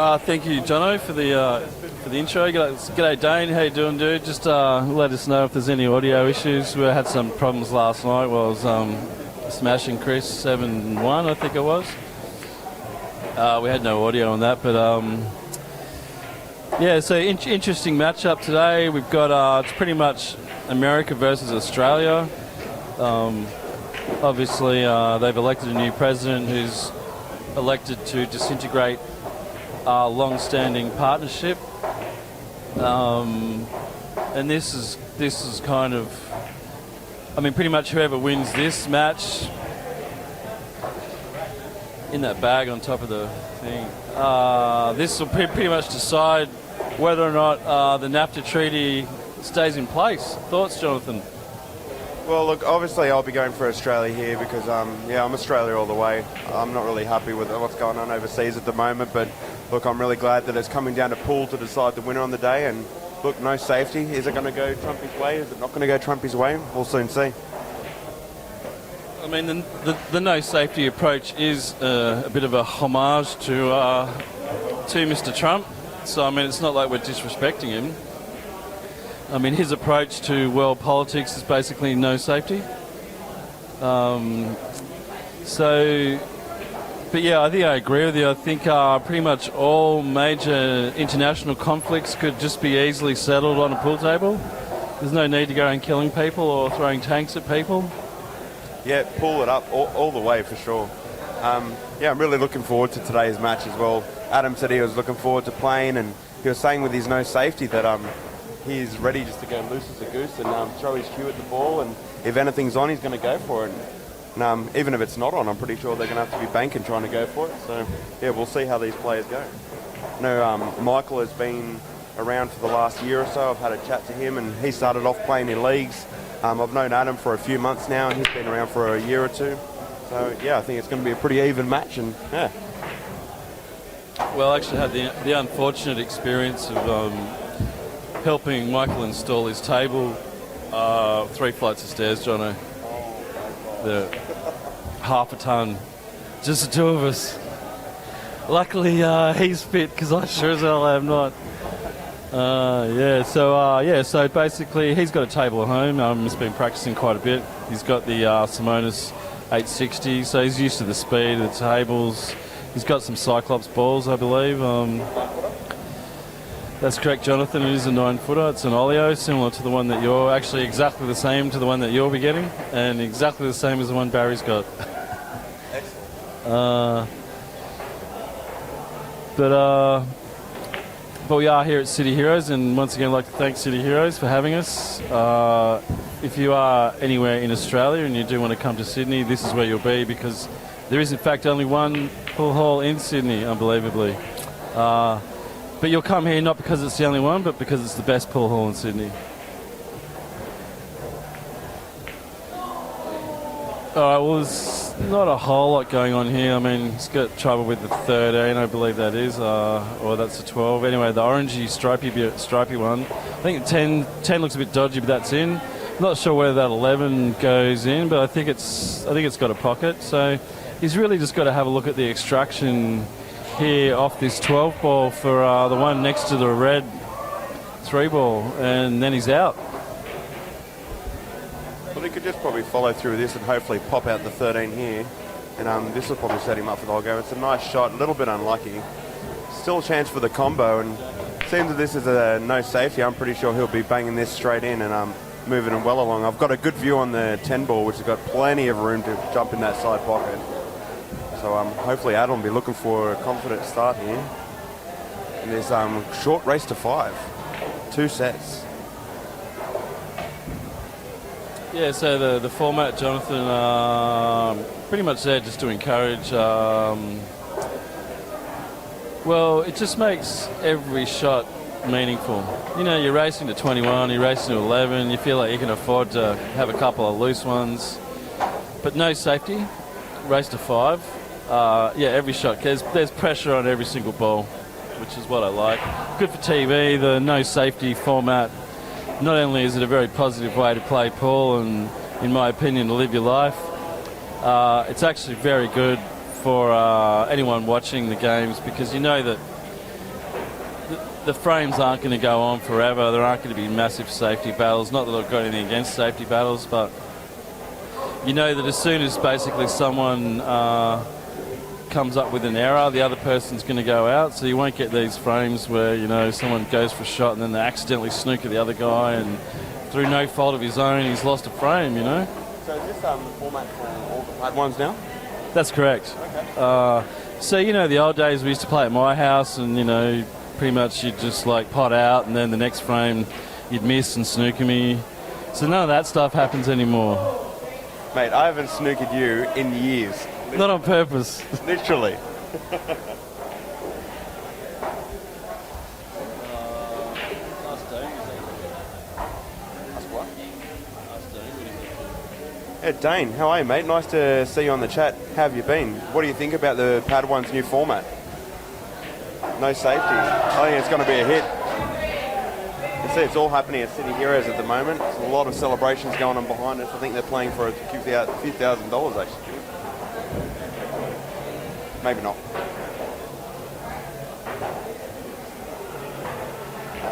Thank you, Jono, for the intro. G'day, Dane. How you doing, dude? Just let us know if there's any audio issues. We had some problems last night while I was smashing Chris 7-1, I think it was. We had no audio on that, but so interesting matchup today. We've got it's pretty much America versus Australia. Obviously, they've elected a new president who's elected to disintegrate our long-standing partnership, and this is kind of, pretty much whoever wins this match in that bag on top of the thing, this will pretty much decide whether or not the NAFTA treaty stays in place. Thoughts, Jonathan? Well, look, obviously I'll be going for Australia here because, I'm Australia all the way. I'm not really happy with what's going on overseas at the moment, but look, I'm really glad that it's coming down to pool to decide the winner on the day. And look, no safety. Is it going to go Trumpy's way? Is it not going to go Trumpy's way? We'll soon see. The no safety approach is a bit of a homage to Mr. Trump. So, it's not like we're disrespecting him. His approach to world politics is basically no safety. But yeah, I think I agree with you. I think pretty much all major international conflicts could just be easily settled on a pool table. There's no need to go around killing people or throwing tanks at people. Yeah, pull it up all the way for sure. I'm really looking forward to today's match as well. Adam said he was looking forward to playing, and he was saying with his no safety that he's ready just to go loose as a goose and throw his cue at the ball, and if anything's on, he's going to go for it. And even if it's not on, I'm pretty sure they're going to have to be banking trying to go for it. So, we'll see how these players go. I know Michael has been around for the last year or so. I've had a chat to him, and he started off playing in leagues. I've known Adam for a few months now, and he's been around for a year or two. So, I think it's going to be a pretty even match, and Well, I actually had the unfortunate experience of helping Michael install his table 3 flights of stairs, Jono. The half a ton, just the two of us. Luckily, he's fit because I sure as hell am not. So basically, he's got a table at home. He's been practicing quite a bit. He's got the Simonis 860, so he's used to the speed of the tables. He's got some Cyclops balls, I believe. That's correct, Jonathan. It is a 9-footer. It's an Olio, similar to the one that you're... Actually, exactly the same to the one that you'll be getting, and exactly the same as the one Barry's got. Excellent. But we are here at City Heroes, and once again, I'd like to thank City Heroes for having us. If you are anywhere in Australia and you do want to come to Sydney, this is where you'll be, because there is, in fact, only one pool hall in Sydney, unbelievably. But you'll come here not because it's the only one, but because it's the best pool hall in Sydney. All right, well, there's not a whole lot going on here. He's got trouble with the 13, I believe that is, or that's the 12. Anyway, the orangey stripy one. I think 10 looks a bit dodgy, but that's in. Not sure whether that 11 goes in, but I think it's got a pocket. So he's really just got to have a look at the extraction here off this 12 ball for the one next to the red 3 ball, and then he's out. Well, he could just probably follow through this and hopefully pop out the 13 here, and this will probably set him up for the whole go. It's a nice shot, a little bit unlucky. Still a chance for the combo, and seems that this is a no safety. I'm pretty sure he'll be banging this straight in and moving him well along. I've got a good view on the 10 ball, which has got plenty of room to jump in that side pocket. So hopefully Adam will be looking for a confident start here. And there's short race to 5, 2 sets. Yeah, so the format, Jonathan, pretty much there just to encourage. Well, it just makes every shot meaningful. You're racing to 21, you're racing to 11, you feel like you can afford to have a couple of loose ones. But no safety, race to 5. Every shot. There's pressure on every single ball, which is what I like. Good for TV, the no safety format. Not only is it a very positive way to play pool and, in my opinion, to live your life, it's actually very good for anyone watching the games, because you know that the frames aren't going to go on forever. There aren't going to be massive safety battles. Not that I've got anything against safety battles, but you know that as soon as basically someone comes up with an error, the other person's going to go out. So you won't get these frames where, you know, someone goes for a shot and then they accidentally snooker the other guy and through no fault of his own, he's lost a frame, you know. So is this the format for all the pad ones now? That's correct. Okay. So, you know, the old days we used to play at my house and, you know, pretty much you'd just like pot out and then the next frame you'd miss and snooker me. So none of that stuff happens anymore. Mate, I haven't snookered you in years. Not on purpose. Literally. Yeah, Dane, how are you, mate? Nice to see you on the chat. How have you been? What do you think about the Padawan's new format? No safety. I think it's going to be a hit. You see, it's all happening at City Heroes at the moment. There's a lot of celebrations going on behind us. I think they're playing for a few $1,000 actually. Maybe not.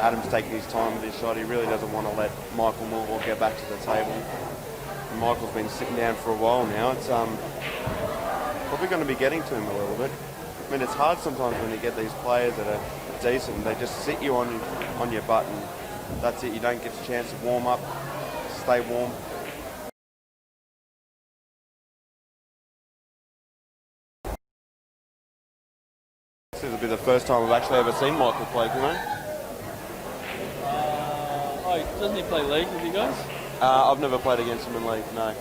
Adam's taking his time with this shot. He really doesn't want to let Michael Millwall get back to the table. And Michael's been sitting down for a while now. It's probably going to be getting to him a little bit. I mean, it's hard sometimes when you get these players that are decent. They just sit you on your butt and that's it. You don't get a chance to warm up, stay warm. This will be the first time I've actually ever seen Michael play, you know? Doesn't he play league with you guys? I've never played against him in league, no.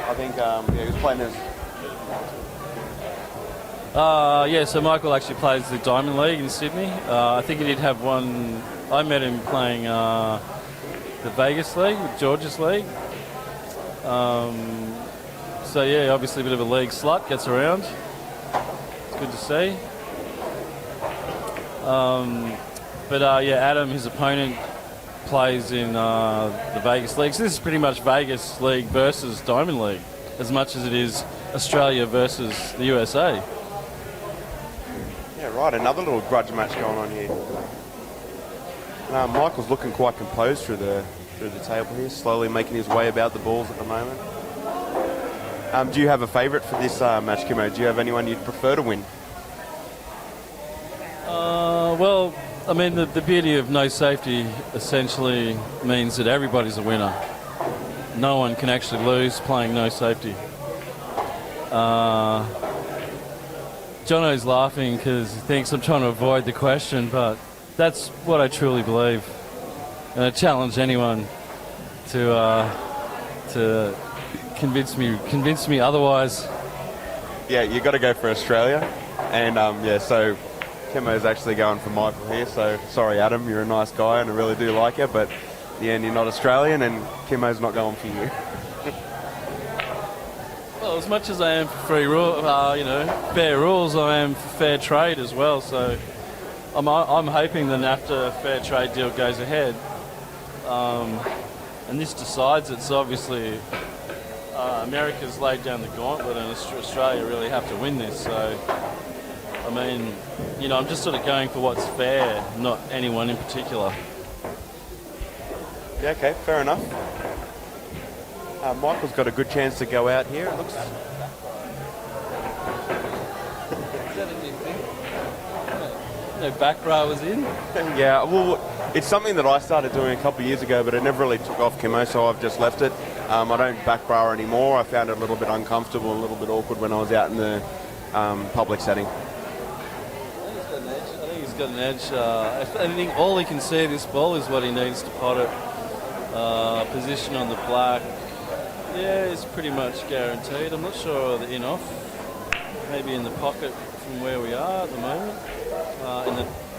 I think he was playing as... So Michael actually plays the Diamond League in Sydney. I think he did have one... I met him playing the Vegas League, George's League. So yeah, obviously a bit of a league slut, gets around. It's good to see. Adam, his opponent, plays in the Vegas League. So this is pretty much Vegas League versus Diamond League, as much as it is Australia versus the USA. Yeah, right. Another little grudge match going on here. Michael's looking quite composed through the table here, slowly making his way about the balls at the moment. Do you have a favourite for this match, Kimmo? Do you have anyone you'd prefer to win? Well, I mean, the beauty of no safety essentially means that everybody's a winner. No one can actually lose playing no safety. Jono's laughing because he thinks I'm trying to avoid the question, but that's what I truly believe. And I challenge anyone to convince me otherwise. Yeah, you got to go for Australia, and so Kimmo's actually going for Michael here. So sorry, Adam, you're a nice guy, and I really do like you, but in the end, you're not Australian, and Kimmo's not going for you. Well, as much as I am for fair rules, I am for fair trade as well. So I'm hoping that after a fair trade deal goes ahead, and this decides it. So obviously, America's laid down the gauntlet, and Australia really have to win this. So, I mean, I'm just sort of going for what's fair, not anyone in particular. Yeah, okay, fair enough. Michael's got a good chance to go out here. It looks. Is that a new thing? No back row was in? Yeah, well, it's something that I started doing a couple of years ago, but it never really took off, Kimmo, so I've just left it. I don't back row anymore. I found it a little bit uncomfortable, a little bit awkward when I was out in the public setting. I think he's got an edge. If anything, all he can see of this ball is what he needs to pot it. Position on the black. Yeah, it's pretty much guaranteed. I'm not sure the in-off. Maybe in the pocket from where we are at the moment,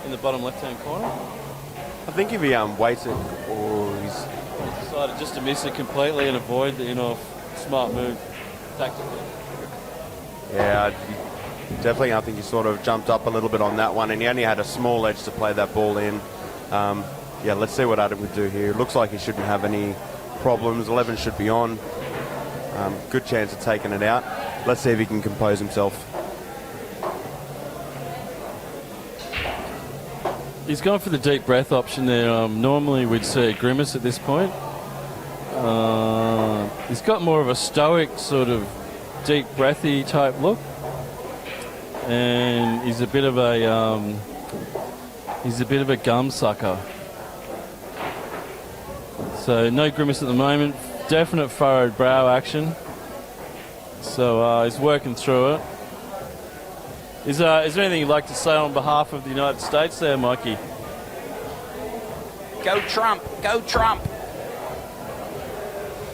in the bottom left-hand corner. I think if he waits it, or he's Decided just to miss it completely and avoid the in-off. Smart move, tactically. Yeah, definitely. I think he sort of jumped up a little bit on that one, and he only had a small edge to play that ball in. Let's see what Adam would do here. Looks like he shouldn't have any problems. 11 should be on. Good chance of taking it out. Let's see if he can compose himself. He's gone for the deep breath option there. Normally we'd see a Grimace at this point. He's got more of a stoic sort of deep breathy type look, and he's a bit of a gum sucker. So no Grimace at the moment. Definite furrowed brow action. So he's working through it. Is there anything you'd like to say on behalf of the United States there, Mikey? Go Trump! Go Trump!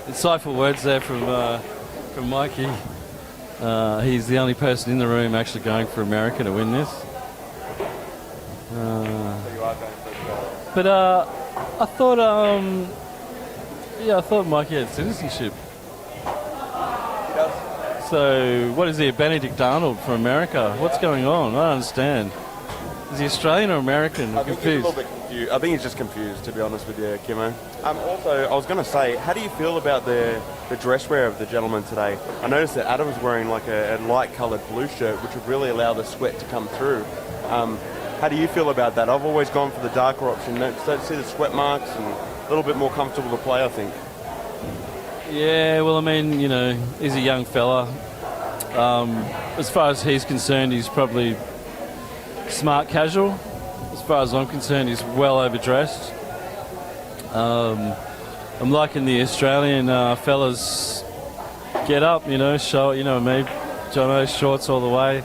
Insightful words there from Mikey. He's the only person in the room actually going for America to win this. But I thought Mikey had citizenship. So, what is he, a Benedict Arnold from America? What's going on? I don't understand. Is he Australian or American? I'm confused. He's a little bit confused. I think he's just confused, to be honest with you, Kimmo. Also, I was going to say, how do you feel about the dress wear of the gentleman today? I noticed that Adam's wearing like a light-coloured blue shirt, which would really allow the sweat to come through. How do you feel about that? I've always gone for the darker option. Don't see the sweat marks and a little bit more comfortable to play, I think. Yeah, well, I mean, you know, he's a young fella. As far as he's concerned, he's probably smart casual. As far as I'm concerned, he's well overdressed. I'm liking the Australian fellas get up, you know, show it, you know me, Jono, shorts all the way.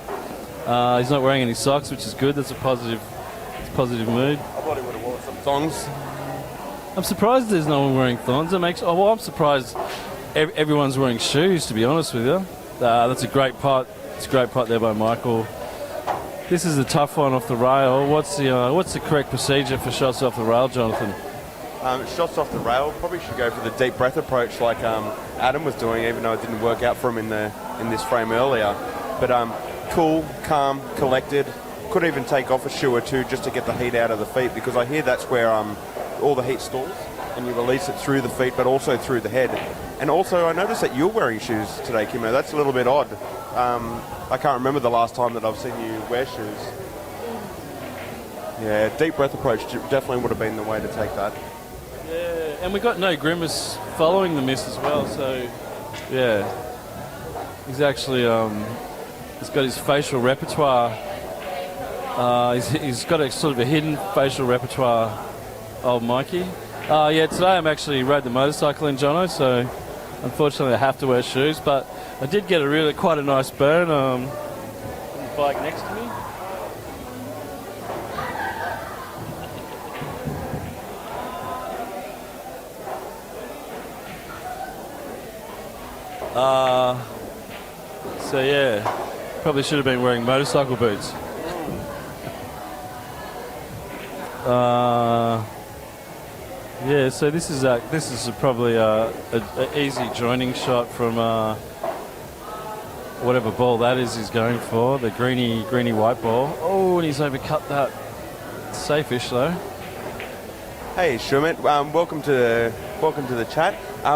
He's not wearing any socks, which is good. That's a positive mood. I thought he would have worn some thongs. I'm surprised there's no one wearing thongs. I'm surprised everyone's wearing shoes, to be honest with you. That's a great putt. It's a great putt there by Michael. This is a tough one off the rail. What's the correct procedure for shots off the rail, Jonathan? Shots off the rail, probably should go for the deep breath approach like Adam was doing, even though it didn't work out for him in this frame earlier. But cool, calm, collected. Could even take off a shoe or two just to get the heat out of the feet, because I hear that's where all the heat stalls, and you release it through the feet but also through the head. And also I noticed that you're wearing shoes today, Kimmo. That's a little bit odd. I can't remember the last time that I've seen you wear shoes. Yeah, deep breath approach definitely would have been the way to take that. Yeah, and we got no Grimace following the miss as well, so yeah. He's actually he's got his facial repertoire. He's got a sort of a hidden facial repertoire, old Mikey. Yeah, today I'm actually rode the motorcycle in Jono, so unfortunately I have to wear shoes, but I did get quite a nice burn on the bike next to me. So yeah, probably should have been wearing motorcycle boots. Yeah, so this is probably an easy joining shot from whatever ball that is he's going for, the greeny white ball. Oh, and he's overcut that. Safe-ish though. Hey Shumit, welcome to the chat.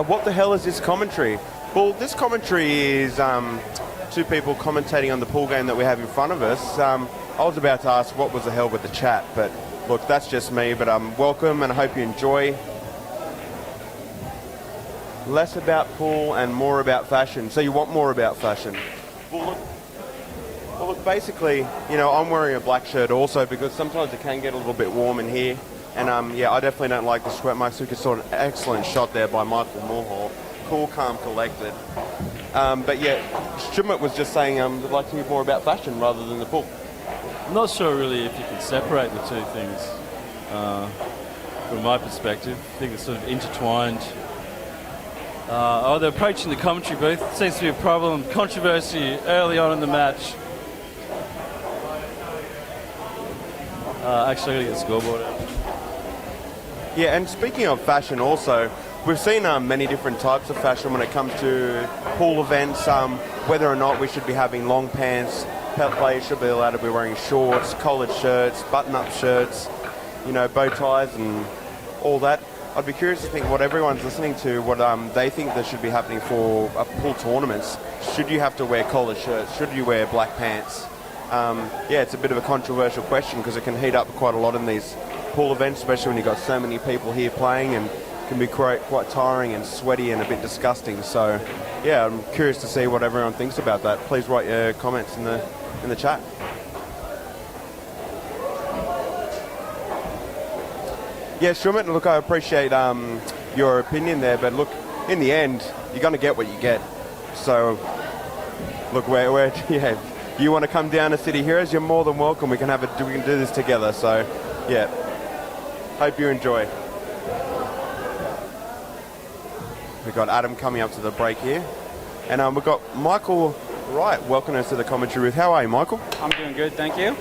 What the hell is this commentary? Well, this commentary is two people commentating on the pool game that we have in front of us. I was about to ask what was the hell with the chat, but look, that's just me. But welcome, and I hope you enjoy. Less about pool and more about fashion. So you want more about fashion? Well, look, basically, you know, I'm wearing a black shirt also because sometimes it can get a little bit warm in here. And yeah, I definitely don't like the sweat marks. We saw an excellent shot there by Michael Moorhall. Cool, calm, collected. But yeah, Shumit was just saying would like to hear more about fashion rather than the pool. I'm not sure really if you can separate the two things from my perspective. I think it's sort of intertwined. They're approaching the commentary booth. Seems to be a problem. Controversy early on in the match. Actually, I got to get the scoreboard out. Yeah, and speaking of fashion also, we've seen many different types of fashion when it comes to pool events, whether or not we should be having long pants, players should be allowed to be wearing shorts, collared shirts, button-up shirts, you know, bow ties and all that. I'd be curious to think what everyone's listening to, what they think that should be happening for pool tournaments. Should you have to wear collared shirts? Should you wear black pants? yeah, it's a bit of a controversial question because it can heat up quite a lot in these pool events, especially when you've got so many people here playing, and can be quite tiring and sweaty and a bit disgusting. So, yeah, I'm curious to see what everyone thinks about that. Please write your comments in the chat. Yeah, Shumit, look, I appreciate your opinion there, but look, in the end, you're going to get what you get. So, look, we're yeah, you want to come down to City Heroes, you're more than welcome. We can do this together. So, yeah, hope you enjoy. We've got Adam coming up to the break here, and we've got Michael Wright welcoming us to the commentary booth. How are you, Michael? I'm doing good, thank you.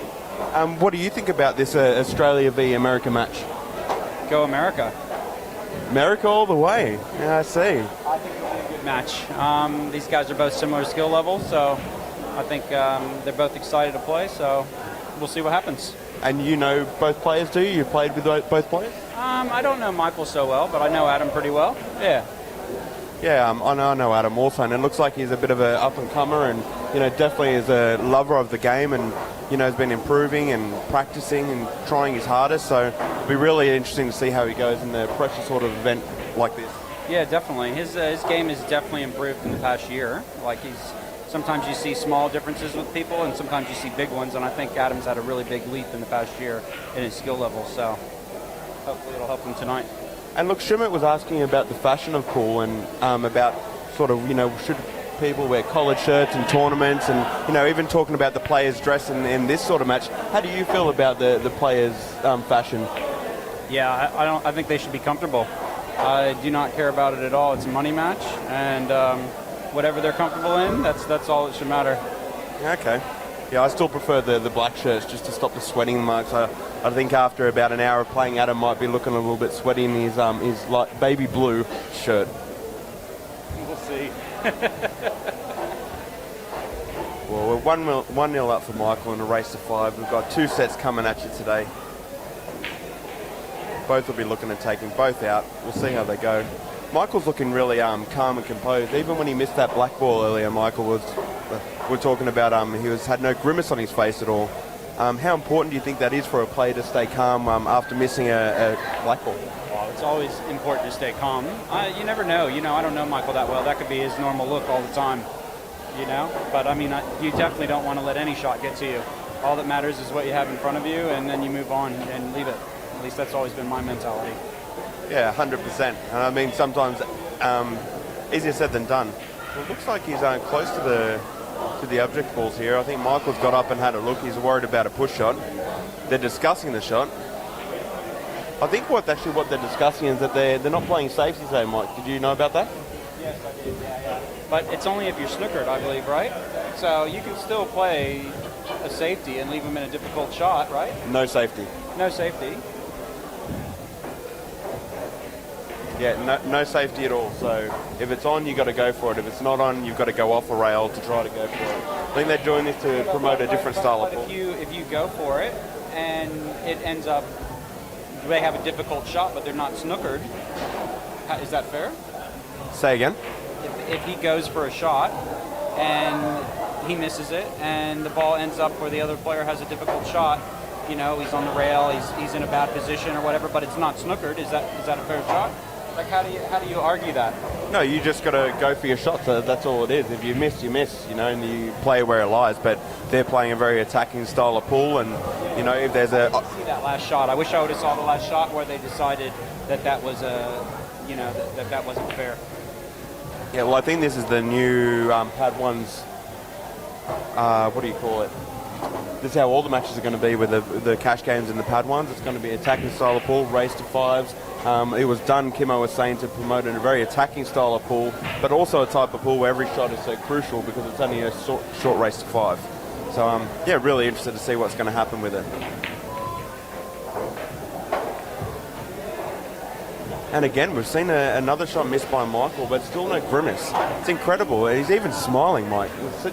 What do you think about this Australia v America match? Go America. America all the way. Yeah, I see. I think it'll be a good match. These guys are both similar skill levels, so I think they're both excited to play, so we'll see what happens. And you know both players, do you? You've played with both players? I don't know Michael so well, but I know Adam pretty well. Yeah. Yeah, I know Adam also, and it looks like he's a bit of an up-and-comer, and definitely is a lover of the game, and has been improving and practicing and trying his hardest. So it'll be really interesting to see how he goes in the pressure sort of event like this. Yeah, definitely. His game has definitely improved in the past year. Like sometimes you see small differences with people, and sometimes you see big ones. And I think Adam's had a really big leap in the past year in his skill level. So hopefully it'll help him tonight. And look, Shumit was asking about the fashion of pool and about sort of, should people wear collared shirts in tournaments, and, even talking about the players' dress in this sort of match. How do you feel about the players' fashion? Yeah, I think they should be comfortable. I do not care about it at all. It's a money match, and whatever they're comfortable in, that's all that should matter. Okay. Yeah, I still prefer the black shirts just to stop the sweating marks. I think after about an hour of playing, Adam might be looking a little bit sweaty in his light baby blue shirt. We'll see. Well, we're 1-0 up for Michael in a race to 5. We've got 2 sets coming at you today. Both will be looking at taking both out. We'll see how they go. Michael's looking really calm and composed. Even when he missed that black ball earlier, we're talking about he had no grimace on his face at all. How important do you think that is for a player to stay calm after missing a black ball? Well, it's always important to stay calm. You never know. I don't know Michael that well. That could be his normal look all the time. But I mean, you definitely don't want to let any shot get to you. All that matters is what you have in front of you, and then you move on and leave it. At least that's always been my mentality. Yeah, 100%. I mean, sometimes easier said than done. Well, it looks like he's close to the object balls here. I think Michael's got up and had a look. He's worried about a push shot. They're discussing the shot. I think what they're discussing is that they're not playing safety today, Mike. Did you know about that? Yes, I did. Yeah. But it's only if you're snookered, I believe, right? So you can still play a safety and leave them in a difficult shot, right? No safety. No safety. Yeah, no safety at all. So if it's on, you've got to go for it. If it's not on, you've got to go off a rail to try to go for it. I think they're doing this to promote a different style of But ball. if you go for it and it ends up, they have a difficult shot, but they're not snookered, is that fair? Say again? If he goes for a shot and he misses it and the ball ends up where the other player has a difficult shot, he's on the rail, he's in a bad position or whatever, but it's not snookered, is that a fair shot? Like, how do you argue that? No, you just got to go for your shot. So that's all it is. If you miss, you miss. And you play where it lies. But they're playing a very attacking style of pool, and if there's I didn't see that last shot. I wish I would have saw the last shot where they decided that was that wasn't fair. Yeah, well, I think this is the new Pad 1's, what do you call it? This is how all the matches are going to be with the cash games and the Pad 1s. It's going to be attacking style of pool, race to 5s. It was done, Kimmo was saying, to promote a very attacking style of pool, but also a type of pool where every shot is so crucial because it's only a short race to 5. So, yeah, really interested to see what's going to happen with it. And again, we've seen another shot missed by Michael, but still no grimace. It's incredible. He's even smiling, Mike.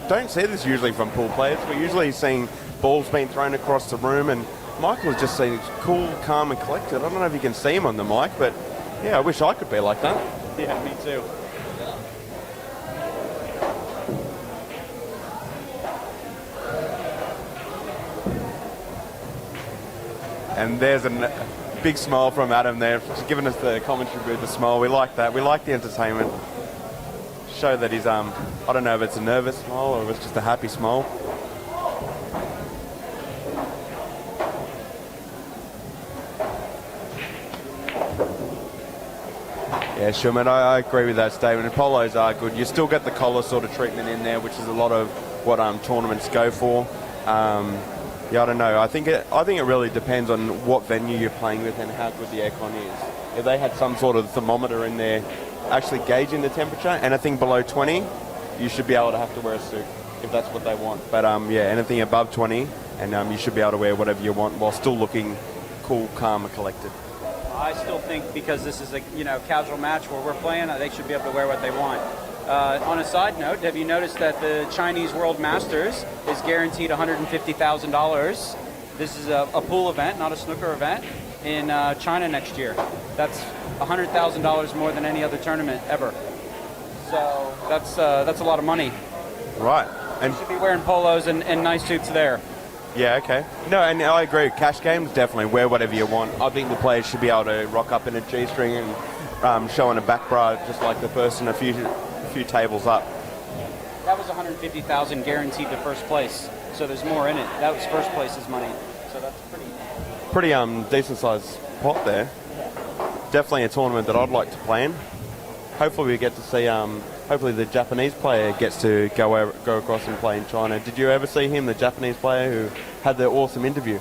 Don't see this usually from pool players. We're usually seeing balls being thrown across the room, and Michael is just seems cool, calm, and collected. I don't know if you can see him on the mic, but yeah, I wish I could be like that. Yeah, me too. And there's a big smile from Adam there, just giving us the commentary booth, the smile. We like that. We like the entertainment. Show that he's, I don't know if it's a nervous smile or if it's just a happy smile. Yeah, sure, man. I agree with that statement. And polos are good. You still get the collar sort of treatment in there, which is a lot of what tournaments go for. Yeah, I don't know. I think it really depends on what venue you're playing with and how good the aircon is. If they had some sort of thermometer in there actually gauging the temperature, anything below 20, you should be able to have to wear a suit if that's what they want. But yeah, anything above 20, and you should be able to wear whatever you want while still looking cool, calm, and collected. I still think because this is a casual match where we're playing, they should be able to wear what they want. On a side note, have you noticed that the Chinese World Masters is guaranteed $150,000? This is a pool event, not a snooker event, in China next year. That's $100,000 more than any other tournament ever. So that's a lot of money. Right. And you should be wearing polos and nice suits there. Yeah, okay. No, and I agree. Cash games, definitely wear whatever you want. I think the players should be able to rock up in a G-string and showing a back bra just like the person a few tables up. That was $150,000 guaranteed to first place. So there's more in it. That was first place's money. So that's pretty decent sized pot there. Definitely a tournament that I'd like to play in. Hopefully we get to see. Hopefully the Japanese player gets to go across and play in China. Did you ever see him, the Japanese player who had the awesome interview?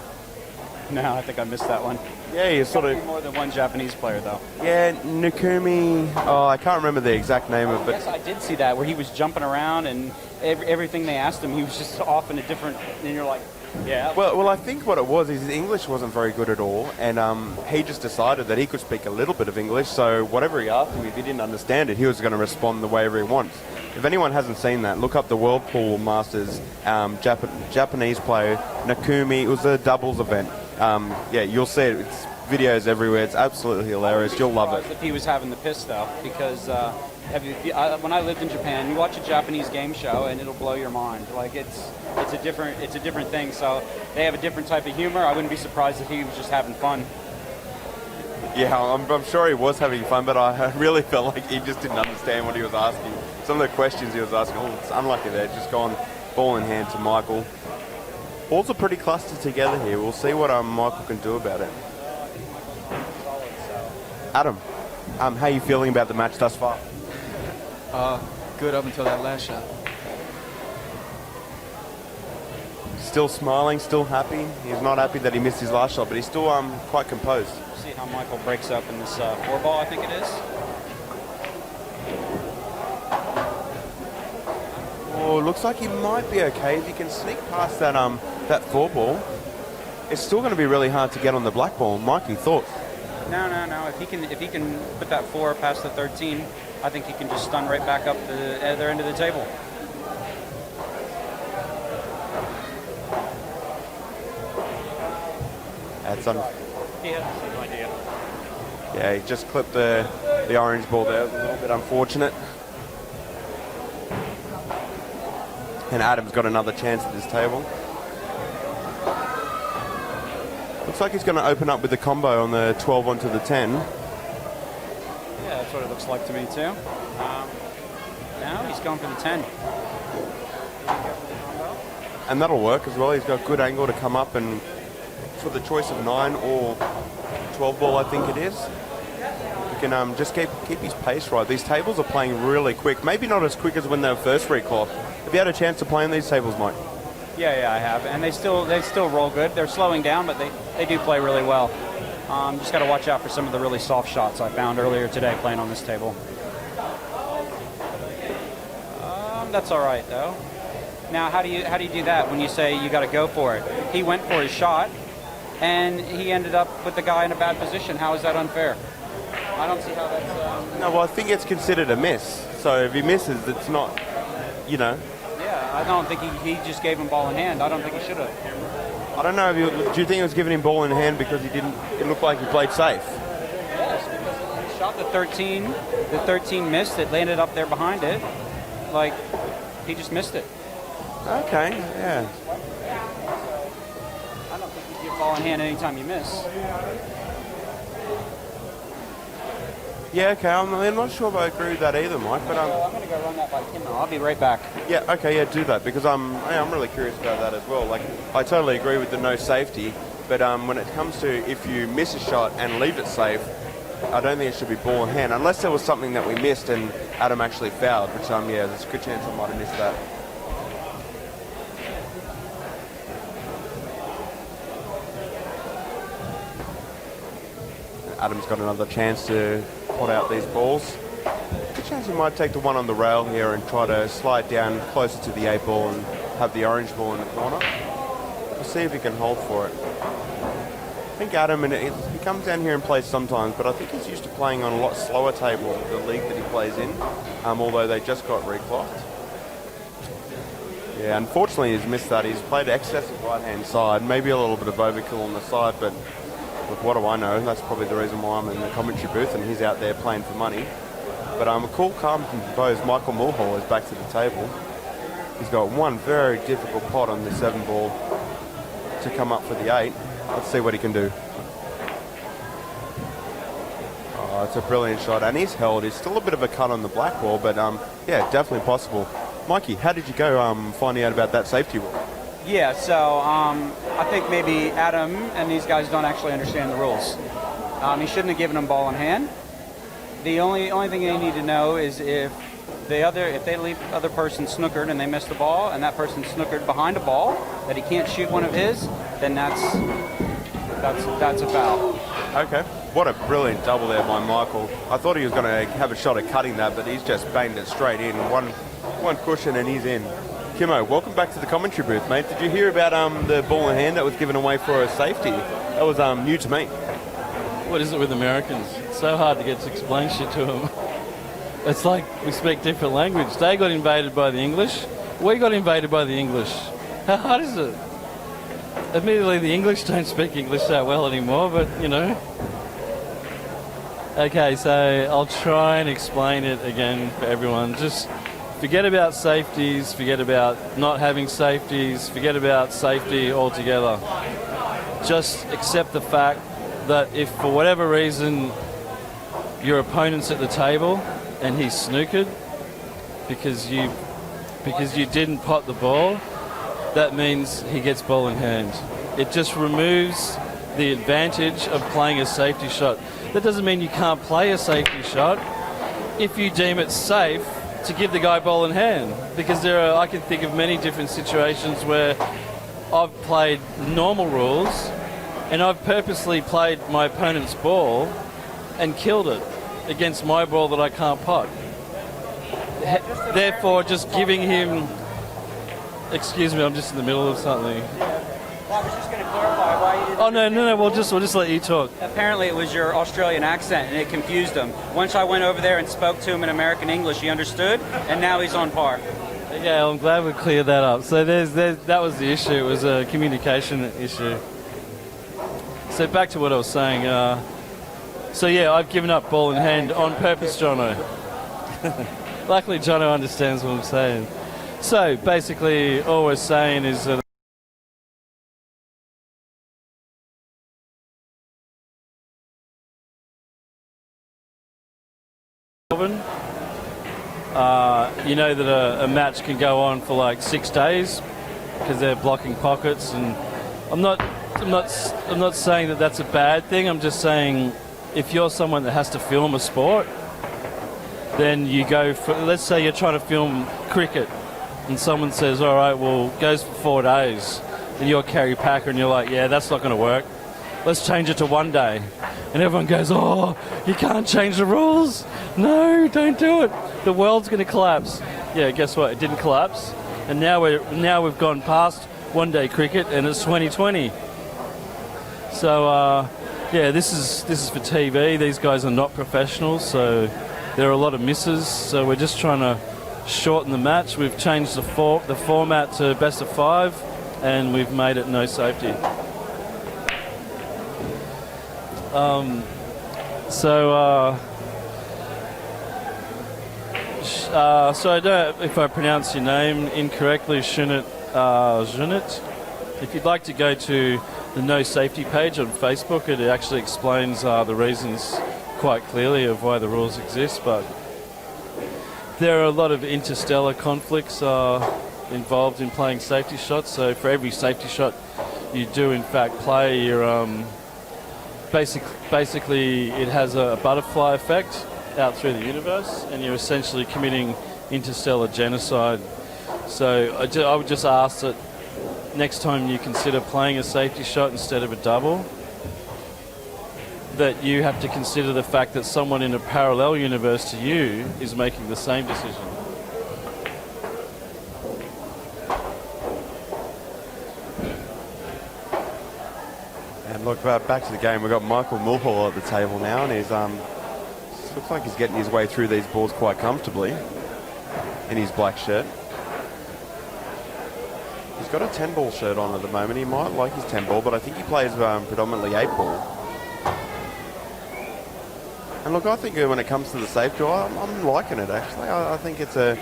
No, I think I missed that one. Yeah, he's sort of more than one Japanese player though. Yeah, Nakumi. Oh, I can't remember the exact name of it. Yes, I did see that where he was jumping around and everything they asked him, he was just off in a different. And you're like, yeah. Well, I think what it was is his English wasn't very good at all, and he just decided that he could speak a little bit of English. So whatever he asked him, if he didn't understand it, he was going to respond the way he wants. If anyone hasn't seen that, look up the World Pool Masters Japanese player Nakumi. It was a doubles event. Yeah, you'll see it. It's videos everywhere. It's absolutely hilarious. You'll love it. If he was having the piss though, because when I lived in Japan, you watch a Japanese game show and it'll blow your mind. Like it's a different thing. So they have a different type of humor. I wouldn't be surprised if he was just having fun. Yeah, I'm sure he was having fun, but I really felt like he just didn't understand what he was asking. Some of the questions he was asking, it's unlucky there. Just gone ball in hand to Michael. Balls are pretty clustered together here. We'll see what Michael can do about it. Adam, how are you feeling about the match thus far? Good up until that last shot. Still smiling, still happy. He's not happy that he missed his last shot, but he's still quite composed. See how Michael breaks up in this 4-ball, I think it is. Oh, looks like he might be okay. If he can sneak past that 4-ball, it's still going to be really hard to get on the black ball. Mikey, thoughts? No. If he can put that 4 past the 13, I think he can just stun right back up the other end of the table. That's He has no idea. Yeah, he just clipped the orange ball there. It was a little bit unfortunate. And Adam's got another chance at this table. Looks like he's going to open up with the combo on the 12 onto the 10. Yeah, that's what it looks like to me too. Now he's going for the 10. And that'll work as well. He's got good angle to come up, and for the choice of 9 or 12 ball, I think it is. You can just keep his pace right. These tables are playing really quick. Maybe not as quick as when they were first reclocked. Have you had a chance to play in these tables, Mike? Yeah, I have, and they still roll good. They're slowing down, but they do play really well. Just got to watch out for some of the really soft shots I found earlier today playing on this table. That's all right though. Now, how do you do that when you say you got to go for it? He went for his shot, and he ended up with the guy in a bad position. How is that unfair? I don't see how that's. No, well, I think it's considered a miss. So if he misses, it's not, Yeah, I don't think he just gave him ball in hand. I don't think he should have. I don't know. Do you think it was giving him ball in hand because he didn't? It looked like he played safe. Yes, because he shot the 13. The 13 missed. It landed up there behind it. Like he just missed it. Okay, yeah. I don't think he gives ball in hand anytime you miss. Yeah, okay. I'm not sure if I agree with that either, Mike. But So I'm going to go run that by Kimmo. I'll be right back. yeah, okay, yeah, do that because I'm really curious about that as well. Like, I totally agree with the no safety, but when it comes to if you miss a shot and leave it safe, I don't think it should be ball in hand unless there was something that we missed and Adam actually fouled. Which yeah, there's a good chance I might have missed that. Adam's got another chance to pot out these balls. Good chance he might take the one on the rail here and try to slide down closer to the 8 ball and have the orange ball in the corner. We'll see if he can hold for it. I think Adam, he comes down here and plays sometimes, but I think he's used to playing on a lot slower table, the league that he plays in, although they just got reclocked. Yeah, unfortunately he's missed that. He's played excessive right-hand side, maybe a little bit of overkill on the side, but look, what do I know? That's probably the reason why I'm in the commentary booth and he's out there playing for money. But a cool, calm, composed Michael Mulhall is back to the table. He's got one very difficult pot on the 7 ball to come up for the 8. Let's see what he can do. Oh, it's a brilliant shot, and he's held. He's still a bit of a cut on the black ball, but yeah, definitely possible. Mikey, how did you go finding out about that safety rule? Yeah, so I think maybe Adam and these guys don't actually understand the rules. He shouldn't have given them ball in hand. The only thing they need to know is if they leave the other person snookered and they miss the ball, and that person snookered behind a ball that he can't shoot one of his, then that's a foul. Okay. What a brilliant double there by Michael. I thought he was going to have a shot at cutting that, but he's just banged it straight in. One cushion and he's in. Kimmo, welcome back to the commentary booth, mate. Did you hear about the ball in hand that was given away for a safety? That was new to me. What is it with Americans? It's so hard to get to explain shit to them. It's like we speak different language. They got invaded by the English. We got invaded by the English. How hard is it? Admittedly, the English don't speak English that well anymore, but, you know. Okay, so I'll try and explain it again for everyone. Just forget about safeties, forget about not having safeties, forget about safety altogether. Just accept the fact that if for whatever reason your opponent's at the table and he's snookered because you didn't pot the ball, that means he gets ball in hand. It just removes the advantage of playing a safety shot. That doesn't mean you can't play a safety shot if you deem it safe to give the guy ball in hand, because I can think of many different situations where I've played normal rules and I've purposely played my opponent's ball and killed it against my ball that I can't pot. Therefore, just giving him... Excuse me, I'm just in the middle of something. Well, I was just going to clarify why you didn't... Oh, no, we'll just let you talk. Apparently it was your Australian accent and it confused him. Once I went over there and spoke to him in American English, he understood, and now he's on par. Yeah, I'm glad we cleared that up. So that was the issue. It was a communication issue. So back to what I was saying. So yeah, I've given up ball in hand on purpose, Jono. Luckily, Jono understands what I'm saying. So basically, all we're saying is that you know that a match can go on for like 6 days because they're blocking pockets, and I'm not saying that that's a bad thing. I'm just saying if you're someone that has to film a sport, then you go for, let's say you're trying to film cricket and someone says, all right, well, goes for 4 days, and you're Kerry Packer and you're like, yeah, that's not going to work. Let's change it to 1 day. And everyone goes, oh, you can't change the rules. No, don't do it. The world's going to collapse. Yeah, guess what? It didn't collapse. And now we've gone past 1 day cricket and it's 2020. So, yeah, this is for TV. These guys are not professionals, so there are a lot of misses. So we're just trying to shorten the match. We've changed the format to best of 5, and we've made it no safety. So I don't, if I pronounce your name incorrectly, Shunit. If you'd like to go to the No Safety page on Facebook. It actually explains the reasons quite clearly of why the rules exist, but there are a lot of interstellar conflicts involved in playing safety shots. So for every safety shot you do in fact play, you're basically it has a butterfly effect out through the universe, and you're essentially committing interstellar genocide. So I would just ask that next time you consider playing a safety shot instead of a double, that you have to consider the fact that someone in a parallel universe to you is making the same decision. And look, back to the game. We've got Michael Mulhall at the table now, and he's looks like he's getting his way through these balls quite comfortably in his black shirt. He's got a 10-ball shirt on at the moment. He might like his 10-ball, but I think he plays predominantly 8-ball. And look, I think when it comes to the safety, I'm liking it actually. I think it's a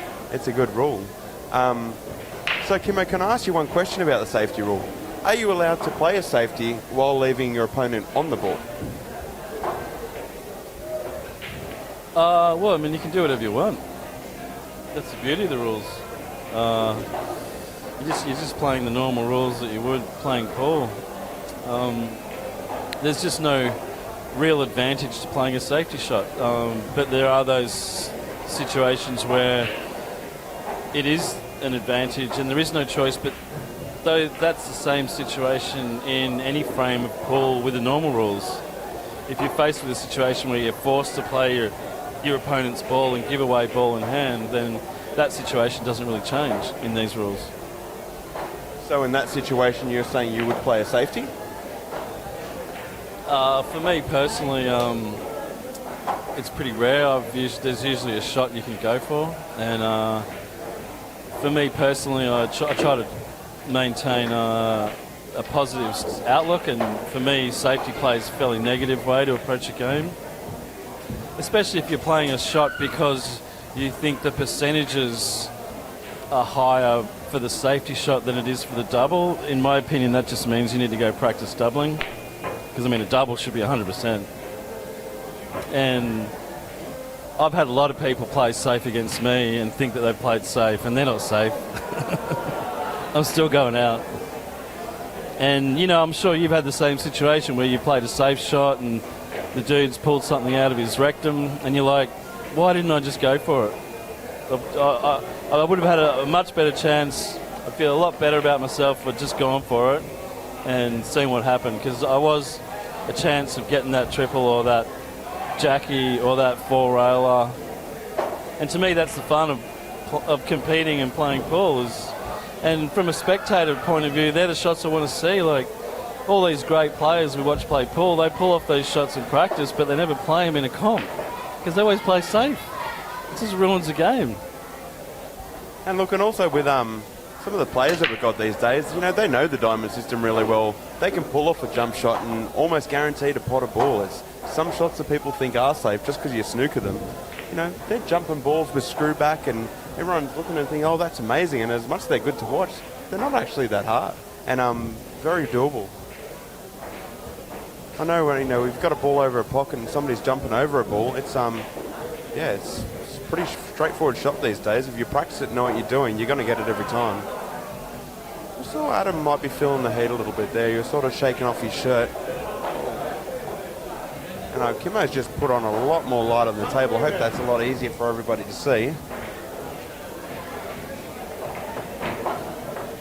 good rule. So Kimmo, can I ask you one question about the safety rule? Are you allowed to play a safety while leaving your opponent on the ball? Well, I mean, you can do whatever you want. That's the beauty of the rules. You're just playing the normal rules that you would playing pool. There's just no real advantage to playing a safety shot, but there are those situations where it is an advantage and there is no choice. But though that's the same situation in any frame of pool with the normal rules. If you're faced with a situation where you're forced to play your opponent's ball and give away ball in hand, then that situation doesn't really change in these rules. So in that situation, you're saying you would play a safety? For me personally, it's pretty rare. There's usually a shot you can go for, and for me personally, I try to maintain a positive outlook, and for me, safety plays a fairly negative way to approach a game, especially if you're playing a shot because you think the percentages are higher for the safety shot than it is for the double. In my opinion, that just means you need to go practice doubling, because I mean a double should be 100%. And I've had a lot of people play safe against me and think that they've played safe, and they're not safe. I'm still going out. And, you know, I'm sure you've had the same situation where you played a safe shot and the dude's pulled something out of his rectum and you're like, why didn't I just go for it? I would have had a much better chance. I feel a lot better about myself for just going for it and seeing what happened, because I was a chance of getting that triple or that Jackie or that four-railer. And to me, that's the fun of competing and playing pool. And from a spectator point of view, they're the shots I want to see. Like, all these great players we watch play pool, they pull off these shots in practice, but they never play them in a comp because they always play safe. It just ruins the game. And look, and also with some of the players that we've got these days, you know, they know the diamond system really well. They can pull off a jump shot and almost guarantee to pot a ball. It's some shots that people think are safe just because you snooker them. You know, they're jumping balls with screw back and everyone's looking and thinking, oh, that's amazing. And as much as they're good to watch, they're not actually that hard. And very doable. I know when, you know, we've got a ball over a pocket and somebody's jumping over a ball. It's it's a pretty straightforward shot these days. If you practice it and know what you're doing, you're going to get it every time. I saw Adam might be feeling the heat a little bit there. He was sort of shaking off his shirt. And Kimmo's just put on a lot more light on the table. I hope that's a lot easier for everybody to see.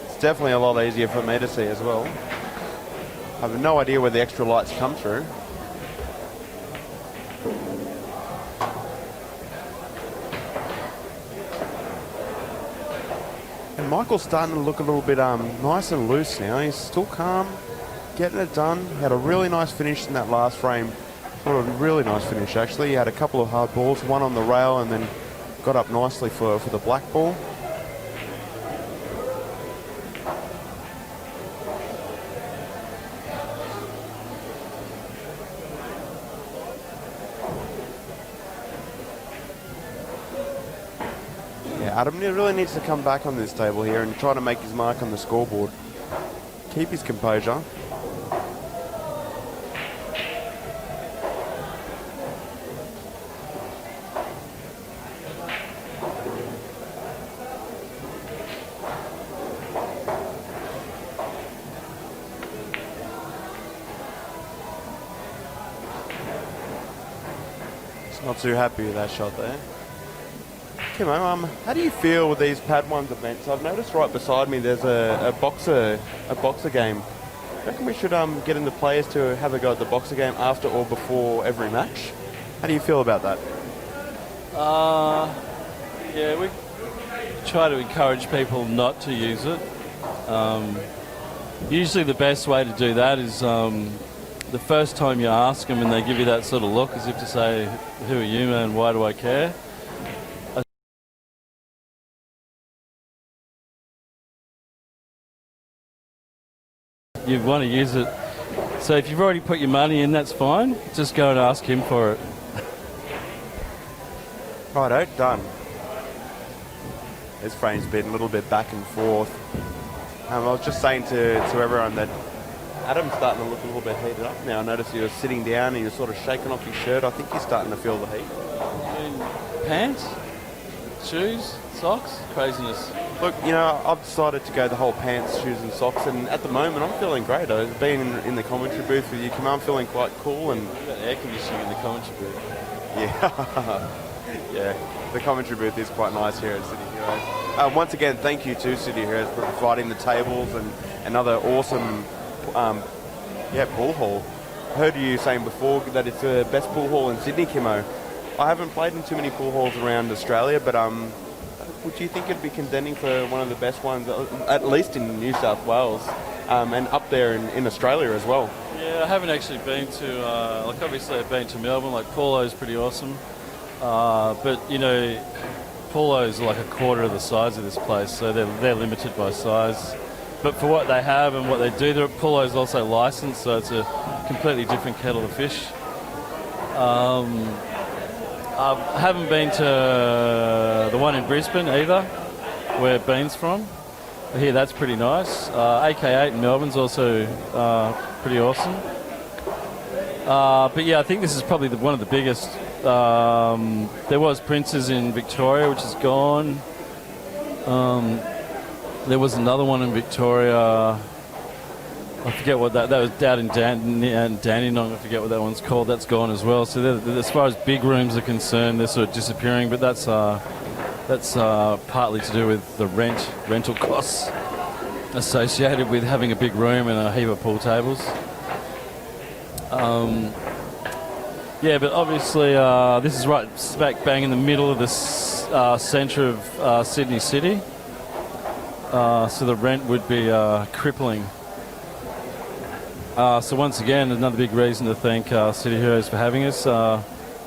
It's definitely a lot easier for me to see as well. I have no idea where the extra lights come through. And Michael's starting to look a little bit nice and loose now. He's still calm, getting it done. Had a really nice finish in that last frame. A really nice finish actually. He had a couple of hard balls, one on the rail, and then got up nicely for the black ball. Yeah, Adam really needs to come back on this table here and try to make his mark on the scoreboard. Keep his composure. Just not too happy with that shot there. Kimo, how do you feel with these Pad 1s events? I've noticed right beside me there's a boxer game. I reckon we should get into players to have a go at the boxer game after or before every match. How do you feel about that? Yeah, we try to encourage people not to use it. Usually the best way to do that is the first time you ask them and they give you that sort of look as if to say, who are you, man, why do I care? You want to use it. So if you've already put your money in, that's fine. Just go and ask him for it. Righto, done. This frame's been a little bit back and forth. I was just saying to everyone that Adam's starting to look a little bit heated up now. I noticed he was sitting down and he was sort of shaking off his shirt. I think he's starting to feel the heat. Pants, shoes, socks, craziness. Look, I've decided to go the whole pants, shoes and socks, and at the moment I'm feeling great. I've been in the commentary booth with you, Kim. I'm feeling quite cool. And You've got air conditioning in the commentary booth. yeah, yeah, the commentary booth is quite nice here at City Heroes. Once again, thank you to City Heroes for providing the tables and another awesome pool hall. I heard you saying before that it's the best pool hall in Sydney, Kimo. I haven't played in too many pool halls around Australia, but would you think it'd be contending for one of the best ones, at least in New South Wales, and up there in Australia as well? Yeah, I haven't actually been to, obviously I've been to Melbourne, Paulo's pretty awesome. But, Paulo's like a quarter of the size of this place, so they're limited by size. But for what they have and what they do, Paulo's also licensed, so it's a completely different kettle of fish. I haven't been to the one in Brisbane either, where Bean's from. I hear that's pretty nice. AK8 in Melbourne's also pretty awesome. But yeah, I think this is probably one of the biggest. There was Prince's in Victoria, which is gone. There was another one in Victoria. I forget what that was out in Dandenong. I forget what that one's called. That's gone as well. So as far as big rooms are concerned, they're sort of disappearing. But that's partly to do with the rental costs associated with having a big room and a heap of pool tables. Yeah, but obviously this is right smack bang in the middle of the centre of Sydney City. So the rent would be crippling. So once again, another big reason to thank City Heroes for having us.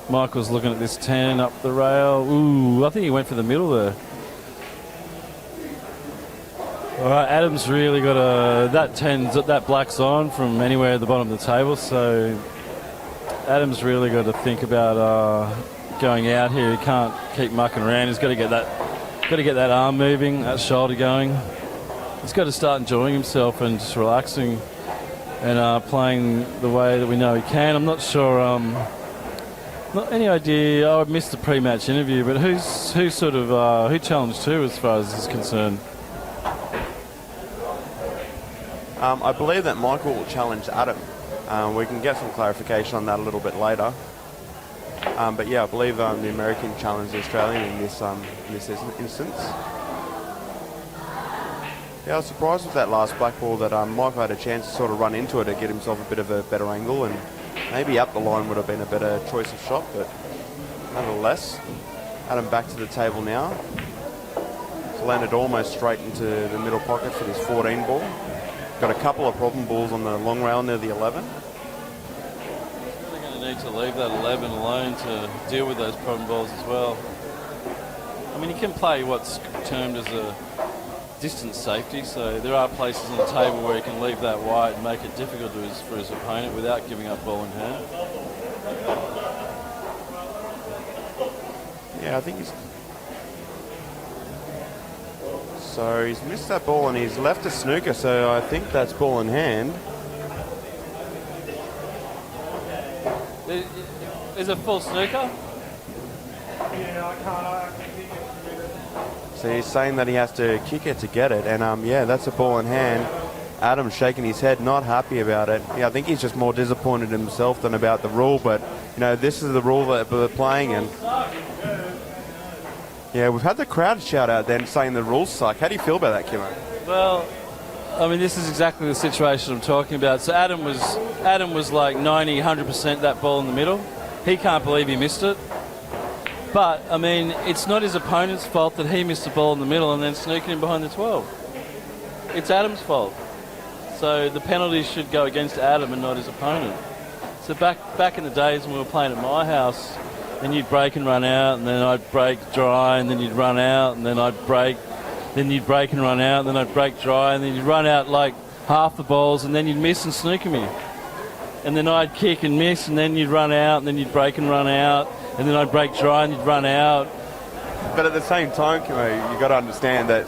Michael's looking at this 10 up the rail. Ooh, I think he went for the middle there. All right, Adam's really got that black's on from anywhere at the bottom of the table. So Adam's really got to think about going out here. He can't keep mucking around. He's got to get that arm moving, that shoulder going. He's got to start enjoying himself and just relaxing and playing the way that we know he can. I'm not sure. Not any idea. I missed the pre-match interview, but who challenged who as far as this is concerned? I believe that Michael will challenge Adam. We can get some clarification on that a little bit later. But yeah, I believe the American challenged the Australian in this instance. Yeah, I was surprised with that last black ball that Michael had a chance to sort of run into it to get himself a bit of a better angle, and maybe up the line would have been a better choice of shot, but nonetheless, Adam back to the table now. It's landed almost straight into the middle pocket for this 14 ball. Got a couple of problem balls on the long rail near the 11. Really going to need to leave that 11 alone to deal with those problem balls as well. I mean, he can play what's termed as a distance safety, so there are places on the table where he can leave that wide and make it difficult for his opponent without giving up ball in hand. Yeah, I think he's missed that ball and he's left a snooker, so I think that's ball in hand. Is it full snooker? So he's saying that he has to kick it to get it, and yeah, that's a ball in hand. Adam's shaking his head, not happy about it. Yeah, I think he's just more disappointed in himself than about the rule, but this is the rule that they're playing, and yeah, we've had the crowd shout out then saying the rules suck. How do you feel about that, Kimmo? Well, I mean, this is exactly the situation I'm talking about. So Adam was like 90, 100% that ball in the middle. He can't believe he missed it. But, I mean, it's not his opponent's fault that he missed the ball in the middle and then sneaking in behind the 12. It's Adam's fault. So the penalty should go against Adam and not his opponent. So back in the days when we were playing at my house, and you'd break and run out, and then I'd break dry, and then you'd run out, and then I'd break, then you'd break and run out, and then I'd break dry, and then you'd run out like half the balls, and then you'd miss and snooker me. And then I'd kick and miss, and then you'd run out, and then you'd break and run out, and then I'd break dry and you'd run out. But at the same time, Kimmo, you got to understand that,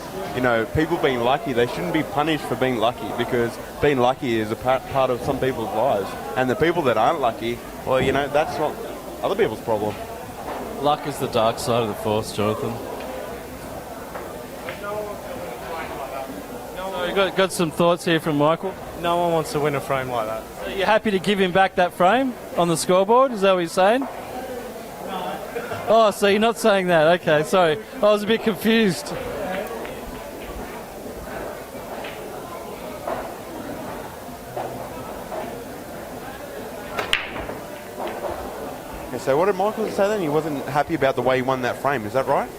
people being lucky, they shouldn't be punished for being lucky, because being lucky is a part of some people's lives. And the people that aren't lucky, well, that's not other people's problem. Luck is the dark side of the force, Jonathan. You got some thoughts here from Michael? No one wants to win a frame like that. Are you happy to give him back that frame on the scoreboard? Is that what you're saying? Oh, so you're not saying that. Okay, sorry. I was a bit confused. Yeah, so what did Michael say then? He wasn't happy about the way he won that frame, is that right?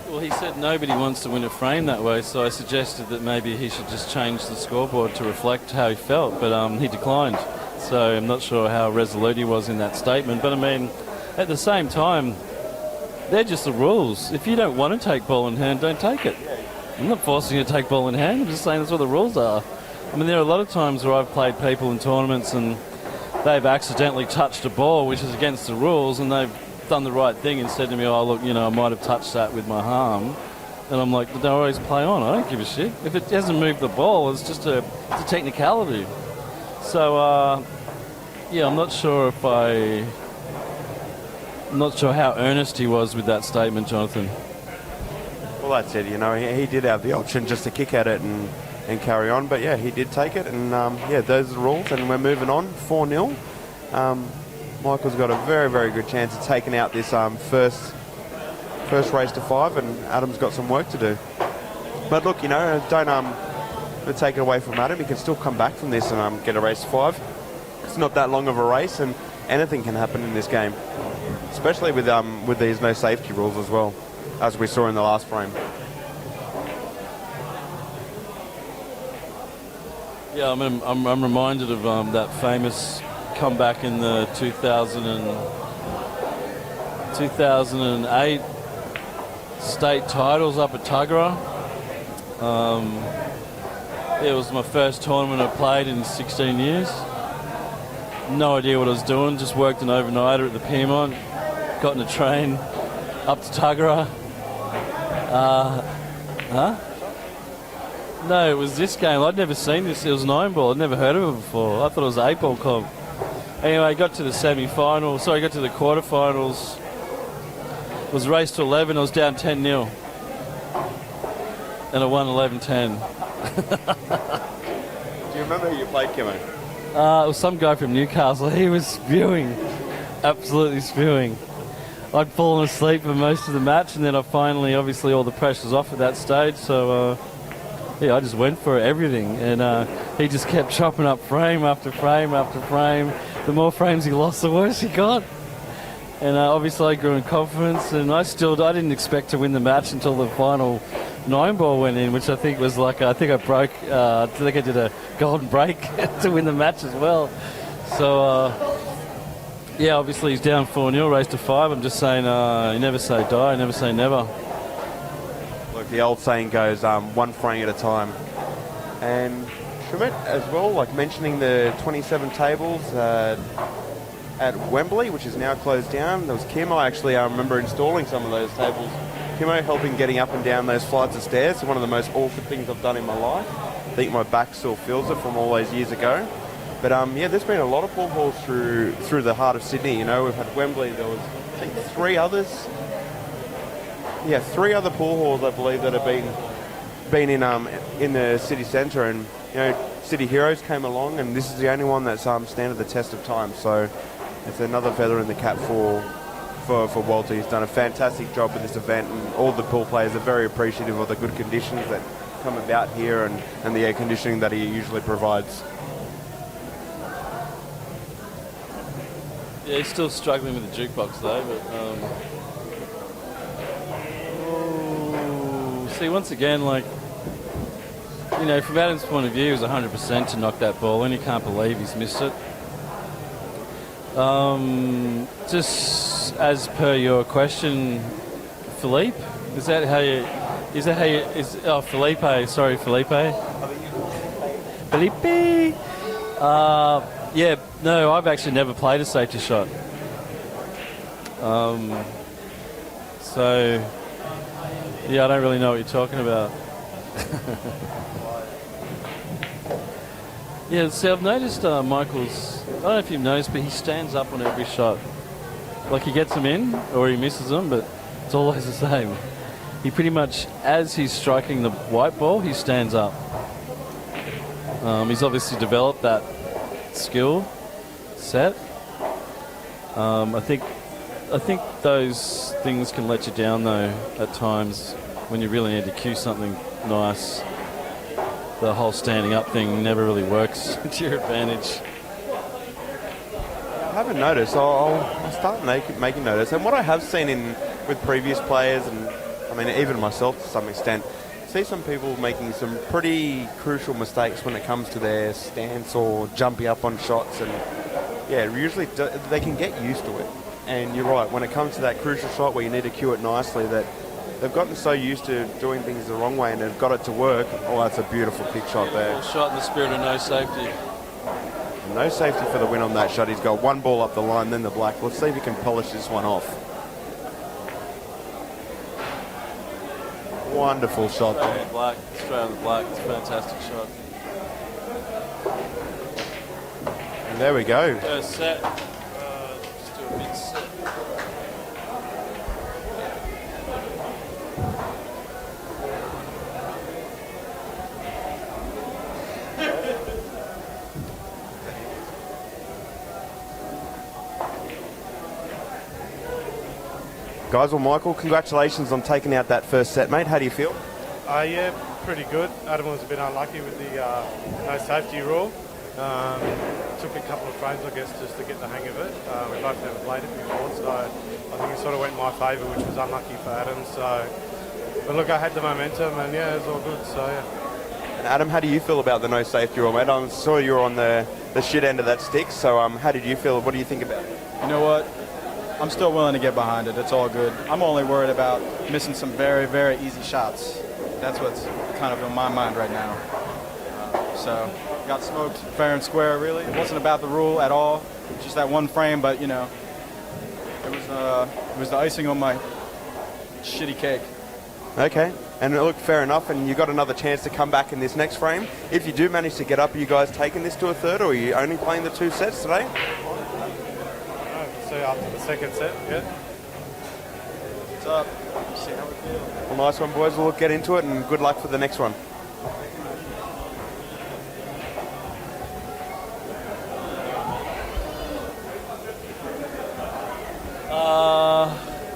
Well, he said nobody wants to win a frame that way, so I suggested that maybe he should just change the scoreboard to reflect how he felt, but he declined. So I'm not sure how resolute he was in that statement. But I mean, at the same time, they're just the rules. If you don't want to take ball in hand, don't take it. I'm not forcing you to take ball in hand. I'm just saying that's what the rules are. I mean, there are a lot of times where I've played people in tournaments and they've accidentally touched a ball, which is against the rules, and they've done the right thing and said to me, oh, look, I might have touched that with my arm. And I'm like, don't always play on. I don't give a shit. If it hasn't moved the ball, it's just it's a technicality. So, I'm not sure I'm not sure how earnest he was with that statement, Jonathan. Well, that's it. He did have the option just to kick at it and carry on. But, yeah, he did take it. And, those are the rules. And we're moving on, 4-0. Michael's got a very, very good chance of taking out this first race to 5. And Adam's got some work to do. But, look, don't take it away from Adam. He can still come back from this and get a race to 5. It's not that long of a race, and anything can happen in this game. Especially with these no safety rules as well, as we saw in the last frame. Yeah, I'm reminded of that famous comeback in the 2008 state titles up at Tuggerah. It was my first tournament I played in 16 years. No idea what I was doing, just worked an overnighter at the Piedmont, got in a train up to Tuggerah. No, it was this game. I'd never seen this. It was 9-ball. I'd never heard of it before. I thought it was 8-ball comp. Anyway, got to the got to the quarterfinals. It was race to 11. I was down 10-0. And I won 11-10. Do you remember who you played, Kimmo? It was some guy from Newcastle. He was spewing. Absolutely spewing. I'd fallen asleep for most of the match, and then I finally, obviously, all the pressure's off at that stage, so I just went for everything, and he just kept chopping up frame after frame after frame. The more frames he lost, the worse he got. And obviously I grew in confidence, and I didn't expect to win the match until the final 9-ball went in, which I think was I think I broke, I think I did a golden break to win the match as well. So, obviously he's down 4-0, race to 5. I'm just saying, you never say die, never say never. Look, the old saying goes, one frame at a time. And Schmidt as well, mentioning the 27 tables at Wembley, which is now closed down. There was Kim. I remember installing some of those tables. Kimmo helping getting up and down those flights of stairs. It's one of the most awkward things I've done in my life. I think my back still feels it from all those years ago. But there's been a lot of pool halls through the heart of Sydney. We've had Wembley. There was, I think, 3 others. Yeah, 3 other pool halls, I believe, that have been in the city centre. And City Heroes came along, and this is the only one that's standed the test of time. So, it's another feather in the cap for Walter. He's done a fantastic job with this event, and all the pool players are very appreciative of the good conditions that come about here and the air conditioning that he usually provides. Yeah, he's still struggling with the jukebox though, but see, once again, like, you know, from Adam's point of view, it was 100% to knock that ball in. He can't believe he's missed it. Just as per your question, Philippe, Felipe, sorry, Felipe. Felipe. Yeah, no, I've actually never played a safety shot. So, yeah, I don't really know what you're talking about. Yeah, see, I've noticed Michael's, I don't know if you've noticed, but he stands up on every shot. Like, he gets them in, or he misses them, but it's always the same. He pretty much, as he's striking the white ball, he stands up. He's obviously developed that skill set. I think those things can let you down though at times when you really need to cue something nice. The whole standing up thing never really works to your advantage. I haven't noticed. I'll start making notice. And what I have seen with previous players, and I mean even myself to some extent, see some people making some pretty crucial mistakes when it comes to their stance or jumping up on shots, and yeah, usually they can get used to it. And you're right, when it comes to that crucial shot where you need to cue it nicely, that they've gotten so used to doing things the wrong way and they've got it to work. Oh, that's a beautiful kick shot there. Well, shot in the spirit of no safety. No safety for the win on that shot. He's got one ball up the line, then the black. Let's see if he can polish this one off. Wonderful shot Straight there. on the black. Straight on the black. It's a fantastic shot. And there we go. First set. Just do a big set. Guys, well, Michael, congratulations on taking out that first set, mate. How do you feel? Yeah, pretty good. Adam was a bit unlucky with the no safety rule. Took a couple of frames, I guess, just to get the hang of it. We both never played it before, so I think it sort of went in my favour, which was unlucky for Adam. So, but look, I had the momentum, and yeah, it was all good. So yeah. And Adam, how do you feel about the no safety rule, mate? I saw you were on the shit end of that stick, so how did you feel? What do you think about it? You know what? I'm still willing to get behind it. It's all good. I'm only worried about missing some very, very easy shots. That's what's kind of in my mind right now. So, got smoked fair and square, really. It wasn't about the rule at all. Just that one frame, but, you know, it was the icing on my shitty cake. Okay, and look, fair enough, and you got another chance to come back in this next frame. If you do manage to get up, are you guys taking this to a third, or are you only playing the two sets today? So after the second set, yeah. What's up? See how we feel. Well, nice one, boys. We'll get into it, and good luck for the next one.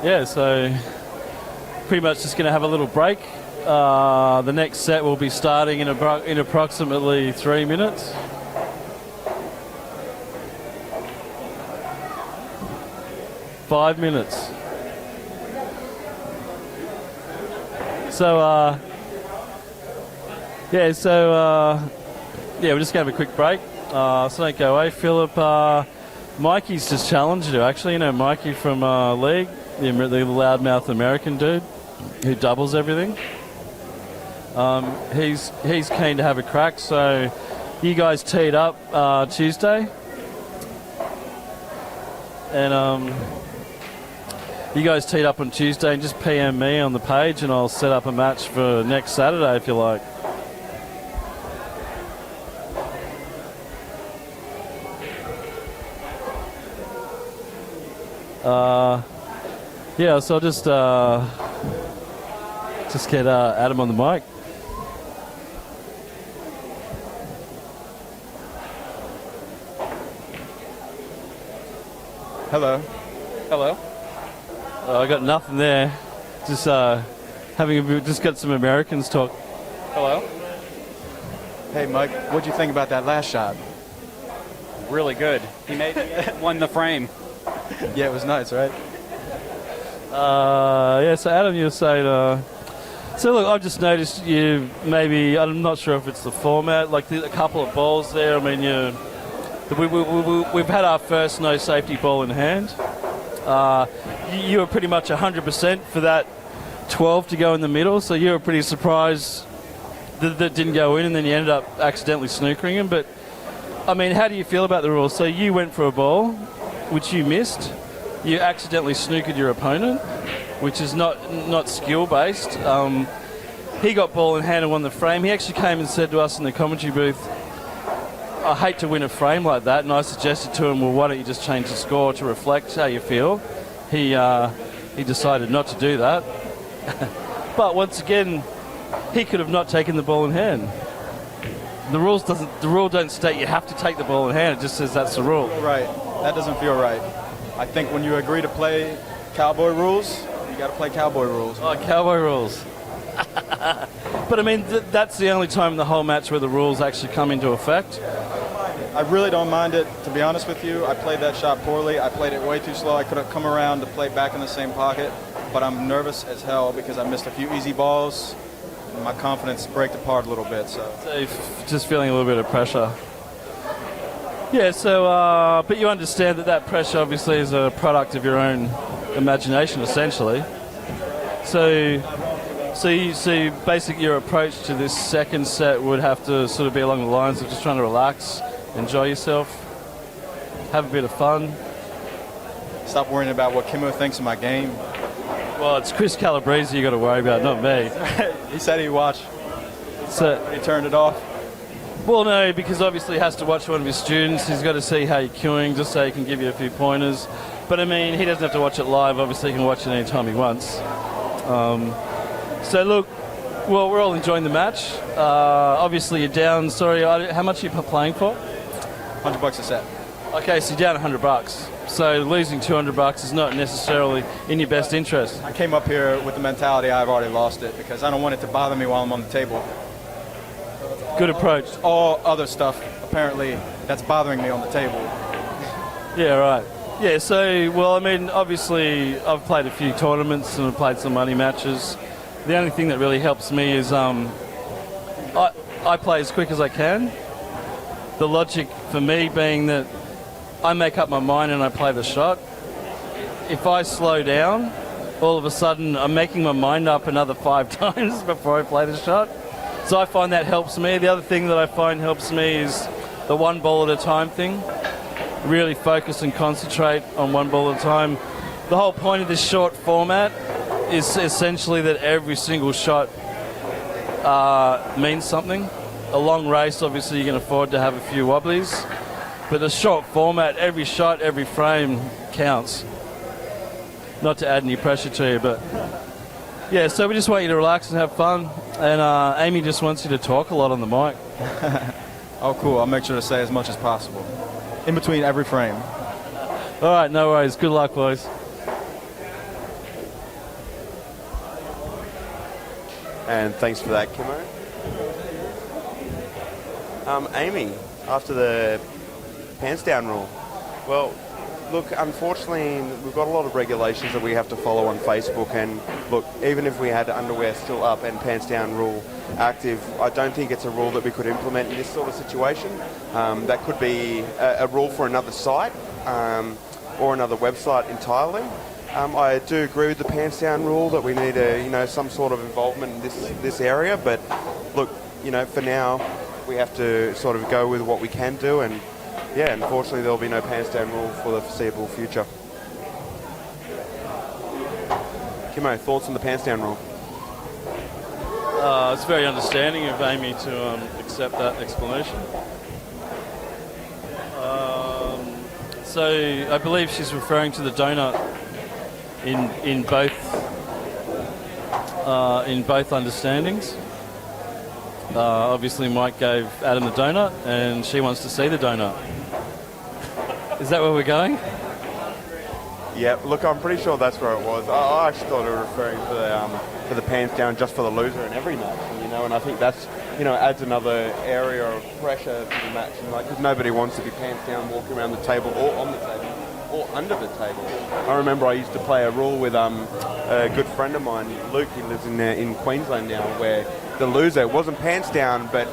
Yeah, so pretty much just going to have a little break. The next set will be starting in approximately 3 minutes. Five minutes. So, we're just going to have a quick break. So don't go away. Philip, Mikey's just challenged you, actually. You know, Mikey from League, the loudmouth American dude who doubles everything. He's keen to have a crack, so you guys teed up Tuesday. And you guys teed up on Tuesday, and just PM me on the page and I'll set up a match for next Saturday if you like. Yeah, so I'll just get Adam on the mic. Hello. Hello. I got nothing there. Just just got some Americans talk. Hello. Hey, Mike, what'd you think about that last shot? Really good. He won the frame. Yeah, it was nice, right? Yeah, so Adam, you were saying, so look, I've just noticed you maybe, I'm not sure if it's the format, like a couple of balls there. I mean, we've had our first no safety ball in hand. You were pretty much 100% for that 12 to go in the middle, so you were pretty surprised that didn't go in, and then you ended up accidentally snookering him. But, I mean, how do you feel about the rules? So you went for a ball, which you missed. You accidentally snookered your opponent, which is not skill-based. He got ball in hand and won the frame. He actually came and said to us in the commentary booth, I hate to win a frame like that, and I suggested to him, well, why don't you just change the score to reflect how you feel? He decided not to do that. But once again, he could have not taken the ball in hand. The rule don't state you have to take the ball in hand. It just says that's the rule. Right. That doesn't feel right. I think when you agree to play cowboy rules, you got to play cowboy rules. Oh, cowboy rules. But I mean, that's the only time in the whole match where the rules actually come into effect. I really don't mind it, to be honest with you. I played that shot poorly. I played it way too slow. I could have come around to play back in the same pocket, but I'm nervous as hell because I missed a few easy balls. And my confidence braked apart a little bit. So you're just feeling a little bit of pressure. Yeah, so, but you understand that pressure obviously is a product of your own imagination, essentially. So basically your approach to this second set would have to sort of be along the lines of just trying to relax, enjoy yourself, have a bit of fun. Stop worrying about what Kimmo thinks of my game. Well, it's Chris Calabrese you got to worry about, not me. He said he'd watch. So He turned it off. Well, no, because obviously he has to watch one of his students. He's got to see how you're queuing, just so he can give you a few pointers. But, I mean, he doesn't have to watch it live. Obviously, he can watch it anytime he wants. So, look, well, we're all enjoying the match. Obviously, you're down. Sorry, how much are you playing for? $100 a set. Okay, so you're down $100. So losing $200 is not necessarily in your best interest. I came up here with the mentality I've already lost it because I don't want it to bother me while I'm on the table. Good approach. All other stuff, apparently, that's bothering me on the table. Yeah, right. Yeah, so, well, I mean, obviously, I've played a few tournaments and I've played some money matches. The only thing that really helps me is I play as quick as I can. The logic for me being that I make up my mind and I play the shot. If I slow down, all of a sudden I'm making my mind up another 5 times before I play the shot. So I find that helps me. The other thing that I find helps me is the one ball at a time thing. Really focus and concentrate on one ball at a time. The whole point of this short format is essentially that every single shot means something. A long race, obviously, you can afford to have a few wobblies. But a short format, every shot, every frame counts. Not to add any pressure to you, but yeah, so we just want you to relax and have fun. And Amy just wants you to talk a lot on the mic. Oh, cool. I'll make sure to say as much as possible. In between every frame. All right, no worries. Good luck, boys. And thanks for that, Kimmo. Amy, after the pants down rule. Well, look, unfortunately, we've got a lot of regulations that we have to follow on Facebook. And look, even if we had underwear still up and pants down rule active, I don't think it's a rule that we could implement in this sort of situation. That could be a rule for another site or another website entirely. I do agree with the pants down rule that we need some sort of involvement in this area. But look, for now, we have to sort of go with what we can do. And yeah, unfortunately, there'll be no pants down rule for the foreseeable future. Kimmo, thoughts on the pants down rule? It's very understanding of Amy to accept that explanation. So I believe she's referring to the donut in both understandings. Obviously, Mike gave Adam the donut, and she wants to see the donut. Is that where we're going? Yeah, look, I'm pretty sure that's where it was. I actually thought they were referring to the pants down just for the loser in every match, and I think that's, adds another area of pressure to the match, and because nobody wants to be pants down walking around the table or on the table or under the table. I remember I used to play a rule with a good friend of mine, Luke. He lives in Queensland now, where the loser wasn't pants down, but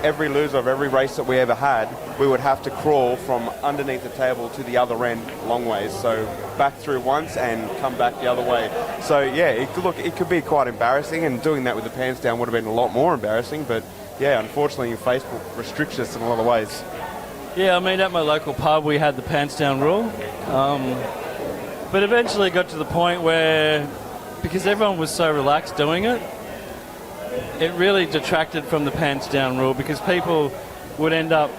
every loser of every race that we ever had, we would have to crawl from underneath the table to the other end long ways. So back through once and come back the other way. So yeah, it could be quite embarrassing, and doing that with the pants down would have been a lot more embarrassing. But yeah, unfortunately, Facebook restricts us in a lot of ways. Yeah, I mean, at my local pub, we had the pants down rule. But eventually it got to the point where, because everyone was so relaxed doing it, it really detracted from the pants down rule, because people would end up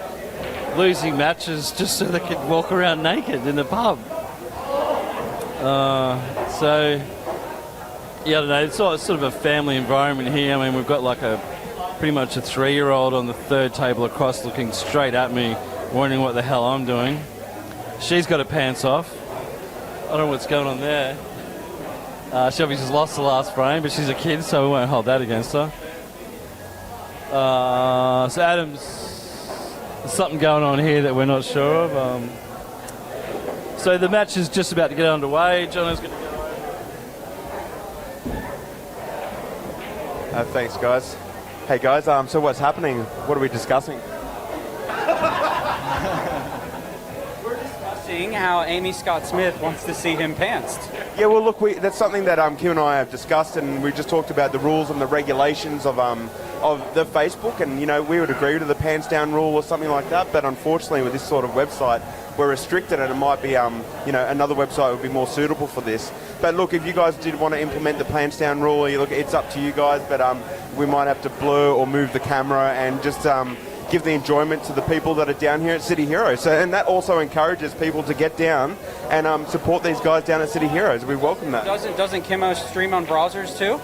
losing matches just so they could walk around naked in the pub. So, yeah, I don't know, it's sort of a family environment here. I mean, we've got like pretty much a 3-year-old on the third table across looking straight at me, wondering what the hell I'm doing. She's got her pants off. I don't know what's going on there. She obviously lost the last frame, but she's a kid, so we won't hold that against her. So Adam's, there's something going on here that we're not sure of. So the match is just about to get underway. Jono's going to go over. Thanks, guys. Hey, guys, so what's happening? What are we discussing? Seeing how Amy Scott Smith wants to see him pantsed. Yeah, well, look, that's something that Kim and I have discussed, and we just talked about the rules and the regulations of the Facebook, and we would agree to the pants down rule or something like that. But unfortunately, with this sort of website, we're restricted, and it might be another website would be more suitable for this. But look, if you guys did want to implement the pants down rule, look, it's up to you guys. But we might have to blur or move the camera and just give the enjoyment to the people that are down here at City Heroes. So, and that also encourages people to get down and support these guys down at City Heroes. We welcome that. Doesn't Kimmo stream on browsers too?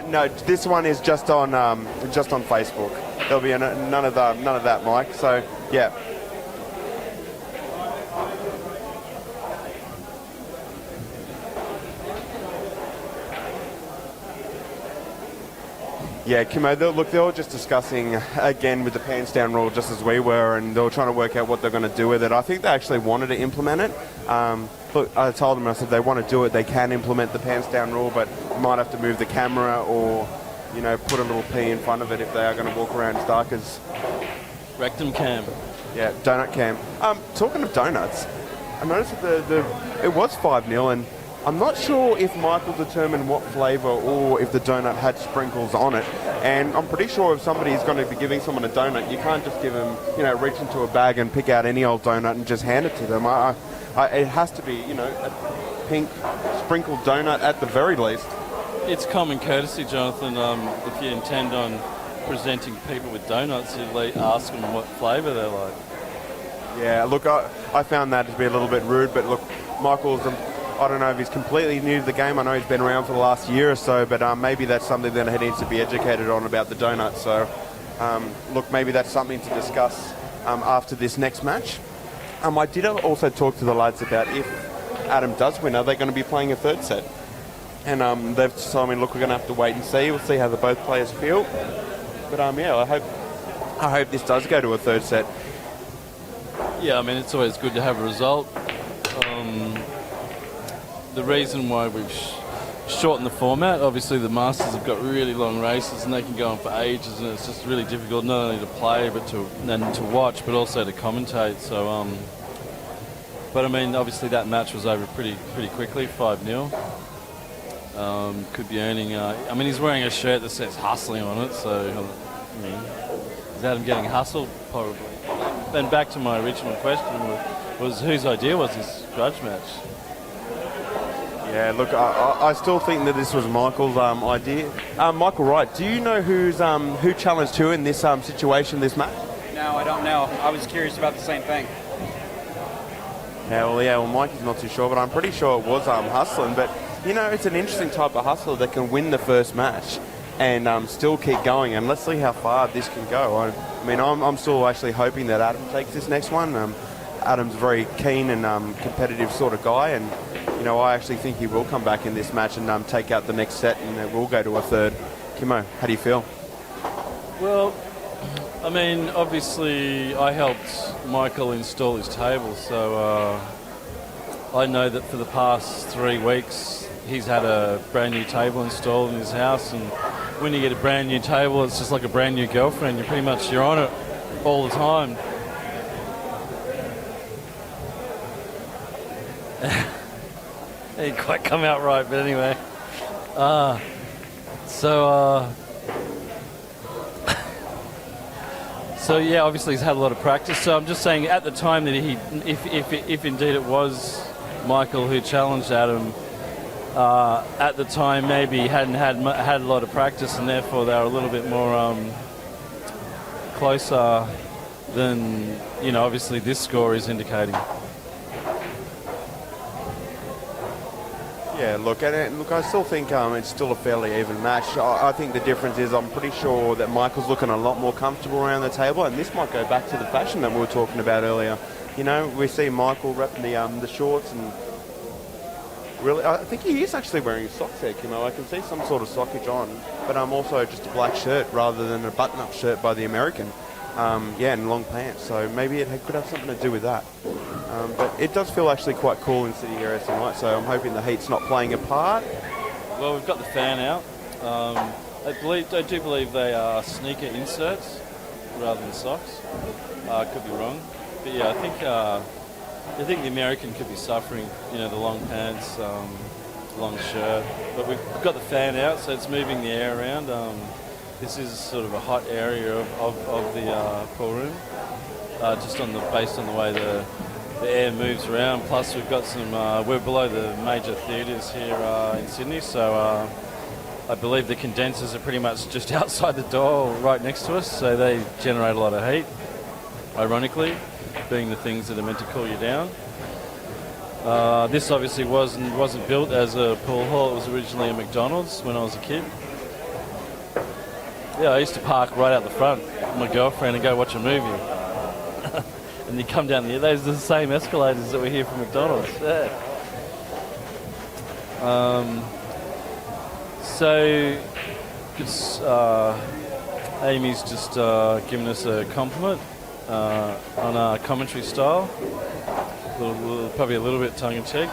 No, this one is just on Facebook. There'll be none of that, Mike. So yeah. Yeah, Kimmo, they were just discussing, again, with the pants down rule, just as we were, and they were trying to work out what they're going to do with it. I think they actually wanted to implement it. Look, I told them, I said, they want to do it, they can implement the pants down rule, but might have to move the camera or, put a little P in front of it if they are going to walk around Starkers. Rectum cam. Yeah, donut cam. Talking of donuts, I noticed that it was 5-0, and I'm not sure if Michael determined what flavour or if the donut had sprinkles on it. And I'm pretty sure if somebody's going to be giving someone a donut, you can't just give them, reach into a bag and pick out any old donut and just hand it to them. It has to be, a pink sprinkled donut at the very least. It's common courtesy, Jonathan. If you intend on presenting people with donuts, you ask them what flavour they're like. Yeah, look, I found that to be a little bit rude, but look, Michael's... I don't know if he's completely new to the game. I know he's been around for the last year or so, but maybe that's something that he needs to be educated on about the donuts. So, look, maybe that's something to discuss after this next match. I did also talk to the lads about if Adam does win, are they going to be playing a third set? And they've told me, look, we're going to have to wait and see. We'll see how the both players feel. But yeah, I hope this does go to a third set. Yeah, I mean, it's always good to have a result. The reason why we've shortened the format, obviously the Masters have got really long races and they can go on for ages, and it's just really difficult not only to play but to watch, but also to commentate. So, but I mean, obviously that match was over pretty quickly, 5-0. Could be earning. I mean, he's wearing a shirt that says "hustling" on it, so is Adam getting hustled? Probably. Then back to my original question was whose idea was this grudge match? Yeah, look, I still think that this was Michael's idea. Michael Wright, do you know who challenged who in this situation, this match? No, I don't know. I was curious about the same thing. Yeah, well, Mike is not too sure, but I'm pretty sure it was hustling. But, it's an interesting type of hustler that can win the first match and still keep going. And let's see how far this can go. I mean, I'm still actually hoping that Adam takes this next one. Adam's a very keen and competitive sort of guy, and I actually think he will come back in this match and take out the next set, and we'll go to a third. Kimmo, how do you feel? Well, I mean, obviously I helped Michael install his table, so I know that for the past 3 weeks he's had a brand new table installed in his house, and when you get a brand new table, it's just like a brand new girlfriend. You're on it all the time. It didn't quite come out right, but anyway. So yeah, obviously he's had a lot of practice. So I'm just saying, at the time that if indeed it was Michael who challenged Adam, at the time maybe he hadn't had a lot of practice, and therefore they were a little bit more closer than obviously this score is indicating. Yeah, look, I still think it's still a fairly even match. I think the difference is I'm pretty sure that Michael's looking a lot more comfortable around the table, and this might go back to the fashion that we were talking about earlier. We see Michael repping the shorts, and really, I think he is actually wearing socks there, Kimmo. I can see some sort of sockage on, but also just a black shirt rather than a button-up shirt by the American. And long pants, so maybe it could have something to do with that. But it does feel actually quite cool in City Areas tonight, so I'm hoping the heat's not playing a part. Well, we've got the fan out. I do believe they are sneaker inserts rather than socks. I could be wrong, but yeah, I think the American could be suffering. The long pants, long shirt, but we've got the fan out, so it's moving the air around. This is sort of a hot area of the pool room, just based on the way the air moves around. Plus, we've got we're below the major theatres here in Sydney, so I believe the condensers are pretty much just outside the door, right next to us, so they generate a lot of heat. Ironically, being the things that are meant to cool you down. This obviously wasn't built as a pool hall. It was originally a McDonald's when I was a kid. Yeah, I used to park right out the front with my girlfriend and go watch a movie. And you come down those are the same escalators that were here from McDonald's. Yeah. Amy's just given us a compliment on our commentary style. Probably a little bit tongue-in-cheek.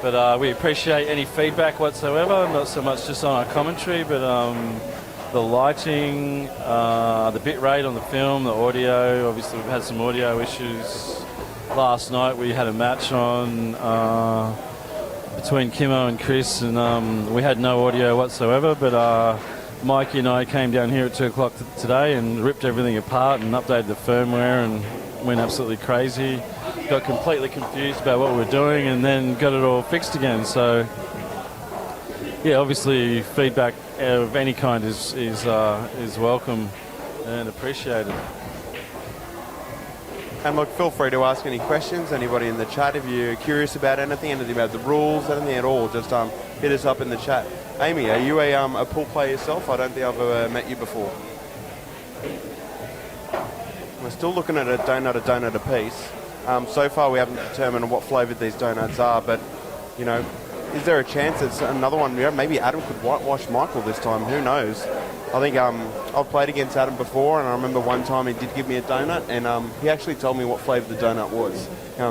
But we appreciate any feedback whatsoever, not so much just on our commentary, but the lighting, the bit rate on the film, the audio. Obviously, we've had some audio issues. Last night we had a match on between Kimmo and Chris, and we had no audio whatsoever, but Mikey and I came down here at 2 o'clock today and ripped everything apart and updated the firmware and went absolutely crazy. Got completely confused about what we were doing, and then got it all fixed again. So yeah, obviously feedback of any kind is welcome and appreciated. And look, feel free to ask any questions, anybody in the chat. If you're curious about anything about the rules, anything at all, just hit us up in the chat. Amy, are you a pool player yourself? I don't think I've ever met you before. We're still looking at a donut a piece. So far we haven't determined what flavoured these donuts are, but is there a chance it's another one? Maybe Adam could whitewash Michael this time. Who knows? I think I've played against Adam before, and I remember one time he did give me a donut, and he actually told me what flavour the donut was.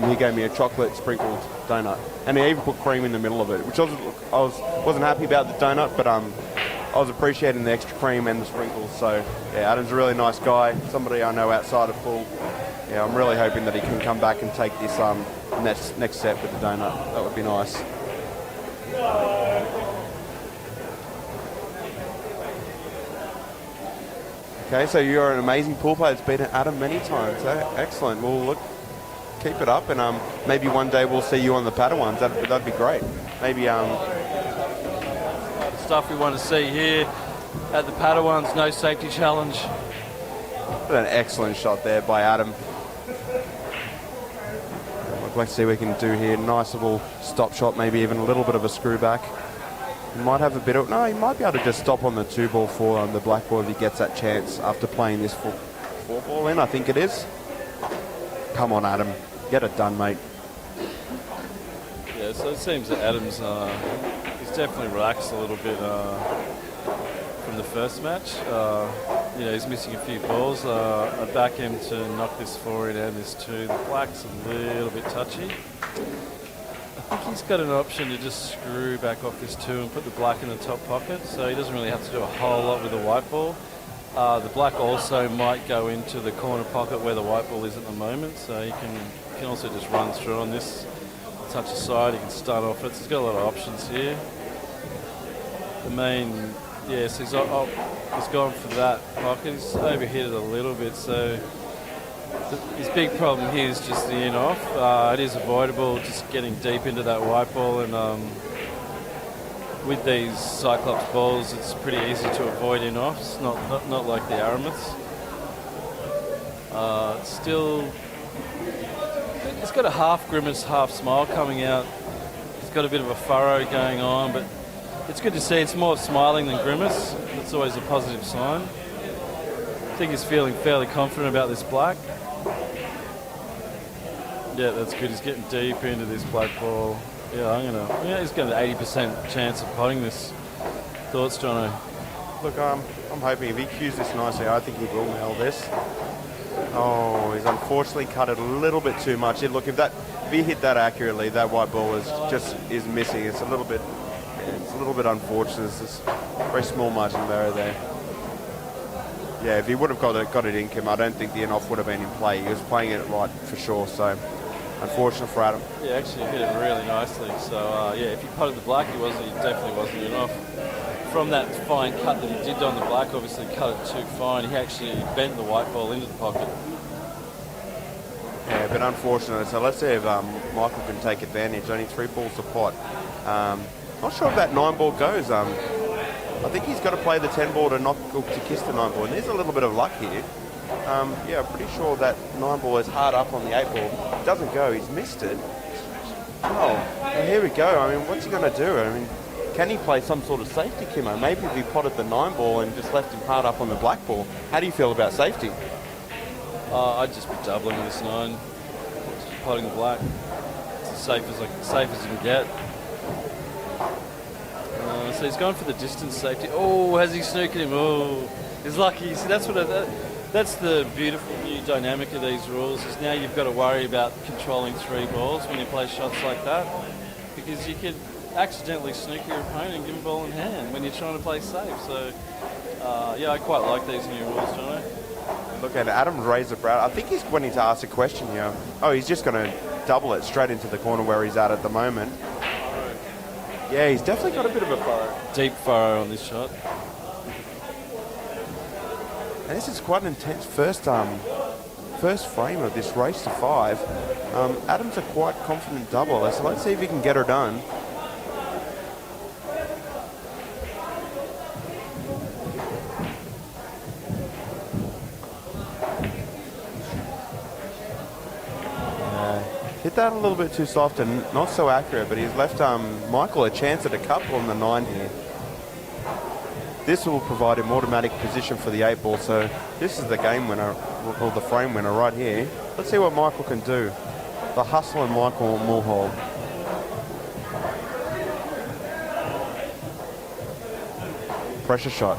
He gave me a chocolate sprinkled donut, and he even put cream in the middle of it, which I wasn't happy about the donut, but I was appreciating the extra cream and the sprinkles. So yeah, Adam's a really nice guy, somebody I know outside of pool. Yeah, I'm really hoping that he can come back and take this next set with the donut. That would be nice. Okay, so you're an amazing pool player that's beaten Adam many times. Excellent. Well, look, keep it up, and maybe one day we'll see you on the Padawans. That'd be great. Maybe the stuff we want to see here at the Padawans No Safety Challenge. An excellent shot there by Adam. Let's see what we can do here. Nice little stop shot, maybe even a little bit of a screw back. He might have a bit of... No, he might be able to just stop on the 2-ball four on the black ball if he gets that chance after playing this 4-ball in, I think it is. Come on, Adam. Get it done, mate. Yeah, so it seems that Adams, he's definitely relaxed a little bit from the first match. He's missing a few balls. I back him to knock this forward and this 2. The black's a little bit touchy. I think he's got an option to just screw back off this 2 and put the black in the top pocket, so he doesn't really have to do a whole lot with the white ball. The black also might go into the corner pocket where the white ball is at the moment, so he can also just run through on this, touch aside, he can start off it. So he's got a lot of options here. The main, yes, he's gone for that pocket. He's overhit it a little bit, so his big problem here is just the in-off. It is avoidable, just getting deep into that white ball, and with these Cyclops balls, it's pretty easy to avoid in-offs, not like the Aramis. He's got a half grimace, half smile coming out. He's got a bit of a furrow going on, but it's good to see. It's more smiling than grimace. That's always a positive sign. I think he's feeling fairly confident about this black. Yeah, that's good. He's getting deep into this black ball. Yeah, he's got an 80% chance of potting this. Thoughts, Jono? Look, I'm hoping if he cues this nicely, I think he will nail this. Oh, he's unfortunately cut it a little bit too much. Look, if he hit that accurately, that white ball is missing. It's a little bit unfortunate. There's this very small margin of error there. Yeah, if he would have got it in, Kim, I don't think the in-off would have been in play. He was playing it right for sure, so unfortunate for Adam. Yeah, actually hit it really nicely. So, if he potted the black, he definitely wasn't in-off. From that fine cut that he did on the black, obviously cut it too fine. He actually bent the white ball into the pocket. Yeah, but unfortunate. So let's see if Michael can take advantage. Only 3 balls to pot. Not sure if that 9 ball goes. I think he's got to play the 10 ball to kiss the 9 ball. And there's a little bit of luck here. I'm pretty sure that 9 ball is hard up on the 8 ball. It doesn't go. He's missed it. Oh, here we go. I mean, what's he going to do? I mean, can he play some sort of safety, Kimmo? Maybe if he potted the 9 ball and just left him hard up on the black ball. How do you feel about safety? I'd just be doubling this 9. Just potting the black. It's as safe as you can get. So he's going for the distance safety. Oh, has he snooked him? Oh, he's lucky. See, that's the beautiful new dynamic of these rules, is now you've got to worry about controlling 3 balls when you play shots like that, because you could accidentally snook your opponent and give him a ball in hand when you're trying to play safe. So, I quite like these new rules, Jono. Look at Adam razor brow. I think he's wanting to ask a question here. Oh, he's just going to double it straight into the corner where he's at the moment. Yeah, he's definitely got a bit of a furrow. Deep furrow on this shot. And this is quite an intense first frame of this race to 5. Adam's a quite confident double, so let's see if he can get her done. Hit that a little bit too soft and not so accurate, but he's left Michael a chance at a couple on the 9 here. This will provide him automatic position for the 8 ball, so this is the game winner, or the frame winner right here. Let's see what Michael can do. The hustle and Michael Mulhall. Pressure shot.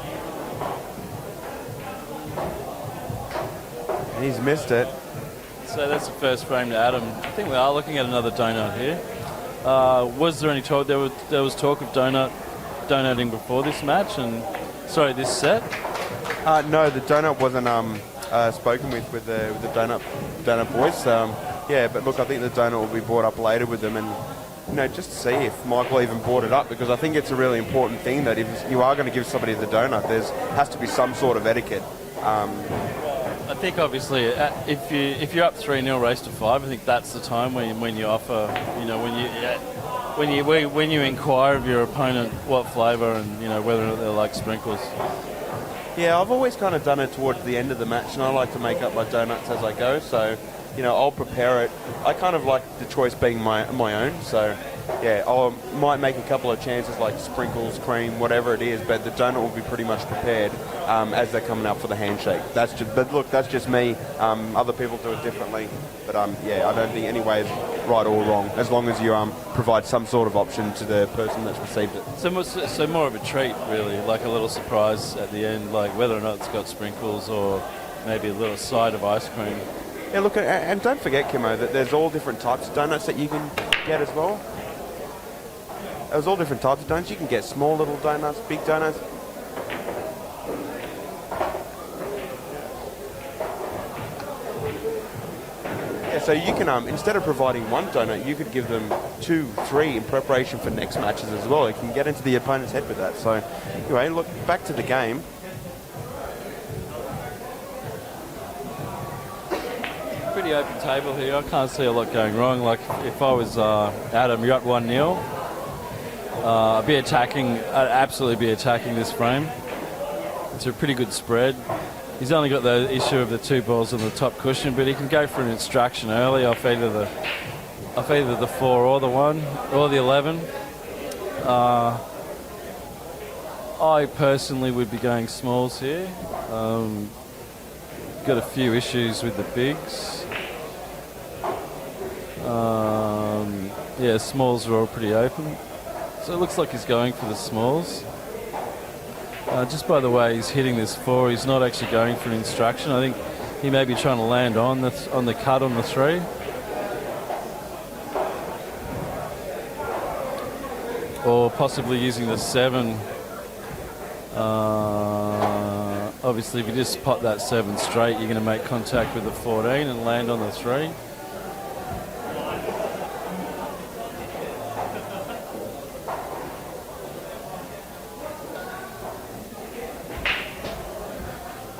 And he's missed it. So that's the first frame to Adam. I think we are looking at another donut here. Was there any talk? There was talk of donating before this match, this set. No, the donut wasn't spoken with the donut boys. But look, I think the donut will be brought up later with them, and just to see if Michael even brought it up, because I think it's a really important thing that if you are going to give somebody the donut, has to be some sort of etiquette. I think obviously if you're up 3-0 race to 5, I think that's the time when you offer, when you inquire of your opponent what flavour and whether or not they like sprinkles. Yeah, I've always kind of done it towards the end of the match, and I like to make up my donuts as I go. So, I'll prepare it. I kind of like the choice being my own. So, yeah, I might make a couple of chances like sprinkles, cream, whatever it is, but the donut will be pretty much prepared as they're coming up for the handshake. But look, that's just me. Other people do it differently. But yeah, I don't think any way is right or wrong, as long as you provide some sort of option to the person that's received it. So more of a treat, really, like a little surprise at the end, like whether or not it's got sprinkles or maybe a little side of ice cream. Yeah, look, and don't forget, Kimmo, that there's all different types of donuts that you can get as well. There's all different types of donuts. You can get small little donuts, big donuts. Yeah, so you can, instead of providing one donut, you could give them 2, 3 in preparation for next matches as well. You can get into the opponent's head with that. So anyway, look, back to the game. Pretty open table here. I can't see a lot going wrong. Like if I was Adam, you're up 1-0. I'd be attacking. I'd absolutely be attacking this frame. It's a pretty good spread. He's only got the issue of the 2 balls on the top cushion, but he can go for an instruction early off either the 4 or the 1 or the 11. I personally would be going smalls here. Got a few issues with the bigs. Yeah, smalls are all pretty open. So it looks like he's going for the smalls. Just by the way he's hitting this 4, he's not actually going for an instruction. I think he may be trying to land on the cut on the 3. Or possibly using the 7. Obviously, if you just pot that 7 straight, you're going to make contact with the 14 and land on the 3.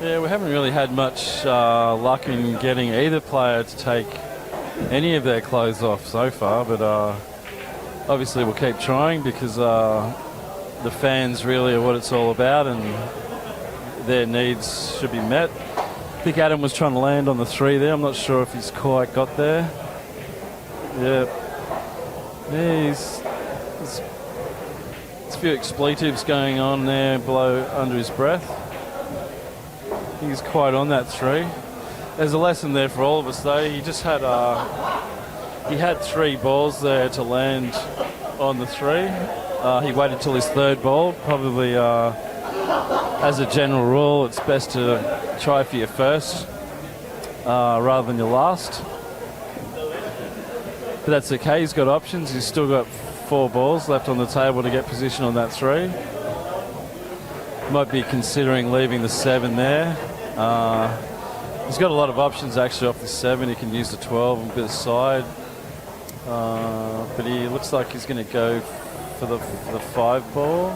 Yeah, we haven't really had much luck in getting either player to take any of their clothes off so far, but obviously we'll keep trying because the fans really are what it's all about and their needs should be met. I think Adam was trying to land on the 3 there. I'm not sure if he's quite got there. Yeah, there's a few expletives going on there below under his breath. He's quite on that 3. There's a lesson there for all of us though. He just had he had 3 balls there to land on the 3. He waited till his 3rd ball. Probably as a general rule, it's best to try for your first rather than your last. But that's okay. He's got options. He's still got 4 balls left on the table to get position on that 3. Might be considering leaving the 7 there. He's got a lot of options actually off the 7. He can use the 12 and a bit of side. But he looks like he's going to go for the 5 ball.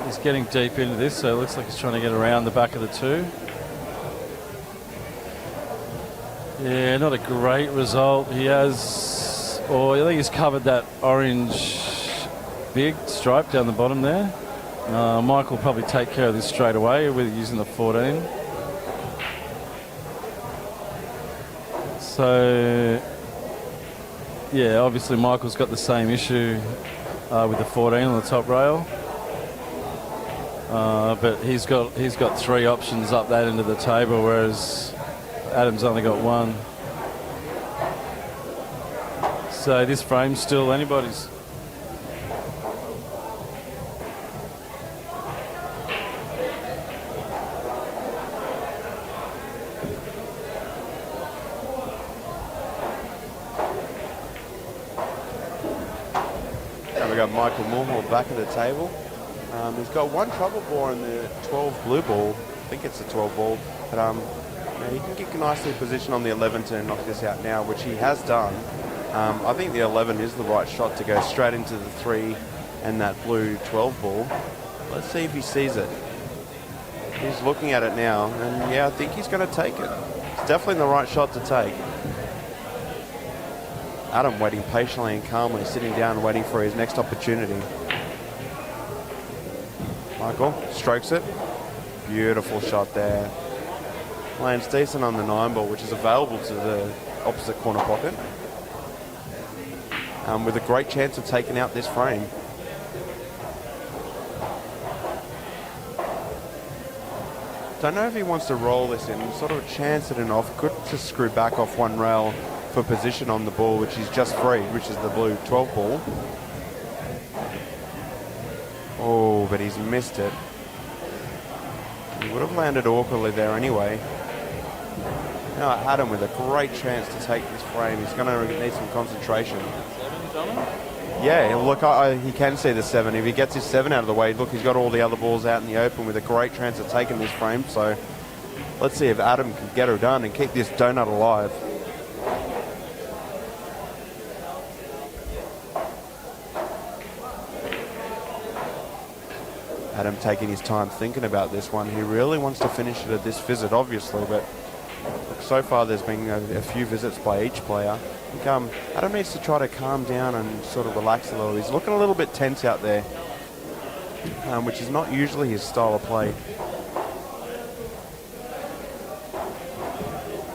He's getting deep into this, so it looks like he's trying to get around the back of the 2. Yeah, not a great result. He has, or I think he's covered that orange big stripe down the bottom there. Mike will probably take care of this straight away with using the 14. So, yeah, obviously Michael's got the same issue with the 14 on the top rail. But he's got 3 options up that end of the table, whereas Adam's only got 1. So this frame's still anybody's. And we got Michael Moormore back at the table. He's got 1 trouble ball in the 12 blue ball. I think it's the 12 ball. But he can get nicely positioned on the 11 to knock this out now, which he has done. I think the 11 is the right shot to go straight into the 3 and that blue 12 ball. Let's see if he sees it. He's looking at it now, and yeah, I think he's going to take it. It's definitely the right shot to take. Adam waiting patiently and calmly, sitting down and waiting for his next opportunity. Michael strokes it. Beautiful shot there. Lands decent on the 9 ball, which is available to the opposite corner pocket. with a great chance of taking out this frame. Don't know if he wants to roll this in, sort of chance it enough. Good to screw back off one rail for position on the ball, which he's just freed, which is the blue 12 ball. Oh, but he's missed it. He would have landed awkwardly there anyway. Now Adam with a great chance to take this frame. He's going to need some concentration. Yeah, look, he can see the 7. If he gets his 7 out of the way, look, he's got all the other balls out in the open with a great chance of taking this frame. So let's see if Adam can get her done and keep this donut alive. Adam taking his time thinking about this one. He really wants to finish it at this visit, obviously, but so far there's been a few visits by each player. I think Adam needs to try to calm down and sort of relax a little. He's looking a little bit tense out there, which is not usually his style of play.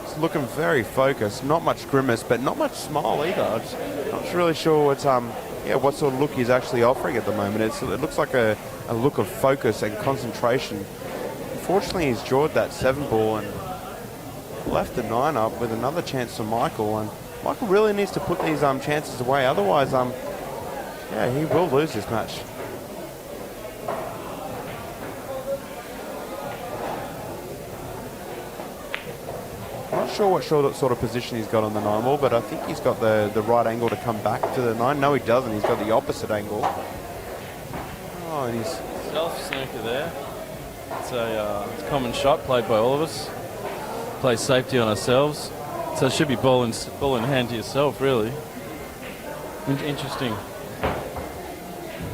He's looking very focused, not much grimace, but not much smile either. I'm not really sure what's what sort of look he's actually offering at the moment. It looks like a look of focus and concentration. Unfortunately, he's jawed that 7 ball and left the 9 up with another chance to Michael, and Michael really needs to put these chances away. Otherwise, he will lose this match. Not sure what sort of position he's got on the 9 ball, but I think he's got the right angle to come back to the 9. No, he doesn't. He's got the opposite angle. Oh, and he's Self-snooker there. It's a common shot played by all of us. Play safety on ourselves. So it should be ball in hand to yourself, really. Interesting.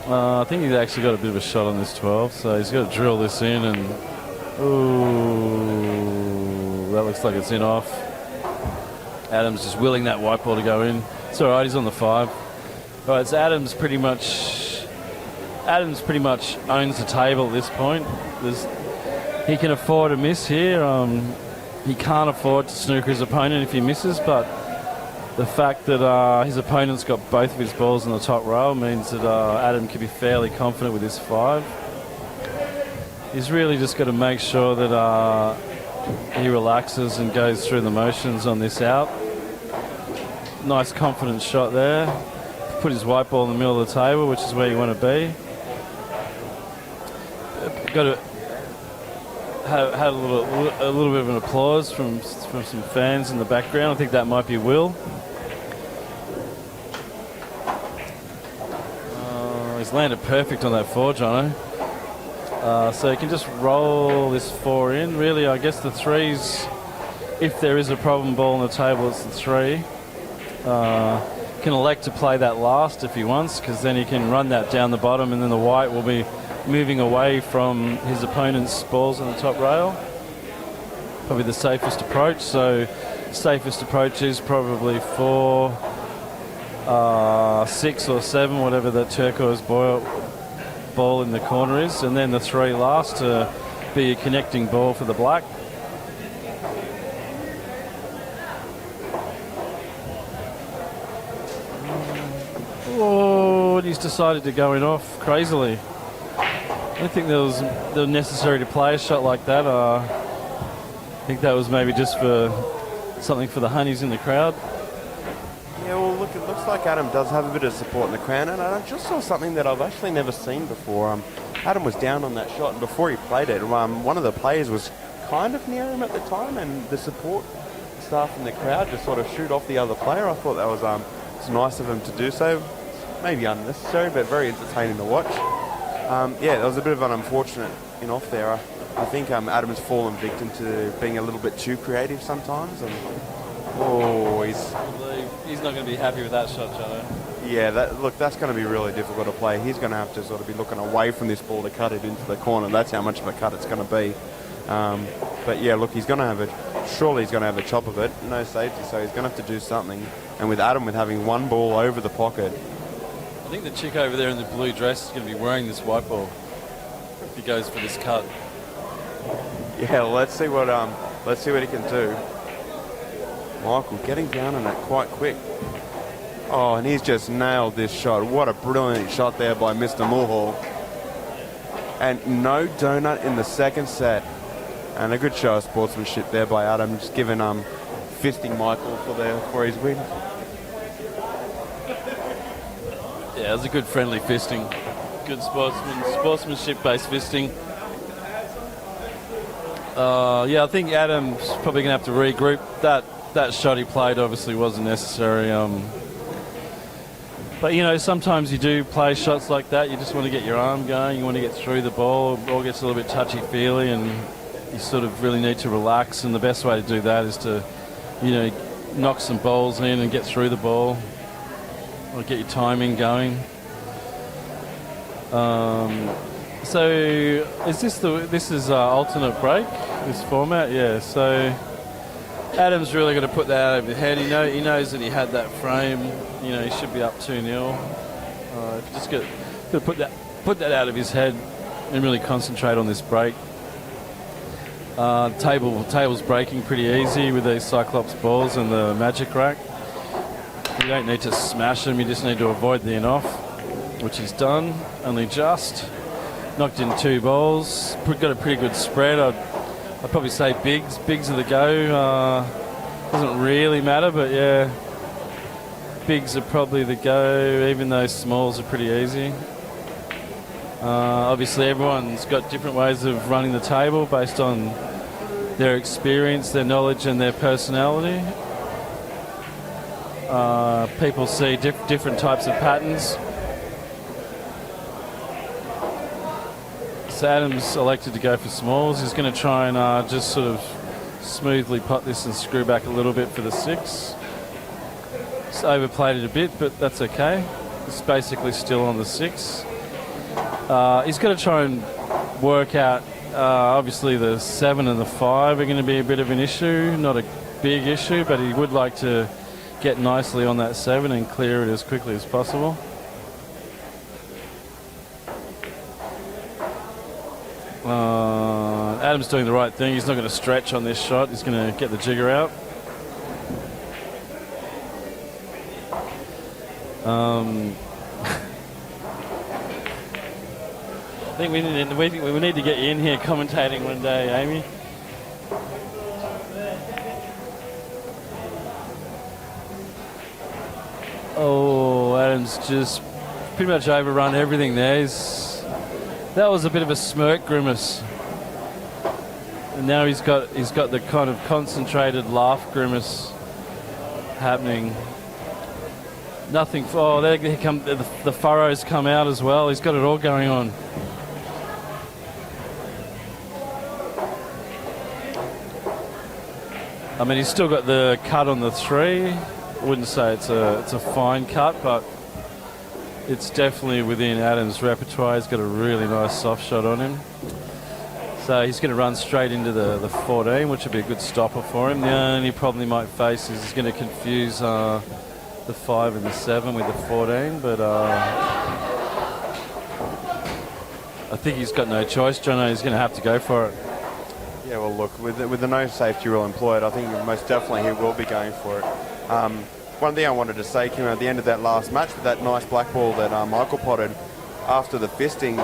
I think he's actually got a bit of a shot on this 12, so he's got to drill this in, and ooh, that looks like it's in off. Adams just willing that white ball to go in. It's all right, he's on the 5. All right, so Adams pretty much owns the table at this point. He can afford a miss here. He can't afford to snooker his opponent if he misses, but the fact that his opponent's got both of his balls on the top rail means that Adam can be fairly confident with his 5. He's really just got to make sure that he relaxes and goes through the motions on this out. Nice confident shot there. Put his white ball in the middle of the table, which is where you want to be. Got to had a little bit of an applause from some fans in the background. I think that might be Will. He's landed perfect on that 4, Jono. So you can just roll this 4 in. Really, I guess the 3's, if there is a problem ball on the table, it's the 3. Can elect to play that last if he wants, because then he can run that down the bottom, and then the white will be moving away from his opponent's balls on the top rail. Probably the safest approach. So safest approach is probably 4, 6 or 7, whatever that turquoise ball in the corner is, and then the 3 last to be a connecting ball for the black. Oh, he's decided to go in off crazily. I don't think there was necessary to play a shot like that. I think that was maybe just for something for the honeys in the crowd. Yeah, well, look, it looks like Adam does have a bit of support in the crowd, and I just saw something that I've actually never seen before. Adam was down on that shot, and before he played it, one of the players was kind of near him at the time, and the support staff in the crowd just sort of shoot off the other player. I thought that was it's nice of him to do so. Maybe unnecessary, but very entertaining to watch. There was a bit of an unfortunate off there. I think Adam's fallen victim to being a little bit too creative sometimes. And he's not going to be happy with that shot, Jono. Yeah, that's going to be really difficult to play. He's going to have to sort of be looking away from this ball to cut it into the corner. That's how much of a cut it's going to be. But yeah, look, he's going to have it. Surely he's going to have a chop of it. No safety, so he's going to have to do something. And with Adam, with having one ball over the pocket. I think the chick over there in the blue dress is going to be wearing this white ball if he goes for this cut. Yeah, let's see what he can do. Michael getting down on that quite quick. Oh, and he's just nailed this shot. What a brilliant shot there by Mr. Mulhall. And no donut in the second set. And a good show of sportsmanship there by Adam, just giving fisting Michael for his win. Yeah, it was a good friendly fisting. Good sportsmanship-based fisting. Yeah, I think Adam's probably going to have to regroup. That shot he played obviously wasn't necessary. But, you know, sometimes you do play shots like that. You just want to get your arm going. You want to get through the ball. The ball gets a little bit touchy-feely and you sort of really need to relax. And the best way to do that is to, you know, knock some balls in and get through the ball. Or get your timing going. So is this is alternate break, this format? Yeah, so Adam's really going to put that out of his head. He knows that he had that frame. You know, he should be up 2-0. Just got to put that out of his head and really concentrate on this break. Table's breaking pretty easy with these Cyclops balls and the Magic Rack. You don't need to smash them, you just need to avoid the in-off, which he's done, only just. Knocked in 2 balls, got a pretty good spread. I'd probably say bigs are the go. Doesn't really matter, but yeah, bigs are probably the go, even though smalls are pretty easy. Obviously everyone's got different ways of running the table based on their experience, their knowledge and their personality. People see different types of patterns. So Adam's elected to go for smalls. He's going to try and just sort of smoothly pot this and screw back a little bit for the 6. It's overplayed it a bit, but that's okay. It's basically still on the 6. He's got to try and work out, obviously the 7 and the 5 are going to be a bit of an issue. Not a big issue, but he would like to get nicely on that 7 and clear it as quickly as possible. Adam's doing the right thing. He's not going to stretch on this shot. He's going to get the jigger out. I think we need to get you in here commentating one day, Amy. Oh, Adam's just pretty much overrun everything there. That was a bit of a smirk grimace. And now he's got the kind of concentrated laugh grimace happening. Nothing. Oh, there come the furrows come out as well. He's got it all going on. I mean, he's still got the cut on the 3. I wouldn't say it's a fine cut, but it's definitely within Adam's repertoire. He's got a really nice soft shot on him. So he's going to run straight into the 14, which would be a good stopper for him. The only problem he might face is he's going to confuse the 5 and the 7 with the 14, but I think he's got no choice. Jono, he's going to have to go for it. Yeah, well, look, with the no safety rule employed, I think most definitely he will be going for it. One thing I wanted to say, Kim, at the end of that last match with that nice black ball that Michael potted after the fisting,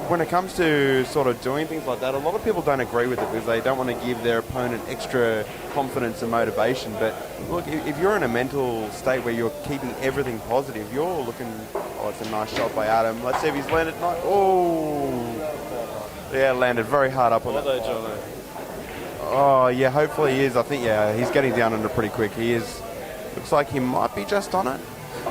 when it comes to sort of doing things like that, a lot of people don't agree with it because they don't want to give their opponent extra confidence and motivation. But look, if you're in a mental state where you're keeping everything positive, you're looking, oh, it's a nice shot by Adam. Let's see if he's landed nice. Oh, yeah, landed very hard up on that. Oh, yeah, hopefully he is. I think, yeah, he's getting down under pretty quick. He is. Looks like he might be just on it.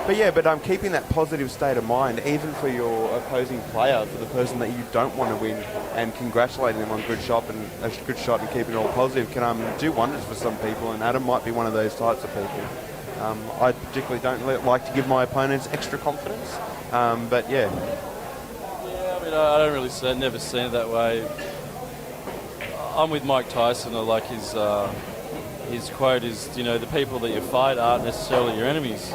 But yeah, but keeping that positive state of mind, even for your opposing player, for the person that you don't want to win, and congratulating them on a good shot and keeping it all positive can do wonders for some people. And Adam might be one of those types of people. I particularly don't like to give my opponents extra confidence, but yeah. Yeah, I mean, I don't really say, never seen it that way. I'm with Mike Tyson. I like his quote is, you know, the people that you fight aren't necessarily your enemies.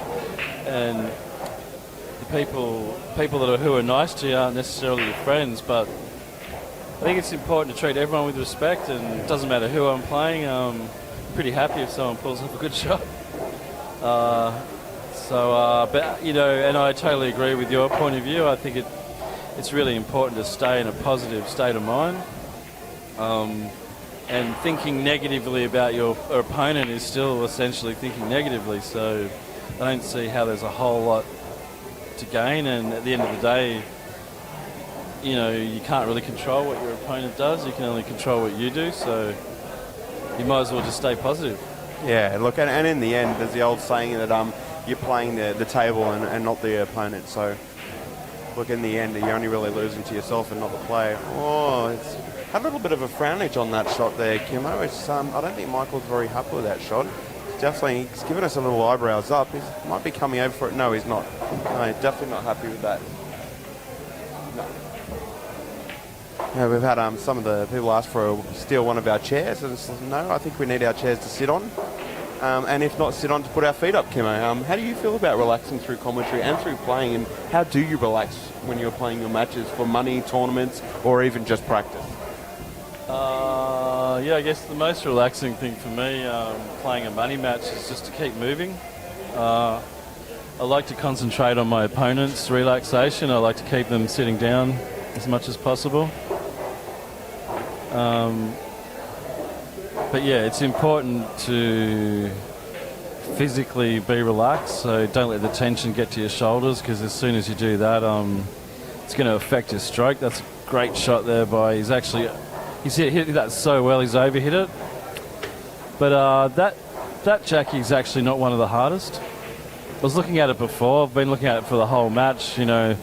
And the people who are nice to you aren't necessarily your friends, but I think it's important to treat everyone with respect, and it doesn't matter who I'm playing. I'm pretty happy if someone pulls up a good shot. So, but you know, and I totally agree with your point of view. I think it's really important to stay in a positive state of mind. And thinking negatively about your opponent is still essentially thinking negatively. So I don't see how there's a whole lot to gain. And at the end of the day, you know, you can't really control what your opponent does. You can only control what you do. So you might as well just stay positive. Yeah, look, and in the end, there's the old saying that you're playing the table and not the opponent. So, look, in the end, you're only really losing to yourself and not the player. Oh, it's a little bit of a frownage on that shot there, Kimo. It's, I don't think Michael's very happy with that shot. He's given us a little eyebrows up. He might be coming over for it. No, he's not. No, he's definitely not happy with that. No. Yeah, we've had some of the people ask for steal one of our chairs, and no, I think we need our chairs to sit on. And if not sit on, to put our feet up, Kimo. How do you feel about relaxing through commentary and through playing, and how do you relax when you're playing your matches for money, tournaments, or even just practice? Yeah, I guess the most relaxing thing for me playing a money match is just to keep moving. I like to concentrate on my opponent's relaxation. I like to keep them sitting down as much as possible. But yeah, it's important to physically be relaxed, so don't let the tension get to your shoulders, because as soon as you do that, it's going to affect your stroke. That's a great shot there by, he's hit that so well, he's overhit it. But that Jackie's actually not one of the hardest. I was looking at it before, I've been looking at it for the whole match, you know.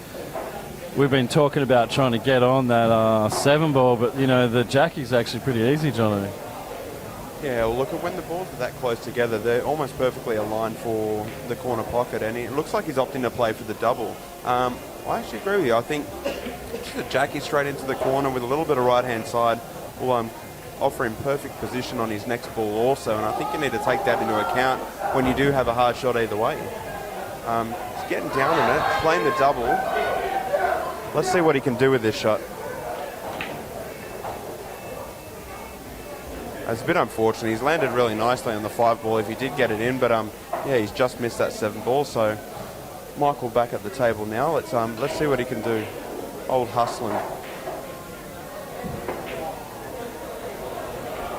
We've been talking about trying to get on that 7 ball, but you know, the Jackie's actually pretty easy, Johnny. Yeah, well, look, when the balls are that close together, they're almost perfectly aligned for the corner pocket, and it looks like he's opting to play for the double. I actually agree with you. I think the Jackie straight into the corner with a little bit of right-hand side will offer him perfect position on his next ball also, and I think you need to take that into account when you do have a hard shot either way. He's getting down on it, playing the double. Let's see what he can do with this shot. It's a bit unfortunate. He's landed really nicely on the 5 ball if he did get it in, but yeah, he's just missed that 7 ball. So Michael back at the table now. Let's see what he can do. Old hustling.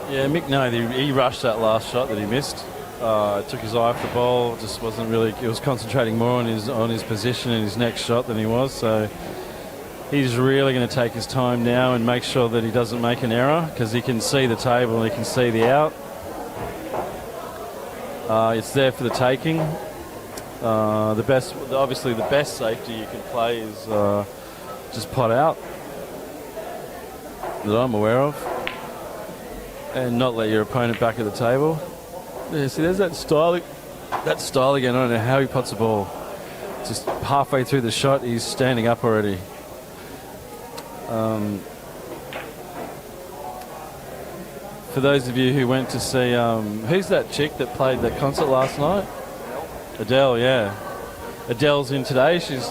Yeah, Mick, no, he rushed that last shot that he missed. Took his eye off the ball. Just wasn't really. He was concentrating more on his position and his next shot than he was. So he's really going to take his time now and make sure that he doesn't make an error, because he can see the table and he can see the out. It's there for the taking. Obviously the best safety you can play is just pot out, that I'm aware of, and not let your opponent back at the table. Yeah, see, there's that style again. I don't know how he puts the ball. Just halfway through the shot, he's standing up already. For those of you who went to see, who's that chick that played that concert last night? Adele, yeah. Adele's in today. She's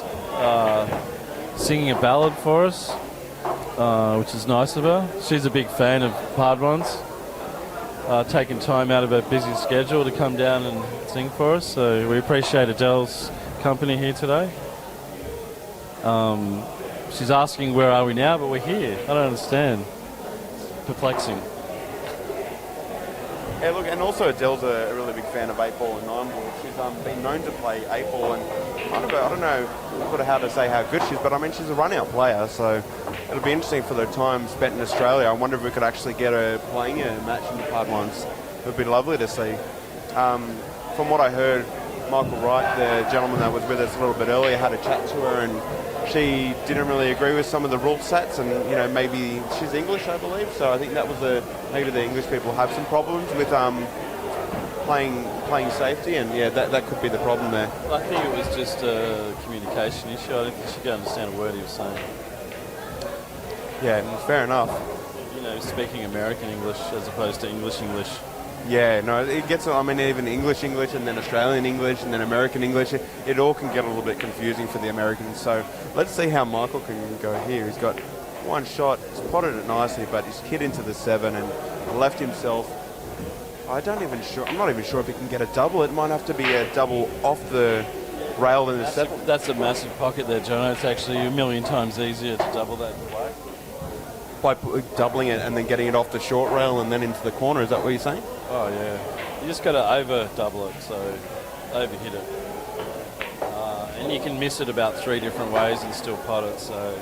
singing a ballad for us, which is nice of her. She's a big fan of Hard Ones. Taking time out of her busy schedule to come down and sing for us. So we appreciate Adele's company here today. She's asking where are we now, but we're here. I don't understand. It's perplexing. Yeah, look, and also Adele's a really big fan of 8 ball and 9 ball. She's been known to play 8 ball, and I don't know sort of how to say how good she is, but I mean, she's a run-out player, so it'll be interesting for the time spent in Australia. I wonder if we could actually get her playing a match in the Part 1s. It would be lovely to see. From what I heard, Michael Wright, the gentleman that was with us a little bit earlier, had a chat to her, and she didn't really agree with some of the rule sets, and you know, maybe she's English, I believe, so I think that was maybe the English people have some problems with playing safety, and yeah, that could be the problem there. I think it was just a communication issue. I don't think she could understand a word he was saying. Yeah, fair enough. You know, speaking American English as opposed to English. Yeah, no, it gets, I mean, even English, and then Australian English, and then American English, it all can get a little bit confusing for the Americans. So let's see how Michael can go here. He's got one shot, he's potted it nicely, but he's hit into the 7 and left himself. I'm not even sure if he can get a double. It might have to be a double off the rail in the seven. That's a massive pocket there, John. It's actually a million times easier to double that in black. By doubling it and then getting it off the short rail and then into the corner, is that what you're saying? Oh, yeah. You just got to over double it, so overhit it. And you can miss it about 3 different ways and still pot it, so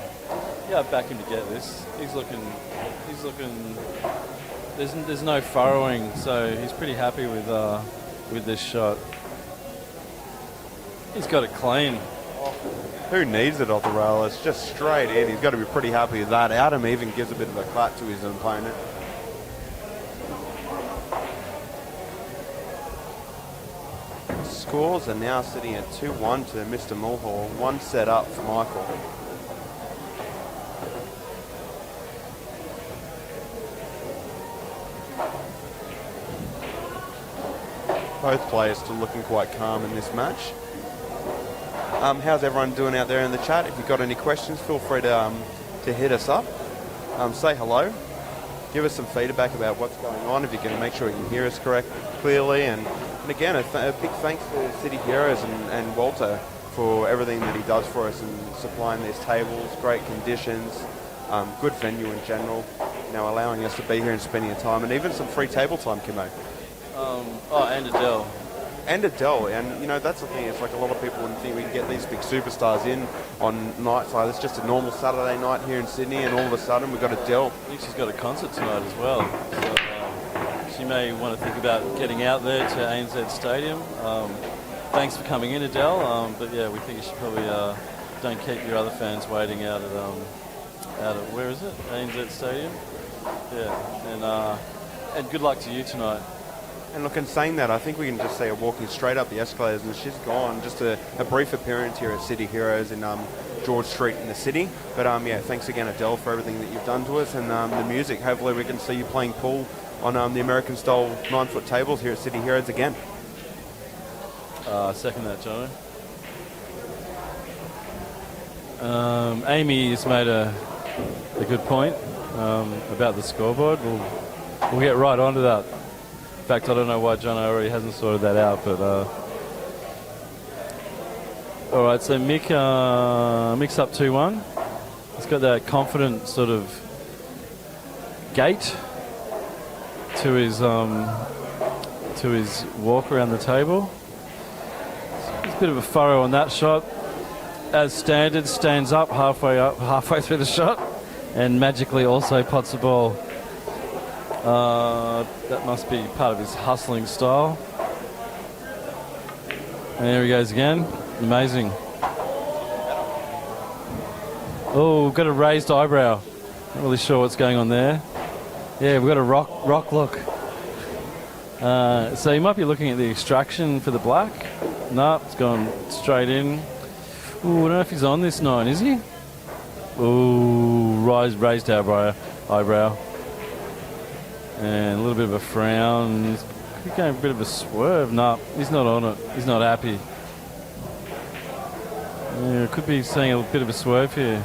yeah, I'd back him to get this. He's looking, there's no furrowing, so he's pretty happy with this shot. He's got it clean. Who needs it off the rail? It's just straight in. He's got to be pretty happy with that. Adam even gives a bit of a clap to his opponent. Scores are now sitting at 2-1 to Mr. Mulhall. 1 set up for Michael. Both players still looking quite calm in this match. How's everyone doing out there in the chat? If you've got any questions, feel free to hit us up. Say hello. Give us some feedback about what's going on, if you can make sure you can hear us clearly. And again, a big thanks to City Heroes and Walter for everything that he does for us and supplying these tables, great conditions, good venue in general, allowing us to be here and spending your time, and even some free table time, Kimmo. And Adele. And Adele, and that's the thing. It's like a lot of people wouldn't think we can get these big superstars in on nights like it's just a normal Saturday night here in Sydney, and all of a sudden we've got Adele. I think she's got a concert tonight as well, so she may want to think about getting out there to ANZ Stadium. Thanks for coming in, Adele. But yeah, we think you should probably don't keep your other fans waiting out at where is it? ANZ Stadium. Yeah, and good luck to you tonight. And look, in saying that, I think we can just see her walking straight up the escalators, and she's gone. Just a brief appearance here at City Heroes in George Street in the city. But yeah, thanks again, Adele, for everything that you've done to us, and the music. Hopefully we can see you playing pool on the American-style 9-foot tables here at City Heroes again. Second that, Jono. Amy has made a good point about the scoreboard. We'll get right onto that. In fact, I don't know why John already hasn't sorted that out, but all right. So Mick's up 2-1. He's got that confident sort of gait to his walk around the table. There's a bit of a furrow on that shot. As standard, stands up halfway through the shot, and magically also pots the ball. That must be part of his hustling style. And there he goes again. Amazing. Oh, got a raised eyebrow. Not really sure what's going on there. Yeah, we've got a rock look. So he might be looking at the extraction for the black. No, it's gone straight in. Ooh, I don't know if he's on this 9, is he? Ooh, raised eyebrow. And a little bit of a frown. He's going a bit of a swerve. No, he's not on it. He's not happy. Yeah, could be seeing a bit of a swerve here.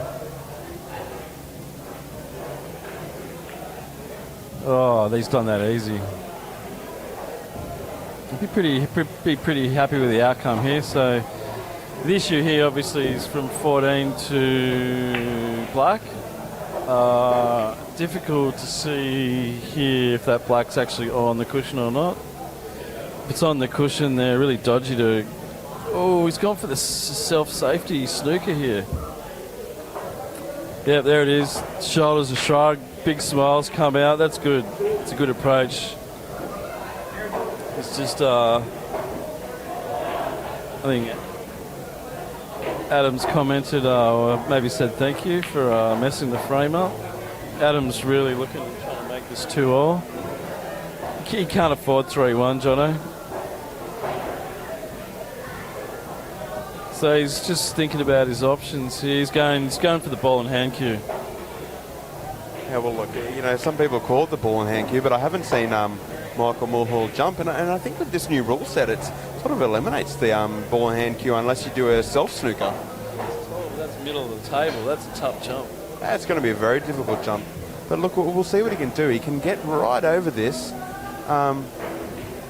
Oh, he's done that easy. Be pretty happy with the outcome here. So the issue here obviously is from 14 to black. Difficult to see here if that black's actually on the cushion or not. If it's on the cushion, they're really dodgy to... Oh, he's gone for the self-safety snooker here. Yep, there it is. Shoulders are shrugged, big smiles come out. That's good. It's a good approach. It's just, I think Adams commented, or maybe said thank you for messing the frame up. Adams really looking and trying to make this 2-all. He can't afford 3-1, Jono. So he's just thinking about his options here. He's going for the ball and hand cue. Yeah, well, look, some people call it the ball and hand cue, but I haven't seen Michael Mulhall jump, and I think with this new rule set, it sort of eliminates the ball and hand cue unless you do a self snooker. Oh, that's middle of the table. That's a tough jump. That's going to be a very difficult jump. But look, we'll see what he can do. He can get right over this.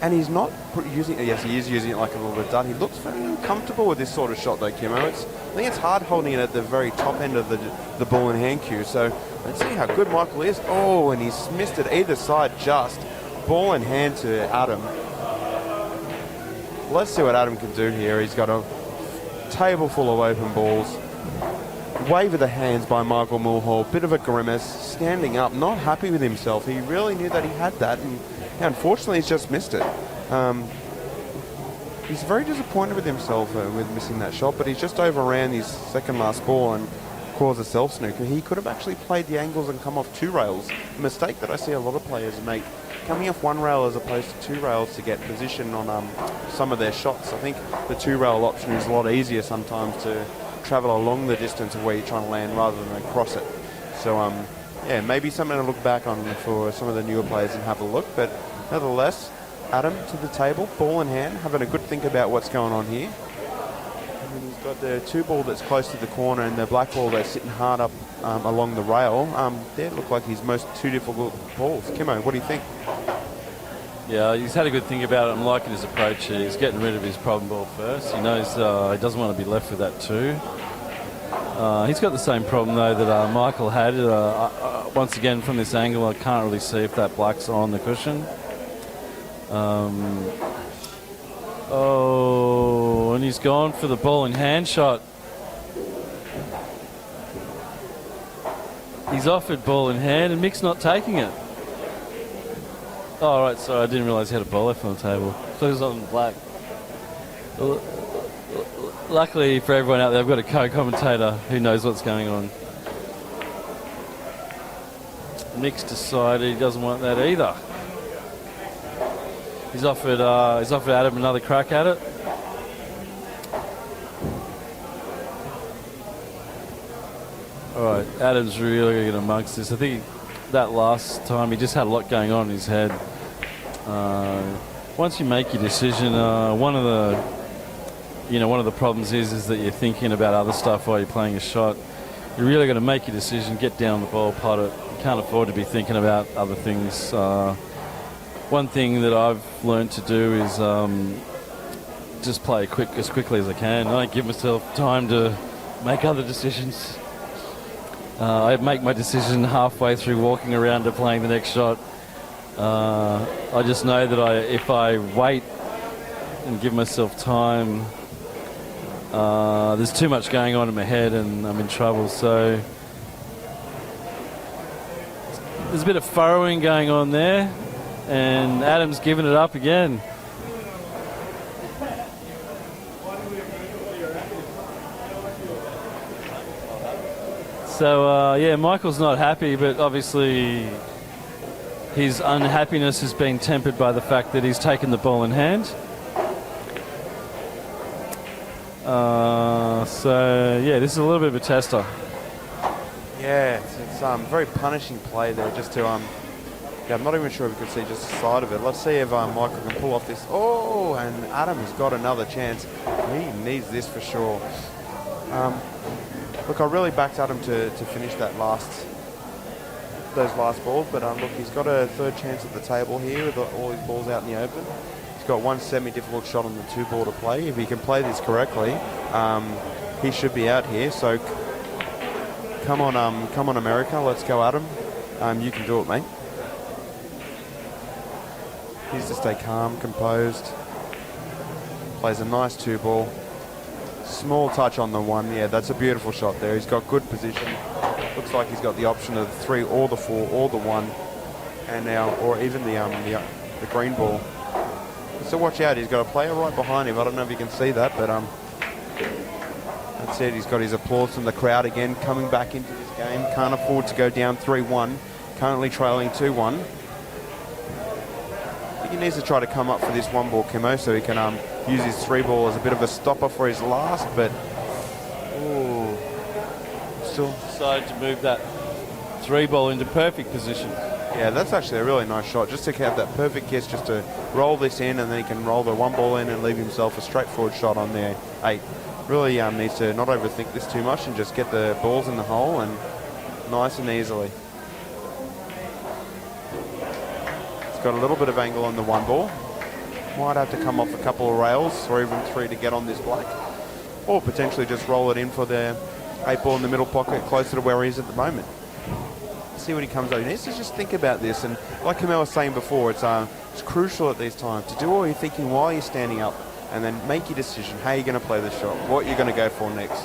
And he's not using it. Yes, he is using it like a little bit done. He looks very uncomfortable with this sort of shot, though, Kimmo. I think it's hard holding it at the very top end of the ball in hand cue. So let's see how good Michael is. Oh, and he's missed it either side just. Ball in hand to Adam. Let's see what Adam can do here. He's got a table full of open balls. Wave of the hands by Michael Mulhall. Bit of a grimace. Standing up, not happy with himself. He really knew that he had that, and unfortunately he's just missed it. He's very disappointed with himself with missing that shot, but he's just overran his second last ball and caused a self-snooker. He could have actually played the angles and come off 2 rails. A mistake that I see a lot of players make, coming off 1 rail as opposed to 2 rails to get position on some of their shots. I think the 2 rail option is a lot easier sometimes to travel along the distance of where you're trying to land rather than across it. So yeah, maybe something to look back on for some of the newer players and have a look. But nevertheless, Adam to the table, ball in hand, having a good think about what's going on here. And he's got the 2 ball that's close to the corner and the black ball that's sitting hard up along the rail. They look like his most 2 difficult balls. Kimmo, what do you think? Yeah, he's had a good think about it. I'm liking his approach here. He's getting rid of his problem ball first. He knows he doesn't want to be left with that too. He's got the same problem though that Michael had. Once again, from this angle, I can't really see if that black's on the cushion. Oh, and he's gone for the ball in hand shot. He's offered ball in hand, and Mick's not taking it. Oh, right, sorry, I didn't realise he had a ball left on the table. So he was on the black. Luckily for everyone out there, I've got a co-commentator who knows what's going on. Mick's decided he doesn't want that either. He's offered Adam another crack at it. All right, Adam's really going to get amongst this. I think that last time he just had a lot going on in his head. Once you make your decision, one of the problems is that you're thinking about other stuff while you're playing a shot. You're really going to make your decision, get down the ball, pot it. You can't afford to be thinking about other things. One thing that I've learned to do is just play as quickly as I can. I don't give myself time to make other decisions. I make my decision halfway through walking around to playing the next shot. I just know that if I wait and give myself time, there's too much going on in my head and I'm in trouble. So there's a bit of furrowing going on there, and Adam's giving it up again. So, yeah, Michael's not happy, but obviously his unhappiness has been tempered by the fact that he's taken the ball in hand. So, yeah, this is a little bit of a tester. Yeah, it's very punishing play there just to... yeah, I'm not even sure if you can see just the side of it. Let's see if Michael can pull off this. Oh, and Adam has got another chance. He needs this for sure. Look, I really backed Adam to finish those last balls, but look, he's got a third chance at the table here with all his balls out in the open. He's got one semi-difficult shot on the 2 ball to play. If he can play this correctly, he should be out here. So come on, America, let's go, Adam. You can do it, mate. He's to stay calm, composed. Plays a nice 2 ball. Small touch on the 1. Yeah, that's a beautiful shot there. He's got good position. Looks like he's got the option of the 3 or the 4 or the 1, and now or even the green ball. So watch out. He's got a player right behind him. I don't know if you can see that, but that's it. He's got his applause from the crowd again, coming back into this game. Can't afford to go down 3-1. Currently trailing 2-1. He needs to try to come up for this 1 ball, Kimmo, so he can use his 3 ball as a bit of a stopper for his last, but still Decided to move that 3 ball into perfect position. Yeah, that's actually a really nice shot, just to have that perfect kiss, just to roll this in, and then he can roll the 1 ball in and leave himself a straightforward shot on there. 8. Really needs to not overthink this too much and just get the balls in the hole and nice and easily. Got a little bit of angle on the 1 ball. might have to come off a couple of rails or even 3 to get on this black, or potentially just roll it in for the 8 ball in the middle pocket closer to where he is at the moment. See what he comes over. He needs to just think about this, and like Kamel was saying before, it's crucial at these times to do all your thinking while you're standing up, and then make your decision how you're going to play the shot, what you're going to go for next.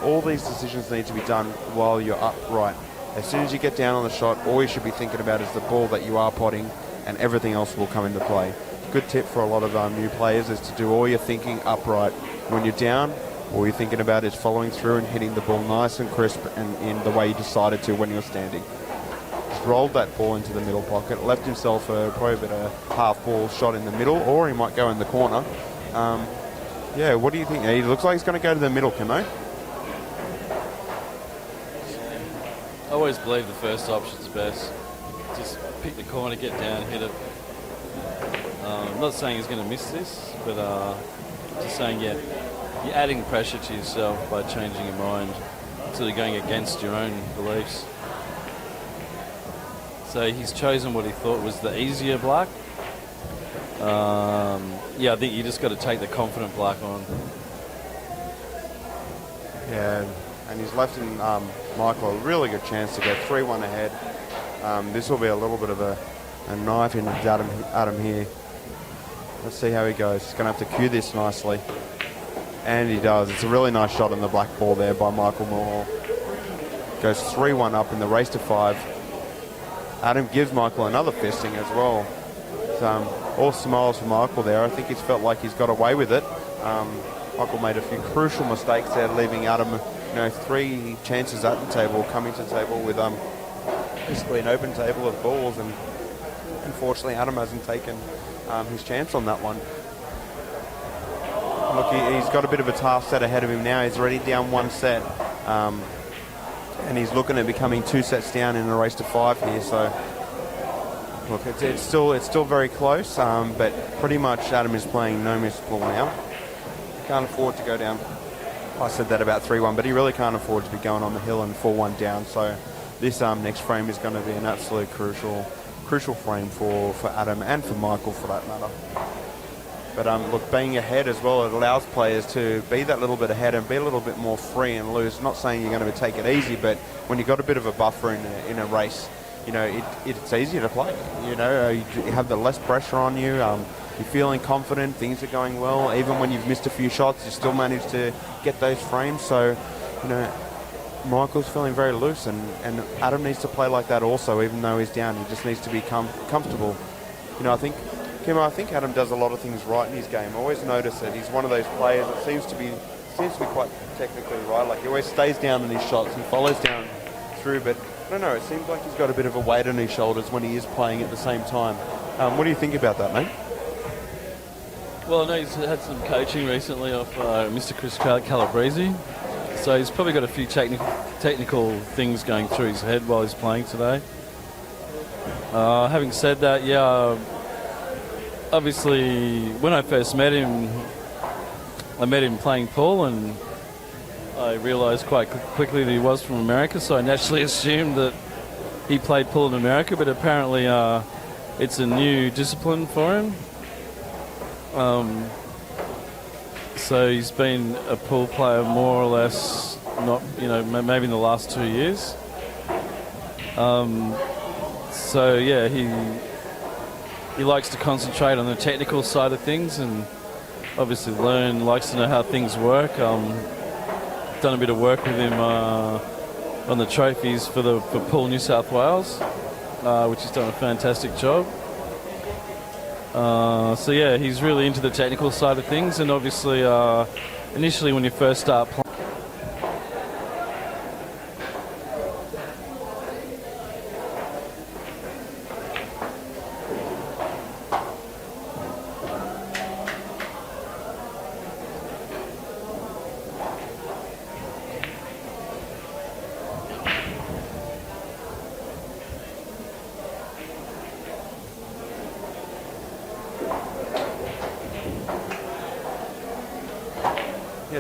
All these decisions need to be done while you're upright. As soon as you get down on the shot, all you should be thinking about is the ball that you are potting, and everything else will come into play. Good tip for a lot of new players is to do all your thinking upright. When you're down, all you're thinking about is following through and hitting the ball nice and crisp and in the way you decided to when you're standing. Just rolled that ball into the middle pocket, left himself probably a bit of half ball shot in the middle, or he might go in the corner. Yeah, what do you think? He looks like he's going to go to the middle, Camo. I always believe the first option's best. Just pick the corner, get down, hit it. I'm not saying he's going to miss this, but just saying, yeah, you're adding pressure to yourself by changing your mind, sort of going against your own beliefs. So he's chosen what he thought was the easier black. Yeah, I think you just got to take the confident black on. Yeah, and he's left in Michael a really good chance to go 3-1 ahead. This will be a little bit of a knife in Adam here. Let's see how he goes. He's going to have to cue this nicely. And he does. It's a really nice shot on the black ball there by Michael Moore. Goes 3-1 up in the race to 5. Adam gives Michael another fisting as well. All smiles for Michael there. I think he's felt like he's got away with it. Michael made a few crucial mistakes there, leaving Adam 3 chances at the table, coming to the table with basically an open table of balls, and unfortunately Adam hasn't taken his chance on that one. Look, he's got a bit of a task set ahead of him now. He's already down 1 set, and he's looking at becoming 2 sets down in a race to 5 here. So, look, it's still very close, but pretty much Adam is playing no miss ball now. Can't afford to go down. I said that about 3-1, but he really can't afford to be going on the hill and 4-1 down. So, this next frame is going to be an absolute crucial frame for Adam and for Michael for that matter. But look, being ahead as well, it allows players to be that little bit ahead and be a little bit more free and loose. Not saying you're going to take it easy, but when you've got a bit of a buffer in a race, it's easier to play. You have the less pressure on you. You're feeling confident, things are going well. Even when you've missed a few shots, you still manage to get those frames. So, Michael's feeling very loose, and Adam needs to play like that also, even though he's down. He just needs to be comfortable. I think Adam does a lot of things right in his game. I always notice that he's one of those players that seems to be quite technically right. Like, he always stays down in his shots and follows down through, but I don't know, it seems like he's got a bit of a weight on his shoulders when he is playing at the same time. What do you think about that, mate? Well, I know he's had some coaching recently off Mr. Chris Calabrese, so he's probably got a few technical things going through his head while he's playing today. Having said that, yeah, obviously when I first met him, I met him playing pool, and I realised quite quickly that he was from America, so I naturally assumed that he played pool in America, but apparently it's a new discipline for him. So he's been a pool player more or less, not maybe in the last 2 years. So yeah, he likes to concentrate on the technical side of things and obviously likes to know how things work. Done a bit of work with him on the trophies for Pool New South Wales, which he's done a fantastic job. So yeah, he's really into the technical side of things, and obviously initially when you first start playing,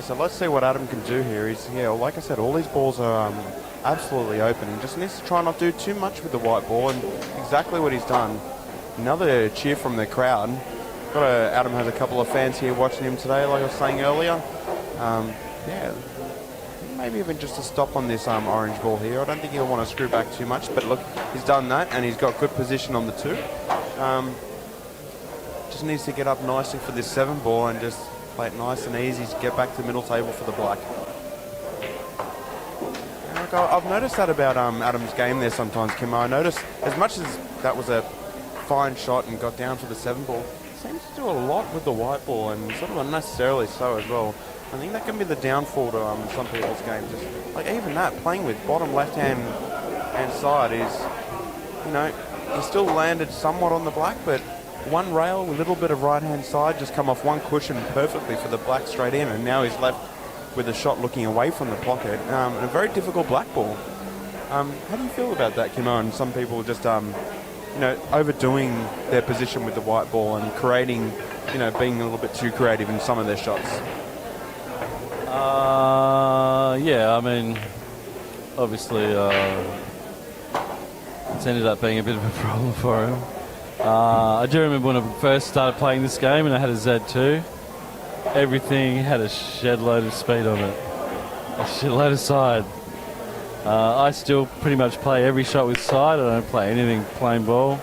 so let's see what Adam can do here. Like I said, all these balls are absolutely open. He just needs to try not to do too much with the white ball, and exactly what he's done. Another cheer from the crowd. Adam has a couple of fans here watching him today, like I was saying earlier. Yeah, maybe even just a stop on this orange ball here. I don't think he'll want to screw back too much, but look, he's done that and he's got good position on the 2. Just needs to get up nicely for this 7 ball and just play it nice and easy to get back to the middle table for the black. And look, I've noticed that about Adam's game there sometimes, Kimmo. I noticed as much as that was a fine shot and got down for the 7 ball, he seems to do a lot with the white ball and sort of unnecessarily so as well. I think that can be the downfall to some people's games. Just, like even that, playing with bottom left-hand side is, you know, he still landed somewhat on the black, but one rail, a little bit of right-hand side, just come off one cushion perfectly for the black straight in, and now he's left with a shot looking away from the pocket. And a very difficult black ball. How do you feel about that, Kimmo? And some people just, you know, overdoing their position with the white ball and creating, you know, being a little bit too creative in some of their shots. Yeah, I mean, obviously it's ended up being a bit of a problem for him. I do remember when I first started playing this game and I had a Z2. Everything had a shed load of speed on it. A shitload of side. I still pretty much play every shot with side. I don't play anything plain ball.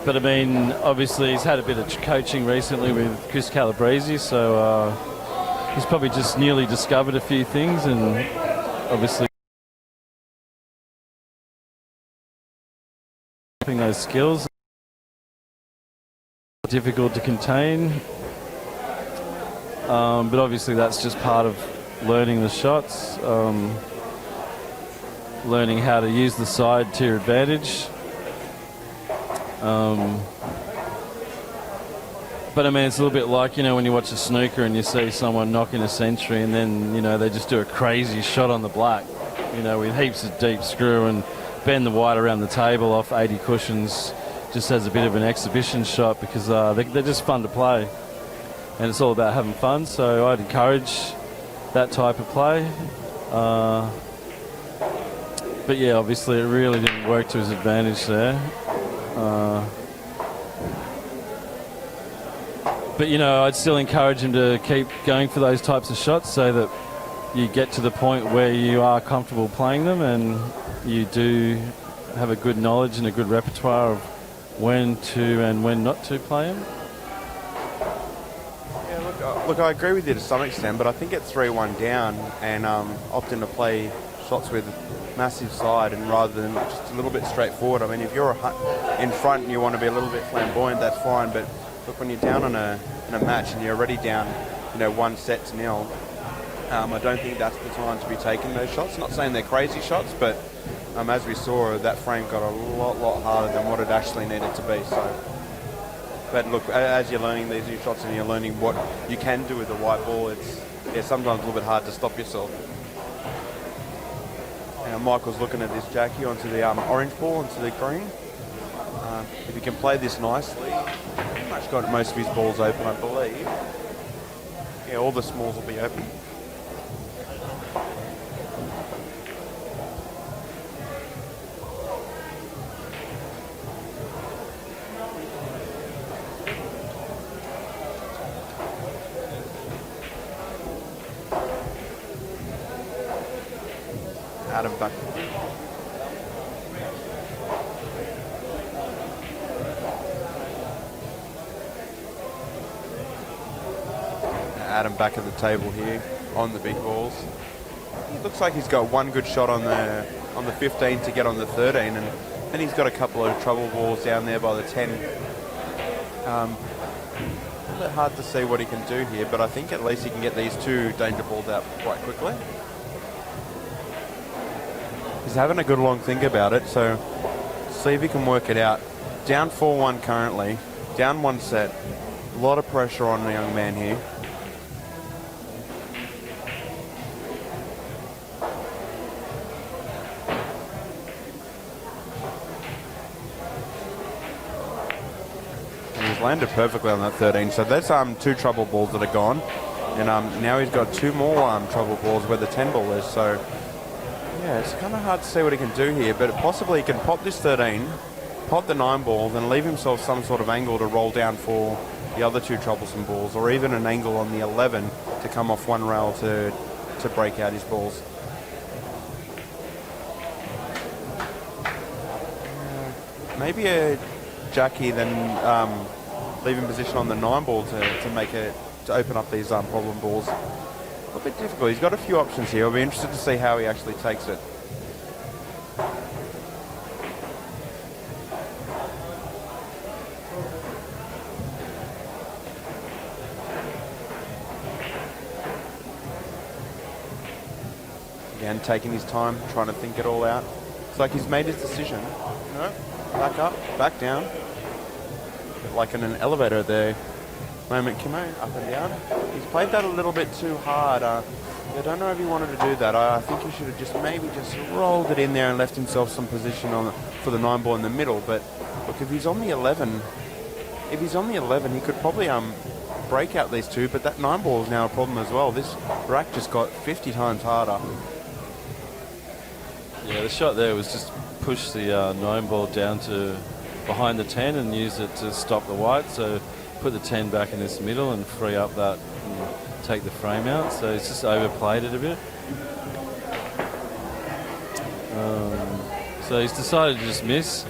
But I mean, obviously he's had a bit of coaching recently with Chris Calabrese, so he's probably just newly discovered a few things, and obviously those skills difficult to contain. But obviously that's just part of learning the shots, learning how to use the side to your advantage. But I mean, it's a little bit like, you know, when you watch a snooker and you see someone knocking a century and then, you know, they just do a crazy shot on the black, you know, with heaps of deep screw and bend the white around the table off 80 cushions just as a bit of an exhibition shot, because they're just fun to play. And it's all about having fun, so I'd encourage that type of play. But yeah, obviously it really didn't work to his advantage there. But you know, I'd still encourage him to keep going for those types of shots so that you get to the point where you are comfortable playing them and you do have a good knowledge and a good repertoire of when to and when not to play them. Yeah, look, I agree with you to some extent, but I think at 3-1 down and opting to play shots with massive side and rather than just a little bit straightforward. I mean, if you're in front and you want to be a little bit flamboyant, that's fine, but look, when you're down in a match and you're already down, you know, 1-0, I don't think that's the time to be taking those shots. Not saying they're crazy shots, but as we saw, that frame got a lot harder than what it actually needed to be. So, but look, as you're learning these new shots and you're learning what you can do with the white ball, it's sometimes a little bit hard to stop yourself. And Michael's looking at this Jackie onto the orange ball, onto the green. If he can play this nicely, pretty much got most of his balls open, I believe. Yeah, all the smalls will be open. Adam back. Adam back at the table here on the big balls. It looks like he's got one good shot on the 15 to get on the 13, and then he's got a couple of trouble balls down there by the 10. A bit hard to see what he can do here, but I think at least he can get these two danger balls out quite quickly. He's having a good long think about it, so see if he can work it out. Down 4-1 currently, down one set. A lot of pressure on the young man here. And he's landed perfectly on that 13, so that's two trouble balls that are gone. And now he's got two more trouble balls where the 10 ball is, so yeah, it's kind of hard to see what he can do here, but possibly he can pop this 13 pot the 9 ball, then leave himself some sort of angle to roll down for the other 2 troublesome balls, or even an angle on the 11 to come off one rail to break out his balls. Maybe a Jackie, then leaving position on the 9 ball to open up these problem balls. A bit difficult. He's got a few options here. I'll be interested to see how he actually takes it. Again, taking his time, trying to think it all out. It's like he's made his decision. No, back up, back down. Like in an elevator there. Moment, Kimo, up and down. He's played that a little bit too hard. I don't know if he wanted to do that. I think he should have just rolled it in there and left himself some position for the 9 ball in the middle. But look, if he's on the 11, he could probably break out these 2. But that 9 ball is now a problem as well. This rack just got 50 times harder. Yeah, the shot there was just push the 9 ball down to behind the 10 and use it to stop the white. So put the 10 back in this middle and free up that and take the frame out. So he's just overplayed it a bit. So he's decided to just miss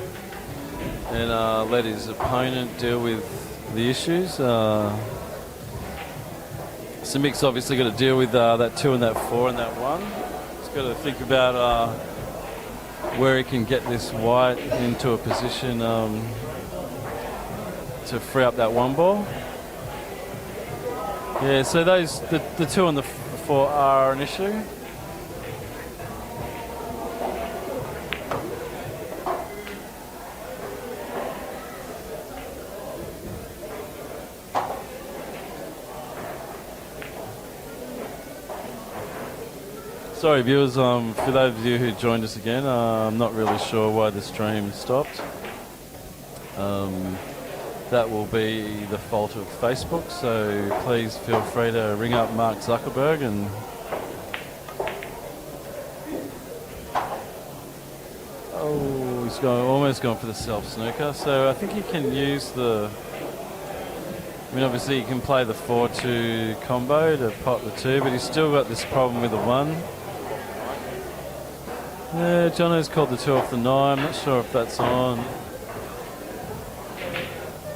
and let his opponent deal with the issues. Simic's obviously got to deal with that 2 and that 4 and that 1. He's got to think about where he can get this white into a position to free up that 1 ball. Yeah, so the 2 and the 4 are an issue. Sorry viewers, for those of you who joined us again, I'm not really sure why the stream stopped. That will be the fault of Facebook, so please feel free to ring up Mark Zuckerberg and he's almost gone for the self-snooker, so I think he can use obviously he can play the 4-2 combo to pot the 2, but he's still got this problem with the 1. Yeah, Jono's called the 2 off the 9. I'm not sure if that's on.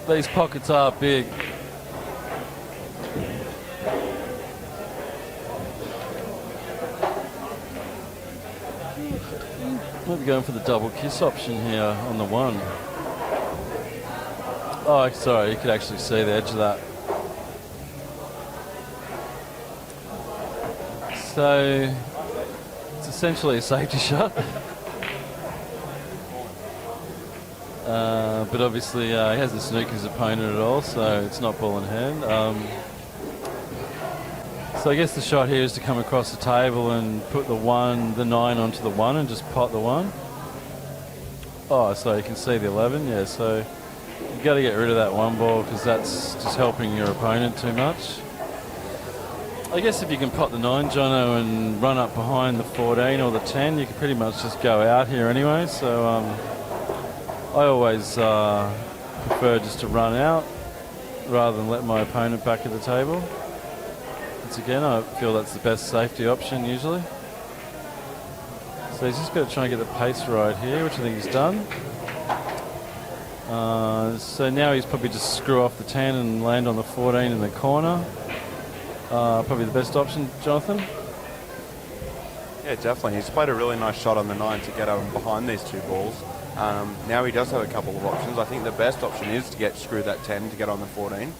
These pockets are big. Might be going for the double kiss option here on the 1. Oh, sorry, you could actually see the edge of that. So it's essentially a safety shot. But obviously he hasn't snooked his opponent at all, so it's not ball in hand. So I guess the shot here is to come across the table and put the 9 onto the 1 and just pot the 1. Oh, so you can see the 11, yeah, so you've got to get rid of that 1 ball because that's just helping your opponent too much. I guess if you can pot the 9, Jono, and run up behind the 14 or the 10, you can pretty much just go out here anyway, so I always prefer just to run out rather than let my opponent back at the table. Once again, I feel that's the best safety option usually. So he's just got to try and get the pace right here, which I think he's done. So now he's probably just screw off the 10 and land on the 14 in the corner. Probably the best option, Jonathan. Yeah, definitely. He's played a really nice shot on the 9 to get behind these 2 balls. Now he does have a couple of options. I think the best option is to screw that 10 to get on the 14.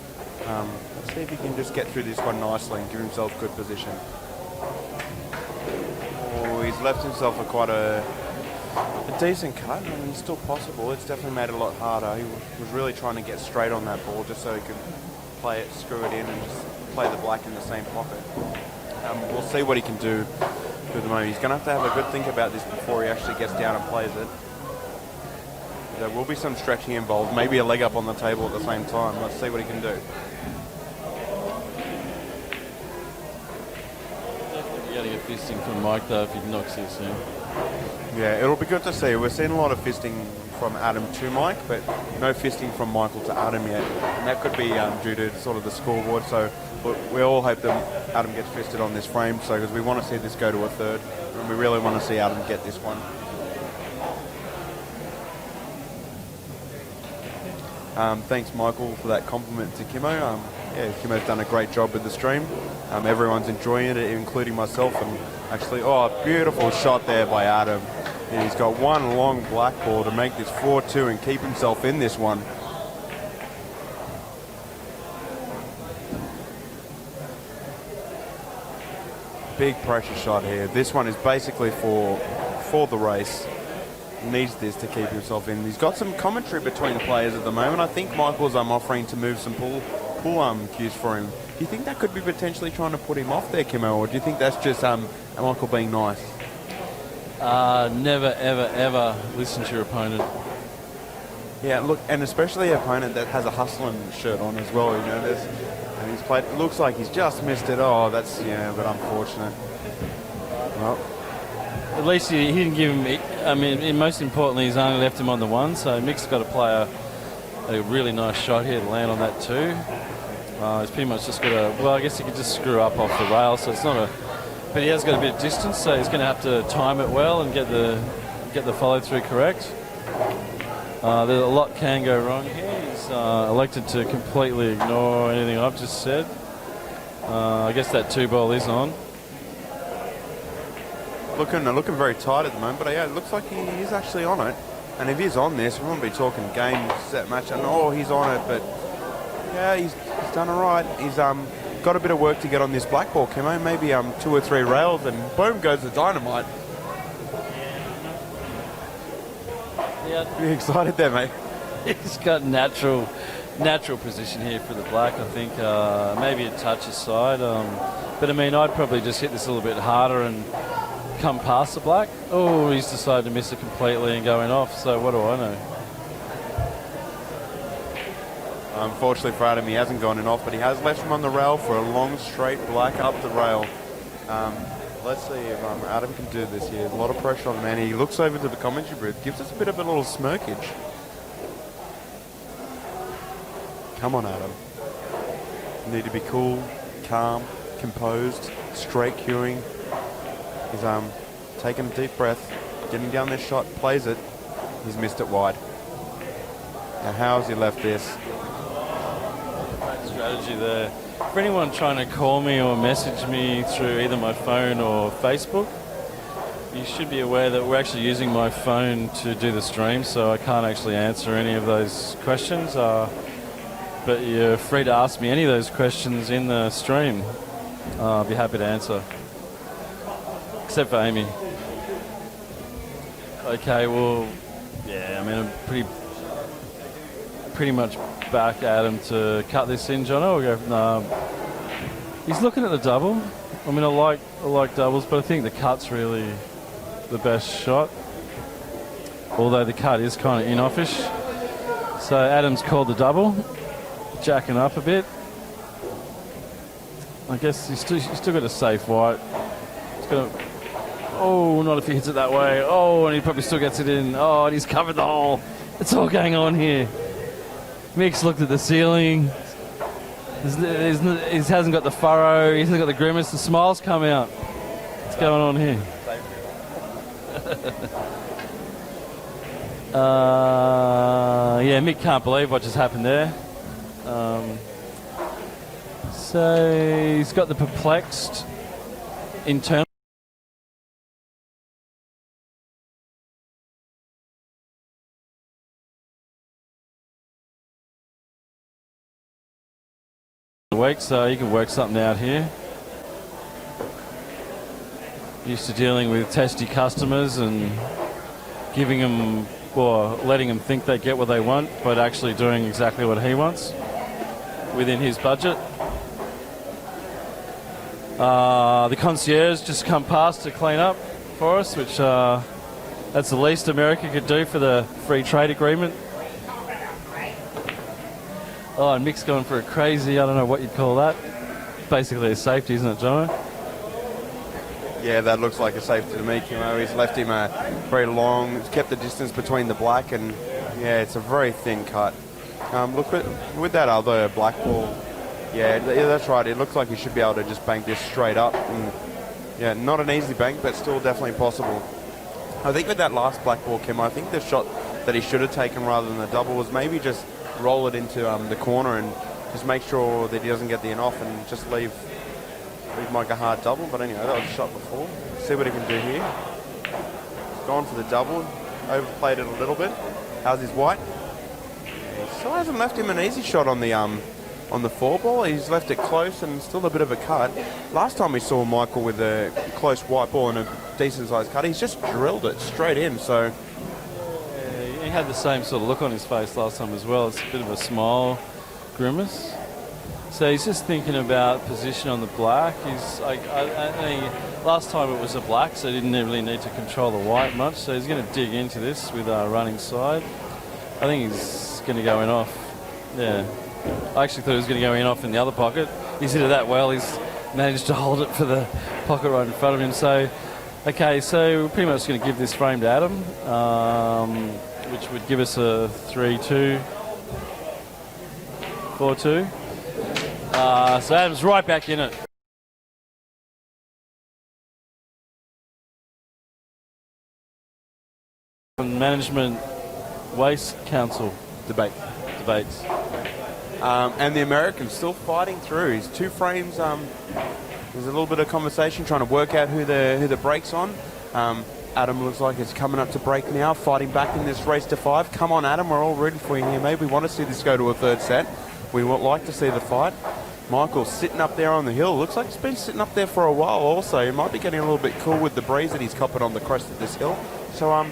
Let's see if he can just get through this one nicely and give himself good position. Oh, he's left himself quite a decent cut. I mean, it's still possible. It's definitely made it a lot harder. He was really trying to get straight on that ball just so he could play it, screw it in, and just play the black in the same pocket. We'll see what he can do with the moment. He's going to have a good think about this before he actually gets down and plays it. There will be some stretching involved, maybe a leg up on the table at the same time. Let's see what he can do. Getting a fisting from Mike though if he knocks this in. Yeah, it'll be good to see. We're seeing a lot of fisting from Adam to Mike, but no fisting from Michael to Adam yet. And that could be due to sort of the scoreboard. So we all hope that Adam gets fisted on this frame, so because we want to see this go to a third, and we really want to see Adam get this one. Thanks, Michael, for that compliment to Kimmo. Yeah, Kimmo's done a great job with the stream. Everyone's enjoying it, including myself. And actually, beautiful shot there by Adam. And he's got one long black ball to make this 4-2 and keep himself in this one. Big pressure shot here. This one is basically for the race. Needs this to keep himself in. He's got some commentary between the players at the moment. I think Michael's offering to move some pull cues for him. Do you think that could be potentially trying to put him off there, Kimmo, or do you think that's just Michael being nice? Never, ever, ever listen to your opponent. Yeah, look, and especially an opponent that has a hustling shirt on as well. You know, and he's played. It looks like he's just missed it. Oh, that's but unfortunate. Well. At least he didn't give him. I mean, and most importantly, he's only left him on the one. So Mick's got to play a really nice shot here to land on that too. He's pretty much just got to. Well, I guess he could just screw up off the rail. So it's not a. But he has got a bit of distance, so he's going to have to time it well and get the follow through correct. There's a lot can go wrong here. He's elected to completely ignore anything I've just said. I guess that 2-ball is on. Looking very tight at the moment, but yeah, it looks like he is actually on it. And if he's on this, we won't be talking game, set, match, and he's on it, but yeah, he's done all right. He's got a bit of work to get on this black ball, Kimmo. Maybe 2 or 3 rails, and boom goes the dynamite. Yeah, Pretty excited there, mate. he's got natural position here for the black. I think maybe a touch aside, but I mean, I'd probably just hit this a little bit harder and come past the black. Oh, he's decided to miss it completely and going off. So what do I know? Unfortunately for Adam, he hasn't gone in off, but he has left him on the rail for a long straight black up the rail. Let's see if Adam can do this here. A lot of pressure on the man. He looks over to the commentary booth, gives us a bit of a little smirkage. Come on, Adam. You need to be cool, calm, composed, straight cueing. He's taking a deep breath, getting down this shot, plays it. He's missed it wide. Now, how has he left this? Great strategy there. For anyone trying to call me or message me through either my phone or Facebook, you should be aware that we're actually using my phone to do the stream, so I can't actually answer any of those questions. But you're free to ask me any of those questions in the stream. I'll be happy to answer. Except for Amy. Okay, well, yeah, I mean, I'm pretty much back at him to cut this in, Jono. We'll go. He's looking at the double. I mean, I like doubles, but I think the cut's really the best shot. Although the cut is kind of in-offish. So Adam's called the double, jacking up a bit. I guess he's still got a safe white. He's got a, not if he hits it that way. And he probably still gets it in. And he's covered the hole. It's all going on here. Mick's looked at the ceiling. He hasn't got the furrow. He hasn't got the grimace. The smile's come out. What's going on here? Mick can't believe what just happened there. So he's got the perplexed internal. Week, so you can work something out here. Used to dealing with testy customers and giving them, or letting them think they get what they want, but actually doing exactly what he wants within his budget. The concierge just come past to clean up for us, which that's the least America could do for the free trade agreement. And Mick's going for a crazy, I don't know what you'd call that. Basically a safety, isn't it, Jono? Yeah, that looks like a safety to me, Kimo. He's left him very long. He's kept the distance between the black, and yeah, it's a very thin cut. Look with that other black ball. Yeah, that's right. It looks like he should be able to just bank this straight up. And yeah, not an easy bank, but still definitely possible. I think with that last black ball, Kimo, I think the shot that he should have taken rather than the double was maybe just roll it into the corner and just make sure that he doesn't get the in off and just leave Mike a hard double. But anyway, that was a shot before. See what he can do here. He's gone for the double, overplayed it a little bit. How's his white? He still hasn't left him an easy shot on the four ball. He's left it close and still a bit of a cut. Last time we saw Michael with a close white ball and a decent sized cut, he's just drilled it straight in. So He had the same sort of look on his face last time as well. It's a bit of a smile grimace. So he's just thinking about position on the black. He's like, last time it was a black, so he didn't really need to control the white much. So he's going to dig into this with a running side. I think he's going to go in off. Yeah. I actually thought he was going to go in off in the other pocket. He's hit it that well. He's managed to hold it for the pocket right in front of him. So, okay, so we're pretty much going to give this frame to Adam, which would give us a 3-2, 4-2. So Adam's right back in it. Management Waste Council debates. And the American's still fighting through. He's 2 frames. There's a little bit of conversation trying to work out who the break's on. Adam looks like it's coming up to break now, fighting back in this race to 5. Come on, Adam, we're all rooting for you here. Maybe we want to see this go to a third set. We would like to see the fight. Michael's sitting up there on the hill. Looks like he's been sitting up there for a while also. He might be getting a little bit cool with the breeze that he's copping on the crest of this hill. So,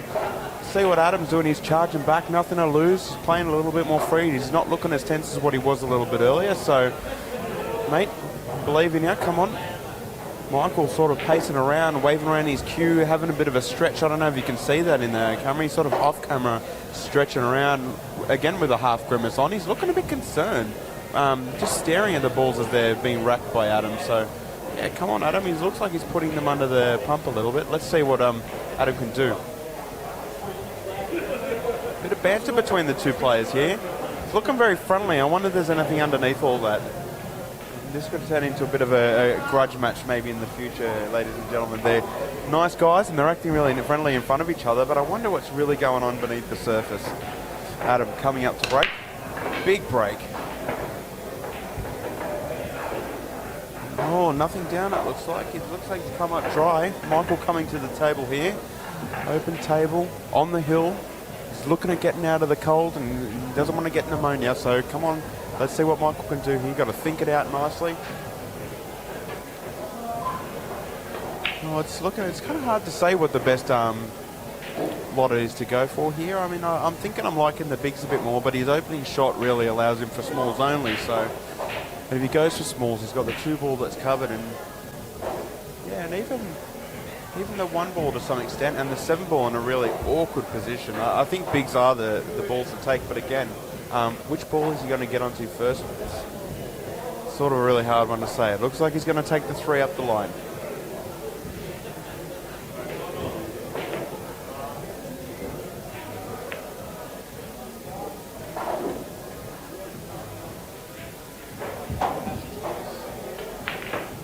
see what Adam's doing. He's charging back, nothing to lose. He's playing a little bit more free. He's not looking as tense as what he was a little bit earlier. So, mate, believe in you. Come on. Michael sort of pacing around, waving around his cue, having a bit of a stretch. I don't know if you can see that in the camera. He's sort of off camera, stretching around, again with a half grimace on. He's looking a bit concerned, just staring at the balls as they're being racked by Adam. So, yeah, come on, Adam. He looks like he's putting them under the pump a little bit. Let's see what Adam can do. Bit of banter between the two players here. It's looking very friendly. I wonder if there's anything underneath all that. This could turn into a bit of a grudge match maybe in the future, ladies and gentlemen. They're nice guys and they're acting really friendly in front of each other, but I wonder what's really going on beneath the surface. Adam coming up to break. Big break. Oh, nothing down it looks like. It looks like it's come up dry. Michael coming to the table here. Open table, on the hill. He's looking at getting out of the cold and he doesn't want to get pneumonia, so come on. Let's see what Michael can do here. Got to think it out nicely. Oh, it's kind of hard to say what the best lot is to go for here. I mean, I'm thinking I'm liking the bigs a bit more, but his opening shot really allows him for smalls only. So if he goes for smalls, he's got the 2 ball that's covered, and yeah, and even the 1 ball to some extent, and the 7 ball in a really awkward position. I think bigs are the balls to take, but again, which ball is he going to get onto first? It's sort of a really hard one to say. It looks like he's going to take the 3 up the line.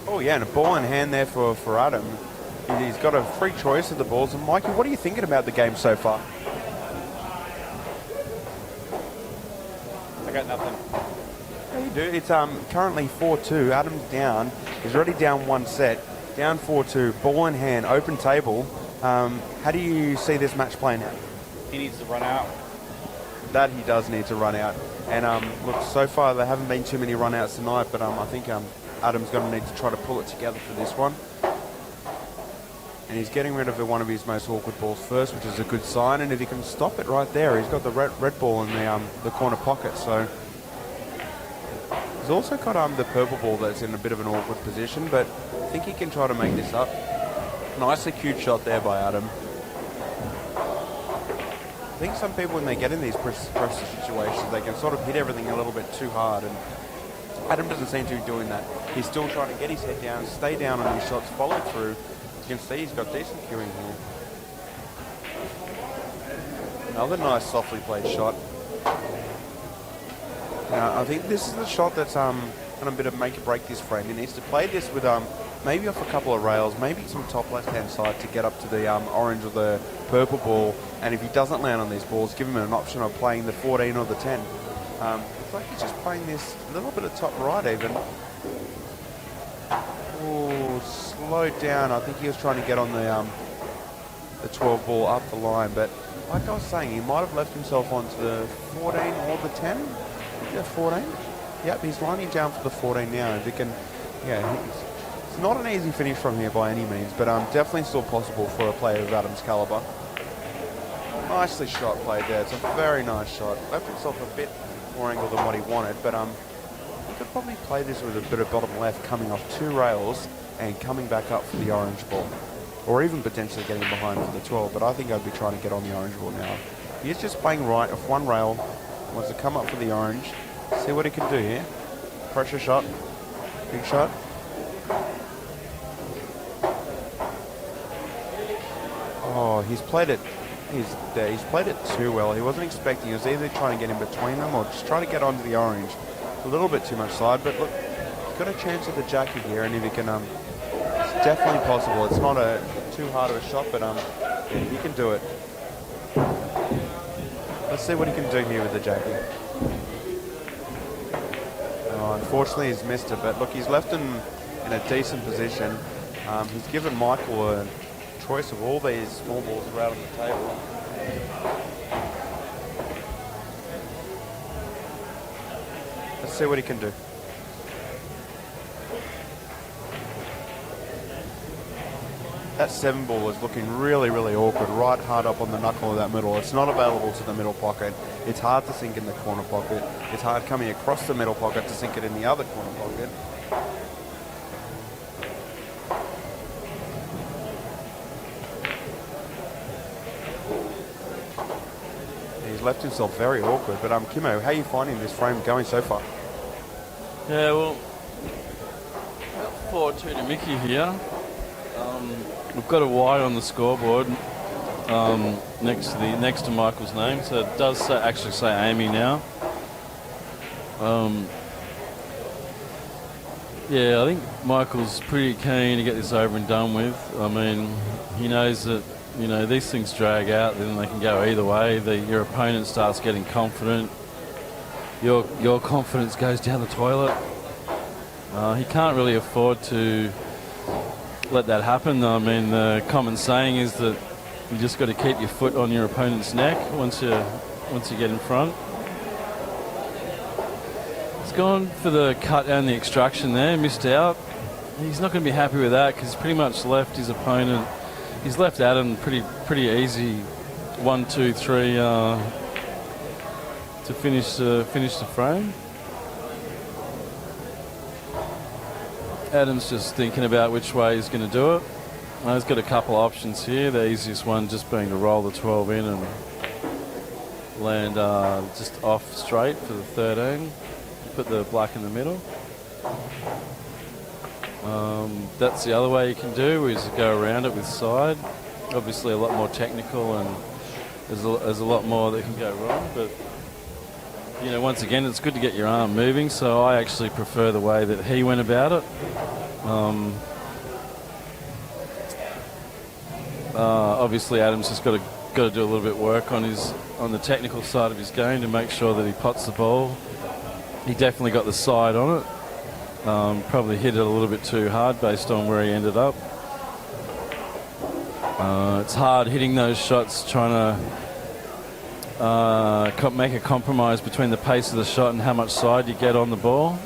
Oh yeah, and a ball in hand there for Adam. He's got a free choice of the balls. And Mikey, what are you thinking about the game so far? I got nothing. Yeah, you do. It's currently 4-2. Adam's down. He's already down 1 set. Down 4-2. Ball in hand. Open table. How do you see this match playing out? He needs to run out. That he does need to run out. And look, so far there haven't been too many run outs tonight, but I think Adam's going to need to try to pull it together for this one. And he's getting rid of one of his most awkward balls first, which is a good sign. And if he can stop it right there, he's got the red ball in the corner pocket. So he's also got the purple ball that's in a bit of an awkward position, but I think he can try to make this up. Nicely cued shot there by Adam. I think some people, when they get in these pressure situations, they can sort of hit everything a little bit too hard, and Adam doesn't seem to be doing that. He's still trying to get his head down, stay down on his shots, follow through, You can see he's got decent cueing here. Another nice softly played shot. Now, I think this is the shot that's going to be to make or break this frame. He needs to play this with maybe off a couple of rails, maybe some top left-hand side to get up to the orange or the purple ball. And if he doesn't land on these balls, give him an option of playing the 14 or the 10. It's like he's just playing this a little bit of top right even. Oh, slowed down. I think he was trying to get on the 12 ball up the line, but like I was saying, he might have left himself onto the 14 or the 10. Yeah, 14. Yep, he's lining down for the 14 now. If he can, yeah, it's not an easy finish from here by any means, but definitely still possible for a player of Adam's caliber. Nicely shot played there. It's a very nice shot. Left himself a bit more angle than what he wanted, but he could probably play this with a bit of bottom left coming off 2 rails and coming back up for the orange ball. Or even potentially getting behind for the 12, but I think I'd be trying to get on the orange ball now. He's just playing right off 1 rail, wants to come up for the orange, see what he can do here. Pressure shot, big shot. Oh, he's played it. He's played it too well. He wasn't expecting. He was either trying to get in between them or just trying to get onto the orange. A little bit too much side, but look, he's got a chance at the jacket here, and if he can, it's definitely possible. It's not too hard of a shot, but yeah, he can do it. Let's see what he can do here with the jacket. Oh, unfortunately, he's missed it, but look, he's left him in a decent position. He's given Michael a choice of all these small balls around on the table. Let's see what he can do. That 7 ball is looking really, really awkward, right hard up on the knuckle of that middle. It's not available to the middle pocket. It's hard to sink in the corner pocket. It's hard coming across the middle pocket to sink it in the other corner pocket. He's left himself very awkward, but Kimmo, how are you finding this frame going so far? Yeah, well, 4-2 to Mickey here. We've got a Y on the scoreboard next to Michael's name, so it does actually say Amy now. Yeah, I think Michael's pretty keen to get this over and done with. I mean, he knows that, you know, these things drag out, then they can go either way. Your opponent starts getting confident. Your confidence goes down the toilet. He can't really afford to let that happen. I mean, the common saying is that you just got to keep your foot on your opponent's neck once you get in front. He's gone for the cut and the extraction there, missed out. He's not going to be happy with that because he's pretty much left his opponent. He's left Adam pretty easy 1, 2, 3 to finish the frame. Adam's just thinking about which way he's going to do it. He's got a couple of options here. The easiest one just being to roll the 12 in and land just off straight for the 13. Put the black in the middle. That's the other way you can do, is go around it with side. Obviously a lot more technical and there's a lot more that can go wrong, but you know, once again, it's good to get your arm moving, so I actually prefer the way that he went about it. Obviously Adam's just got to do a little bit of work on the technical side of his game to make sure that he pots the ball. He definitely got the side on it. Probably hit it a little bit too hard based on where he ended up. It's hard hitting those shots, trying to make a compromise between the pace of the shot and how much side you get on the ball.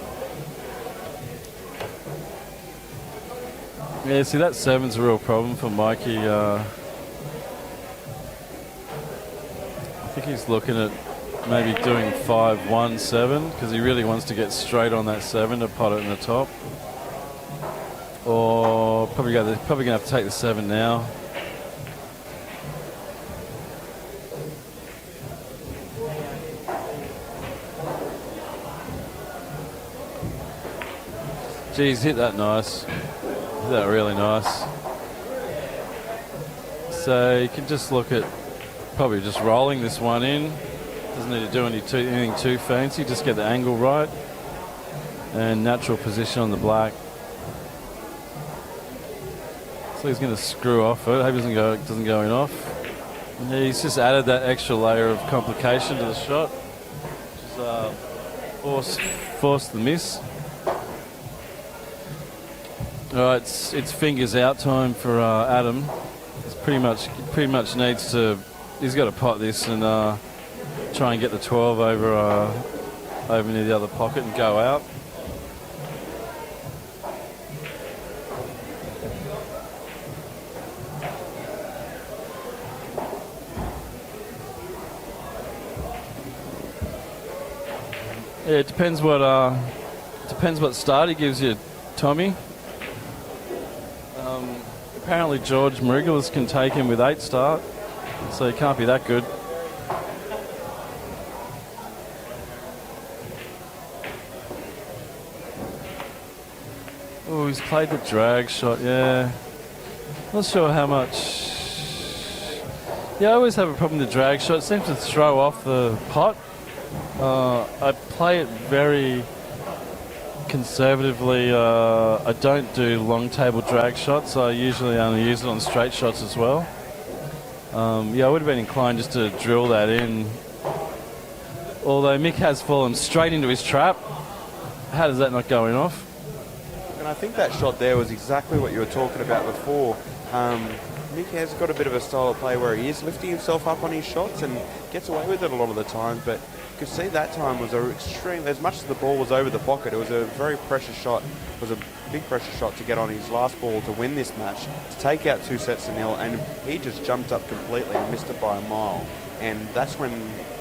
Yeah, see, that 7's a real problem for Mikey. I think he's looking at maybe doing 5-1-7 because he really wants to get straight on that 7 to pot it in the top. Or probably going to have to take the 7 now. Geez, hit that nice. Hit that really nice. So you can just look at probably just rolling this one in. Doesn't need to do anything too fancy. Just get the angle right and natural position on the black. So he's going to screw off it. Hope it doesn't go in off. And he's just added that extra layer of complication to the shot, which is forced the miss. All right, it's fingers out time for Adam. He's pretty much needs to. He's got to pot this and try and get the 12 over near the other pocket and go out. Yeah, it depends what start he gives you, Tommy. Apparently George Marigalis can take him with 8 start, so he can't be that good. Oh, he's played the drag shot, yeah. Not sure how much. Yeah, I always have a problem with the drag shot. It seems to throw off the pot. I play it very conservatively. I don't do long table drag shots. I usually only use it on straight shots as well. Yeah, I would have been inclined just to drill that in. Although Mick has fallen straight into his trap. How does that not go in off? And I think that shot there was exactly what you were talking about before. Mick has got a bit of a style of play where he is lifting himself up on his shots and gets away with it a lot of the time, but you could see that time was an extreme, as much as the ball was over the pocket, it was a very pressure shot. It was a big pressure shot to get on his last ball to win this match, to take out 2-0, and he just jumped up completely and missed it by a mile. And that's when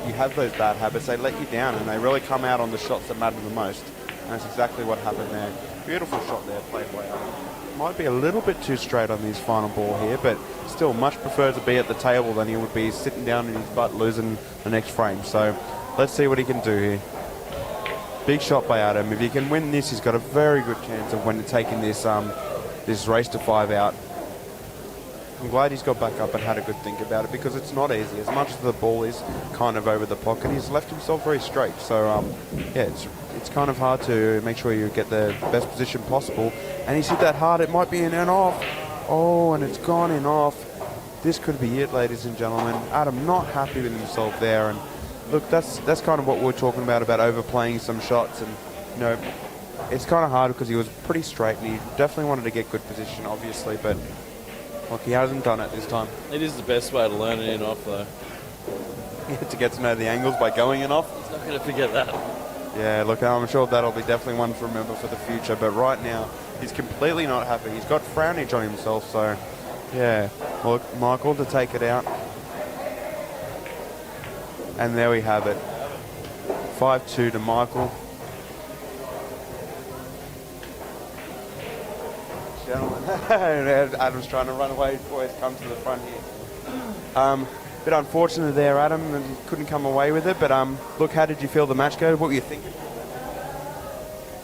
you have those bad habits, they let you down and they really come out on the shots that matter the most. And that's exactly what happened there. Beautiful shot there, played way out. Might be a little bit too straight on his final ball here, but still much prefer to be at the table than he would be sitting down in his butt losing the next frame. So let's see what he can do here. Big shot by Adam. If he can win this, he's got a very good chance of taking this this race to 5 out. I'm glad he's got back up and had a good think about it, because it's not easy. As much as the ball is kind of over the pocket, he's left himself very straight. So yeah, it's kind of hard to make sure you get the best position possible. And he's hit that hard, it might be in and off. Oh, and it's gone in off. This could be it, ladies and gentlemen. Adam not happy with himself there. And look, that's kind of what we're talking about overplaying some shots. And, you know, it's kind of hard because he was pretty straight and he definitely wanted to get good position, obviously. But, look, he hasn't done it this time. It is the best way to learn it in off, though. To get to know the angles by going in off. He's not going to forget that. Yeah, look, I'm sure that'll be definitely one to remember for the future. But right now, he's completely not happy. He's got frownage on himself, so yeah. Look, Michael to take it out. And there we have it. 5-2 to Michael. Gentlemen, Adam's trying to run away before he's come to the front here. Bit unfortunate there, Adam, and he couldn't come away with it. But look, how did you feel the match go? What were you thinking?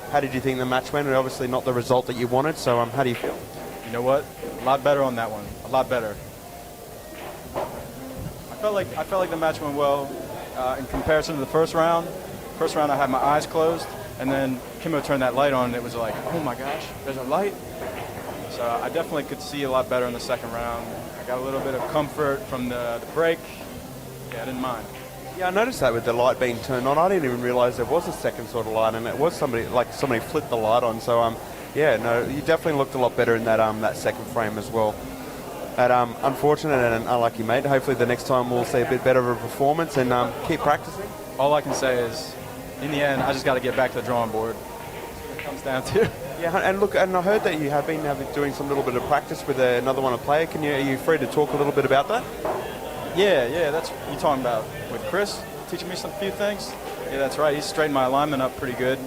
How did you think the match went? And obviously not the result that you wanted. So how do you feel? You know what? A lot better on that one. A lot better. I felt like the match went well in comparison to the first round. First round I had my eyes closed, and then Kimmo turned that light on, and it was like, oh my gosh, there's a light. So I definitely could see a lot better in the second round. I got a little bit of comfort from the break. Yeah, I didn't mind. Yeah, I noticed that with the light being turned on. I didn't even realise there was a second sort of light, and it was somebody flipped the light on. So yeah, no, you definitely looked a lot better in that second frame as well. But unfortunate and unlucky, mate. Hopefully the next time we'll see a bit better of a performance and keep practicing. All I can say is, in the end, I just got to get back to the drawing board. That's what it comes down to. Yeah, and look, and I heard that you have been doing some little bit of practice with another one, a player. Are you free to talk a little bit about that? Yeah, that's what you're talking about. With Chris teaching me some few things. Yeah, that's right. He's straightened my alignment up pretty good.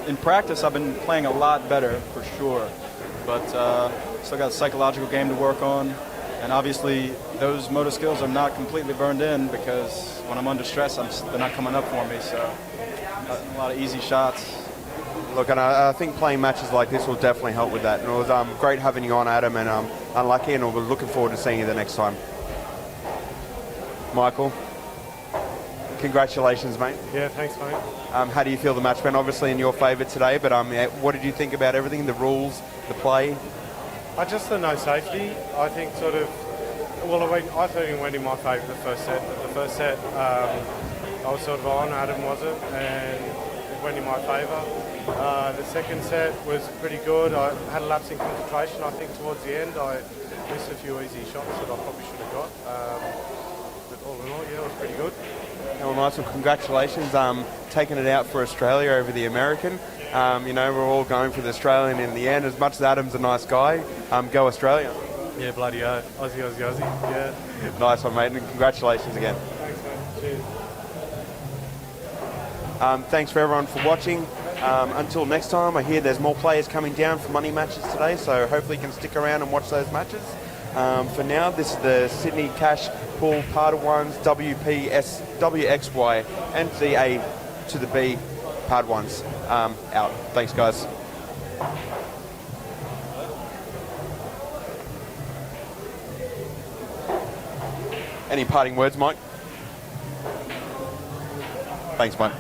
In practice, I've been playing a lot better for sure, but still got a psychological game to work on. And obviously, those motor skills are not completely burned in, because when I'm under stress, they're not coming up for me. So a lot of easy shots. look, and I think playing matches like this will definitely help with that. And it was great having you on, Adam, and unlucky, and we're looking forward to seeing you the next time. Michael, congratulations, mate. Yeah, thanks, mate. How do you feel the match went? Obviously in your favour today, but what did you think about everything, the rules, the play? Just the no safety, I think sort of, well, I thought it went in my favour the first set. The first set, I was sort of on, Adam wasn't, and it went in my favour. The second set was pretty good. I had a lapse in concentration, I think, towards the end. I missed a few easy shots that I probably should have got. But all in all, yeah, it was pretty good. Well, nice. Well, congratulations, taking it out for Australia over the American. We're all going for the Australian in the end. As much as Adam's a nice guy, go Australia. Yeah, bloody oath. Aussie, Aussie, Aussie. Yeah. Nice one, mate, and congratulations again. Thanks, mate. Cheers. Thanks for everyone for watching. Until next time, I hear there's more players coming down for money matches today, so hopefully you can stick around and watch those matches. For now, this is the Sydney Cash Pool Part 1s, WPS, WXY, and the A to the B Part 1s out. Thanks, guys. Any parting words, Mike? Thanks, mate.